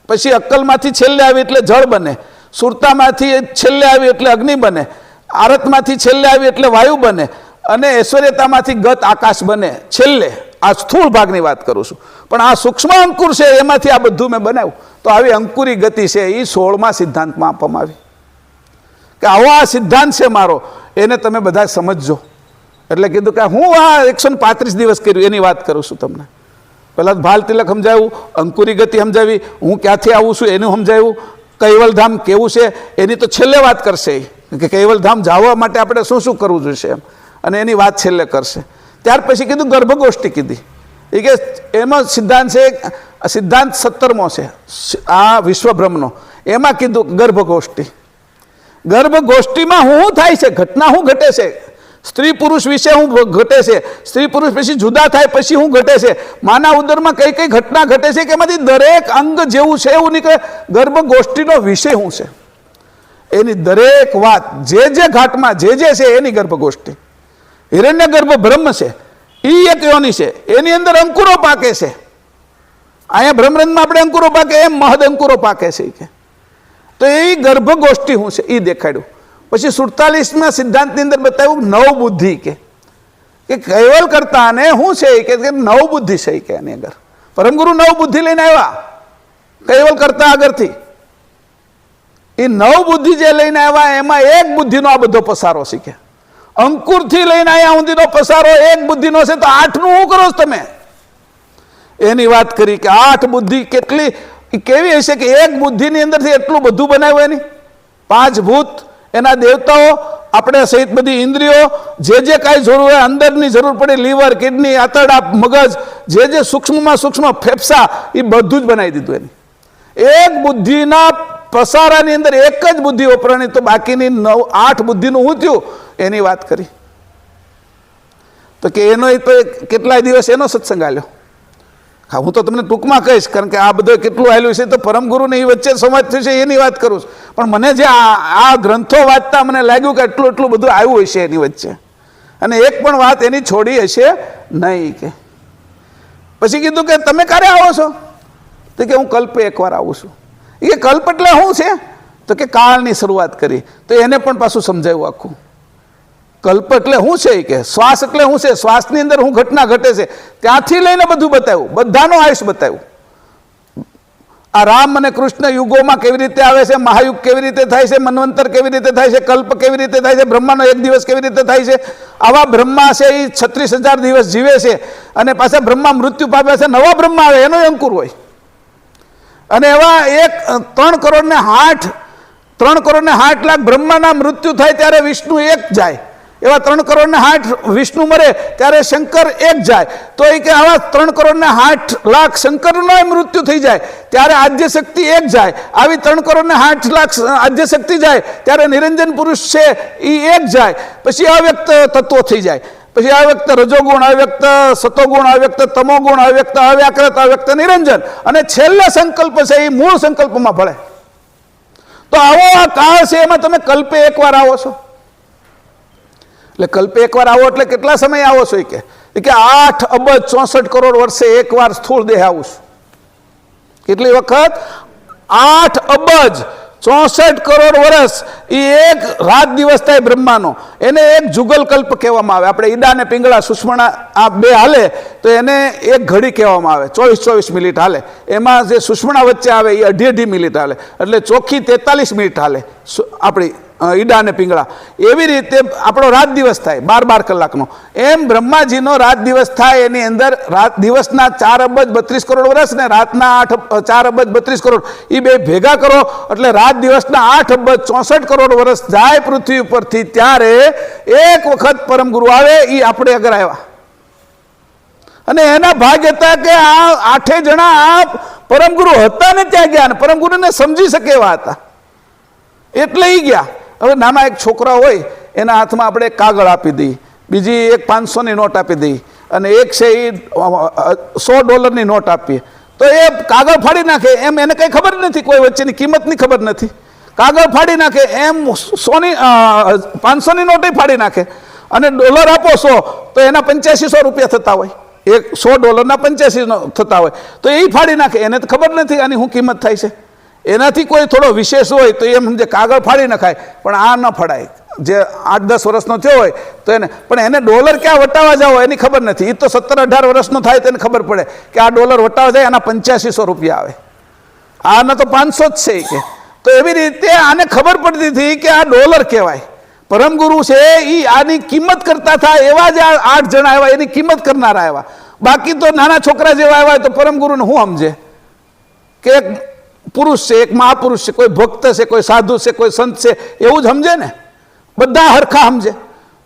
પછી અક્કલમાંથી છેલ્લે આવી એટલે જળ બને, સુરતામાંથી છેલ્લે આવી એટલે અગ્નિ બને, આરતમાંથી છેલ્લે આવી એટલે વાયુ બને, અને ઐશ્વર્યતામાંથી ગત આકાશ બને છેલ્લે. આ સ્થૂળ ભાગની વાત કરું છું, પણ આ સૂક્ષ્મ અંકુર છે એમાંથી આ બધું મેં બનાવ્યું. તો આવી અંકુરી ગતિ છે એ 16મા સિદ્ધાંતમાં આપવામાં આવી. કે આવો આ સિદ્ધાંત છે મારો, એને તમે બધા સમજજો. એટલે કીધું કે હું આ 135 દિવસ કર્યું એની વાત કરું છું તમને. પહેલાં ભાલ તિલક સમજાવ્યું, અંકુરી ગતિ સમજાવી, હું ક્યાંથી આવું છું એનું સમજાવ્યું, કૈવલધામ કેવું છે એની તો છેલ્લે વાત કરશે. કે કૈવલધામ જવા માટે આપણે શું શું કરવું જોઈએ એમ, અને એની વાત છેલ્લે કરશે. ત્યાર પછી કીધું ગર્ભગોષ્ઠી કીધી. એ કે એનો સિદ્ધાંત છે, સિદ્ધાંત 17મો છે આ વિશ્વબ્રહ્મનો. એમાં કીધું ગર્ભગોષ્ઠી. ગર્ભગોષ્ઠીમાં શું થાય છે, ઘટના શું ઘટે છે, સ્ત્રી પુરુષ વિશે શું ઘટે છે, સ્ત્રી પુરુષ પછી જુદા થાય પછી શું ઘટે છે, માના ઉદરમાં કઈ કઈ ઘટના ઘટે છે, કે એમાંથી દરેક અંગ જેવું છે એવું નીકળે. ગર્ભગોષ્ઠીનો વિષય શું છે, એની દરેક વાત જે ઘાટમાં જે છે એની ગર્ભગોષ્ઠી. હિરણ્ય ગર્ભ બ્રહ્મ છે, એ એક યોની છે, એની અંદર અંકુરો પાકે છે. અહીંયા બ્રહ્મરંધમાં આપણે અંકુરો પાકે, એમ મહદ અંકુરો પાકે છે. કે તો એ ગર્ભગોષ્ઠી શું છે એ દેખાડ્યું. પછી 47મા સિદ્ધાંતની અંદર બતાવ્યું નવ બુદ્ધિ. કે કૈવલ કરતા ને શું છે કે નવ બુદ્ધિ છે. કે એની અંદર પરમગુરુ નવ બુદ્ધિ લઈને આવ્યા કૈવલ કરતા આગળથી. એ નવ બુદ્ધિ જે લઈને આવ્યા એમાં એક બુદ્ધિનો આ બધો પસારો શીખે. અંકુરથી લઈને અહીંયા સુધીનો પસારો એક બુદ્ધિનો છે, તો 8નું શું કરો છો તમે? એની વાત કરી કે 8 બુદ્ધિ કેટલી કેવી હશે, કે એક બુદ્ધિની અંદરથી એટલું બધું બનાવ્યું. એની 5 ભૂત, એના દેવતાઓ, આપણે સહિત બધી ઇન્દ્રિયો, જે કાંઈ જરૂર હોય, અંદરની જરૂર પડે, લીવર, કિડની, આંતરડા, મગજ, જે સૂક્ષ્મમાં સૂક્ષ્મ ફેફસા, એ બધું જ બનાવી દીધું. એની એક બુદ્ધિના પસારાની અંદર એક જ બુદ્ધિ વપરાણી, તો બાકીની 8 બુદ્ધિનું શું થયું એની વાત કરી. તો કે એનો તો કેટલાય દિવસ એનો સત્સંગ આલ્યો. હા, હું તો તમને ટૂંકમાં કહીશ, કારણ કે આ બધું કેટલું આવેલું છે તો પરમગુરુને એ વચ્ચે સંવાદ થયો છે એની વાત કરું છું. પણ મને જે આ ગ્રંથો વાંચતા મને લાગ્યું કે એટલું બધું આવ્યું હશે એની વચ્ચે, અને એક પણ વાત એની છોડી હશે નહીં. કે પછી કીધું કે તમે ક્યારે આવો છો? તો કે હું કલ્પે એકવાર આવું છું. એ કલ્પ એટલે શું છે? તો કે કાળની શરૂઆત કરી. તો એને પણ પાછું સમજાવ્યું આખું. કલ્પ એટલે શું છે કે શ્વાસ એટલે શું છે, શ્વાસની અંદર શું ઘટના ઘટે છે, ત્યાંથી લઈને બધું બતાવ્યું, બધાનો આયુષ બતાવ્યું. આ રામ અને કૃષ્ણ યુગોમાં કેવી રીતે આવે છે, મહાયુગ કેવી રીતે થાય છે, મન્વંતર કેવી રીતે થાય છે, કલ્પ કેવી રીતે થાય છે, બ્રહ્માનો એક દિવસ કેવી રીતે થાય છે. આવા બ્રહ્મા છે એ 36,000 દિવસ જીવે છે અને પાછા બ્રહ્મા મૃત્યુ પામે છે, નવા બ્રહ્મા આવે, એનો અંકુર હોય. અને એવા 3,60,00,000 બ્રહ્માના મૃત્યુ થાય ત્યારે વિષ્ણુ એક જાય. એવા 3,60,00,000 વિષ્ણુ મરે ત્યારે શંકર એક જાય. તો એ કે આવા 3,60,00,000 શંકરનો મૃત્યુ થઈ જાય ત્યારે આદ્ય શક્તિ એક જાય. આવી 3,60,00,000 આદ્ય શક્તિ જાય ત્યારે નિરંજન પુરુષ છે એ એક જાય. પછી અવ્યક્ત તત્વો થઈ જાય. પછી અવ્યક્ત રજોગુણ, અવ્યક્ત સતોગુણ, અવ્યક્ત તમોગુણ, અવ્યક્ત અવ્યાકૃત, અવ્યક્ત નિરંજન, અને છેલ્લે સંકલ્પ છે એ મૂળ સંકલ્પમાં ભળે. તો આવો આ કાળ છે, એમાં તમે કલ્પે એકવાર આવો છો. એટલે કલ્પે એકવાર આવો એટલે કેટલા સમય આવો છો? કે 8 અબજ 64 કરોડ વર્ષે એકવાર સ્થૂળ દેહ આવું છું. કેટલી વખત? 8 અબજ 64 કરોડ વર્ષ. એ એક રાત દિવસ થાય બ્રહ્માનો, એને એક જુગલ કલ્પ કહેવામાં આવે. આપણે ઈડા ને પિંગળા સુષમણા આ બે હાલે તો એને એક ઘડી કહેવામાં આવે. 24 મિનિટ હાલે. એમાં જે સુષમણા વચ્ચે આવે એ 2.5 મિનિટ હાલે, એટલે ચોખ્ખી 43 મિનિટ હાલે આપણી ઈડા અને પિંગળા. એવી રીતે આપણો રાત દિવસ થાય 12 કલાકનો. એમ બ્રહ્માજીનો રાત દિવસ થાય, એની અંદર રાત દિવસના 4 અબજ 32 કરોડ વર્ષ ને રાતના 4 અબજ 32 કરોડ, એ બે ભેગા કરો એટલે રાત દિવસના 8 અબજ 64 કરોડ વર્ષ જાય પૃથ્વી ઉપરથી. ત્યારે એક વખત પરમ ગુરુ આવે, એ આપણે આગળ આવ્યા. અને એના ભાગ હતા કે આ 8 જણા આ પરમ ગુરુ હતા ને ત્યાં ગયા, ને પરમ ગુરુને સમજી શકે એવા હતા એટલે એ ગયા. હવે નાના એક છોકરા હોય, એના હાથમાં આપણે એક કાગળ આપી દઈએ, બીજી એક 500ની નોટ આપી દઈએ, અને એક છે એ $100ની નોટ આપીએ, તો એ કાગળ ફાડી નાખે. એમ એને કંઈ ખબર નથી, કોઈ વચ્ચેની કિંમતની ખબર નથી. કાગળ ફાડી નાખે એમ 500ની નોટ ફાડી નાખે. અને ડોલર આપો 100 તો એના 8500 રૂપિયા થતા હોય, એક $100 85 થતા હોય, તો એ ફાડી નાખે. એને તો ખબર નથી આની શું કિંમત થાય છે. એનાથી કોઈ થોડો વિશેષ હોય તો એમ સમજે કાગળ ફાડી નખાય, પણ આ ન ફાડાય. જે 8-10 વર્ષનો થયો હોય તો એને, પણ એને ડોલર ક્યાં વટાવવા જાવ એની ખબર નથી. એ તો 17-18 વર્ષનો થાય તો એને ખબર પડે કે આ ડોલર વટાવવા જાય, આના 8500 રૂપિયા આવે, આના તો 500 જ છે કે. તો એવી રીતે આને ખબર પડતી હતી કે આ ડોલર કહેવાય. પરમગુરુ છે એ આની કિંમત કરતા હતા. એવા જ 8 જણા આવ્યા, એની કિંમત કરનારા આવ્યા. બાકી તો નાના છોકરા જેવા આવ્યા તો પરમગુરુને શું સમજે કે એક પુરુષ છે, એક મહાપુરુષ છે, કોઈ ભક્ત છે, કોઈ સાધુ છે, કોઈ સંત છે, એવું જ સમજે ને. બધા હરખા સમજે.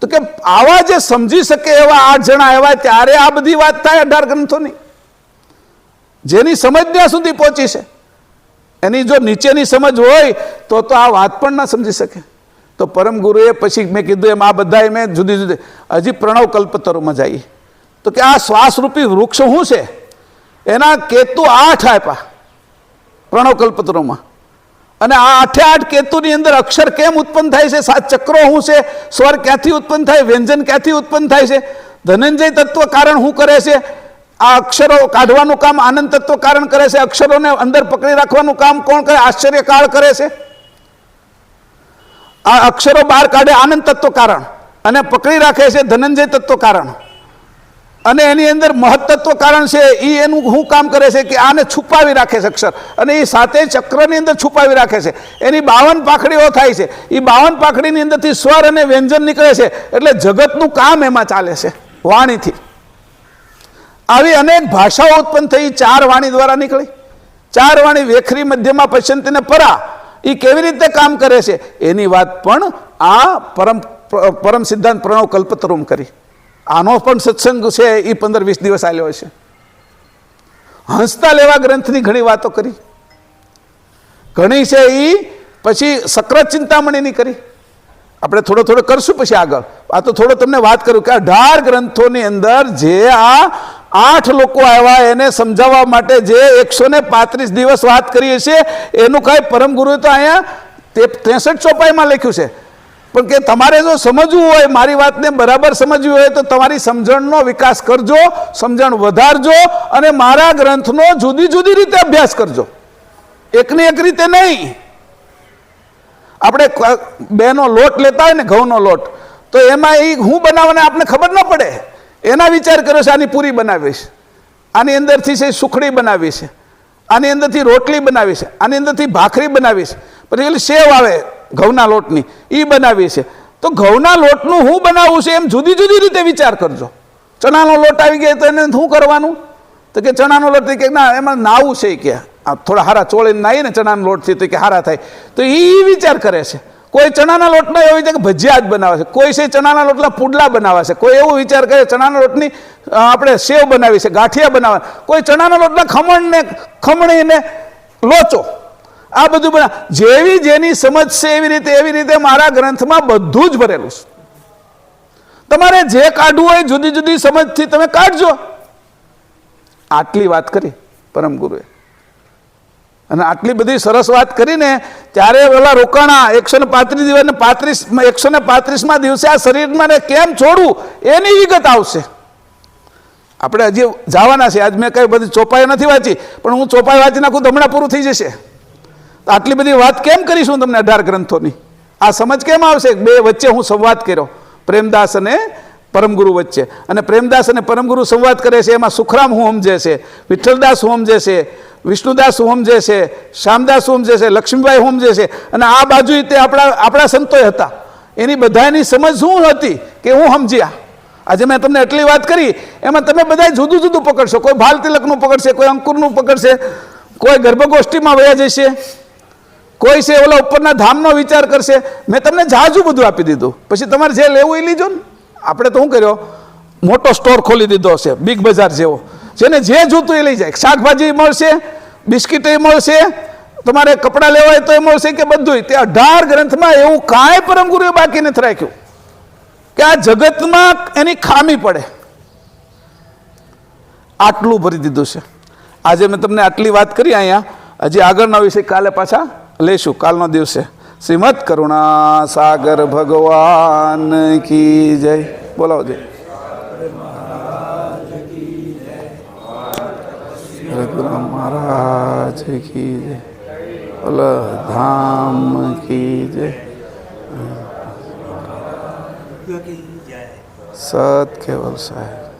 તો કે આવા જે સમજી શકે એવા 8 જણા આવ્યા ત્યારે આ બધી વાત થાય 18 ગ્રંથોની. જેની સમજ ત્યાં સુધી પહોંચી છે, એની જો નીચેની સમજ હોય તો આ વાત પણ ના સમજી શકે. તો પરમ ગુરુએ પછી મેં કીધું એમ આ બધા મેં જુદી જુદી હજી પ્રણવ કલ્પતરુમાં જઈએ તો કે આ શ્વાસરૂપી વૃક્ષ શું છે, એના કેતુ 8 આપ્યા પ્રણવ કલ્પતરુમાં. અને આ 8 કેતુની અંદર અક્ષર કેમ ઉત્પન્ન થાય છે, 7 ચક્રો શું છે, સ્વર ક્યાંથી ઉત્પન્ન થાય, વ્યંજન ક્યાંથી ઉત્પન્ન થાય છે, ધનંજય તત્વ કારણ શું કરે છે, આ અક્ષરો કાઢવાનું કામ આનંદ તત્વ કારણ કરે છે, અક્ષરોને અંદર પકડી રાખવાનું કામ કોણ કરે, આશ્ચર્યકાળ કરે છે. આ અક્ષરો બહાર કાઢે આનંદ તત્વ કારણ, અને પકડી રાખે છે ધનંજય તત્વ કારણ. અને એની અંદર મહત્તત્વ કારણ છે, એ એનું શું કામ કરે છે કે આને છુપાવી રાખે છે અક્ષર, અને એ સાથે ચક્રની અંદર છુપાવી રાખે છે. એની 52 પાંખડીઓ થાય છે, એ 52 પાંખડીની અંદરથી સ્વર અને વ્યંજન નીકળે છે. એટલે જગતનું કામ એમાં ચાલે છે વાણીથી. આવી અનેક ભાષાઓ ઉત્પન્ન થઈ, 4 વાણી દ્વારા નીકળી. 4 વાણી વેખરી મધ્યમાં પશ્યંતીને પરા, એ કેવી રીતે કામ કરે છે એની વાત પણ આ પરમ સિદ્ધાંત પ્રણવ કલ્પતરુમ કરી. આનો પણ સત્સંગ છે એ 15-20 દિવસ આલ્યો છે. હંસતા લેવા ગ્રંથની ઘણી વાતો કરી, ઘણી છે એ પછી સક્રત ચિંતામણીની કરી. આપણે થોડો કરશું પછી આગળ. આ તો થોડો તમને વાત કરું કે 18 ગ્રંથોની અંદર જે આ 8 લોકો આવ્યા એને સમજાવવા માટે જે 135 દિવસ વાત કરીએ છીએ, એનું કાંઈ પરમ ગુરુએ તો અહીંયા 63 ચોપાઈમાં લખ્યું છે. પણ કે તમારે જો સમજવું હોય, મારી વાતને બરાબર સમજવી હોય તો તમારી સમજણનો વિકાસ કરજો, સમજણ વધારજો, અને મારા ગ્રંથનો જુદી જુદી રીતે અભ્યાસ કરજો. એકની એક રીતે નહીં. આપણે બેનો લોટ લેતા હોય ને, ઘઉંનો લોટ, તો એમાં એ હું બનાવવાને આપણે ખબર ન પડે. એના વિચાર કર્યો છે આની પૂરી બનાવીશ, આની અંદરથી છે સુખડી બનાવીશ, આની અંદરથી રોટલી બનાવીશ, આની અંદરથી ભાખરી બનાવીશ, પછી પેલી સેવ આવે ઘઉંના લોટની એ બનાવી છે. તો ઘઉંના લોટનું હું બનાવવું છે એમ જુદી જુદી રીતે વિચાર કરજો. ચણાનો લોટ આવી ગયો તો એને શું કરવાનું? તો કે ચણાનો લોટ કે ના એમાં નાવું છે કે થોડા હારા ચોળીને નાહીએ ને ચણાનો લોટથી તો કે હારા થાય. તો એ વિચાર કરે છે. કોઈ ચણાના લોટના એવો વિચાર કે ભજીયા જ બનાવે છે, કોઈ છે ચણાના લોટના પુડલા બનાવે છે, કોઈ એવો વિચાર કરે ચણાના લોટની આપણે સેવ બનાવી છે, ગાંઠિયા બનાવે, કોઈ ચણાના લોટના ખમણીને લોચો, આ બધું બના. જેવી જેની સમજ છે એવી રીતે મારા ગ્રંથમાં બધું જ ભરેલું છે. તમારે જે કાઢવું હોય જુદી જુદી સમજથી તમે કાઢજો. આટલી વાત કરી પરમ ગુરુએ, અને આટલી બધી સરસ વાત કરીને ત્યારે ઓલા રોકાણા 135 દિવસ ને 135મા દિવસે આ શરીરમાં કેમ છોડવું એની વિગત આવશે. આપણે હજી જવાના છે. આજ મેં કઈ બધી ચોપાઈ નથી વાંચી, પણ હું ચોપાઈ વાંચી નાખું તો હમણાં પૂરું થઈ જશે. તો આટલી બધી વાત કેમ કરીશું તમને 18 ગ્રંથોની? આ સમજ કેમ આવશે? બે વચ્ચે હું સંવાદ કર્યો પ્રેમદાસ અને પરમગુરુ વચ્ચે, અને પ્રેમદાસ અને પરમગુરુ સંવાદ કરે છે. એમાં સુખરામ હું સમજે છે, વિઠ્ઠલદાસ હું સમજે છે, વિષ્ણુદાસ હું સમજે છે, શ્યામદાસ હું સમજે છે, લક્ષ્મીબાઈ હું સમજે છે, અને આ બાજુ તે આપણા સંતોય હતા. એની બધાની સમજ શું હતી કે હું સમજ્યા. આજે મેં તમને એટલી વાત કરી, એમાં તમે બધા જુદું જુદું પકડશો. કોઈ ભાલ તિલકનું પકડશે, કોઈ અંકુરનું પકડશે, કોઈ ગર્ભગોષ્ઠીમાં વયા જશે, કોઈ છે ઓલા ઉપરના ધામનો વિચાર કરશે. મેં તમને જાજુ બધું આપી દીધું. પછી તમારે જે લેવું એ લીજો ને. આપણે તો શું કર્યો, મોટો સ્ટોર ખોલી દીધો છે, બિગ બજાર જેવો. જેને જે જોતું એ લઈ જાય. શાકભાજી મળશે, બિસ્કિટ એ મળશે, તમારે કપડાં લેવા હોય તો એ મળશે, કે બધું. તે 18 ગ્રંથમાં એવું કાંઈ પરમગુરુએ બાકી નથી રાખ્યું કે આ જગતમાં એની ખામી પડે. આટલું ભરી દીધું છે. આજે મેં તમને આટલી વાત કરી. અહીંયા હજી આગળના વિષય કાલે પાછા લઈશું. કાલનો દિવસે શ્રીમદ કરુણા સાગર ભગવાન કી જય. બોલાવો જય રઘુરામ મહારાજ કી જય. બોલો ધામ કી જય. સત કેવલ સાહેબ.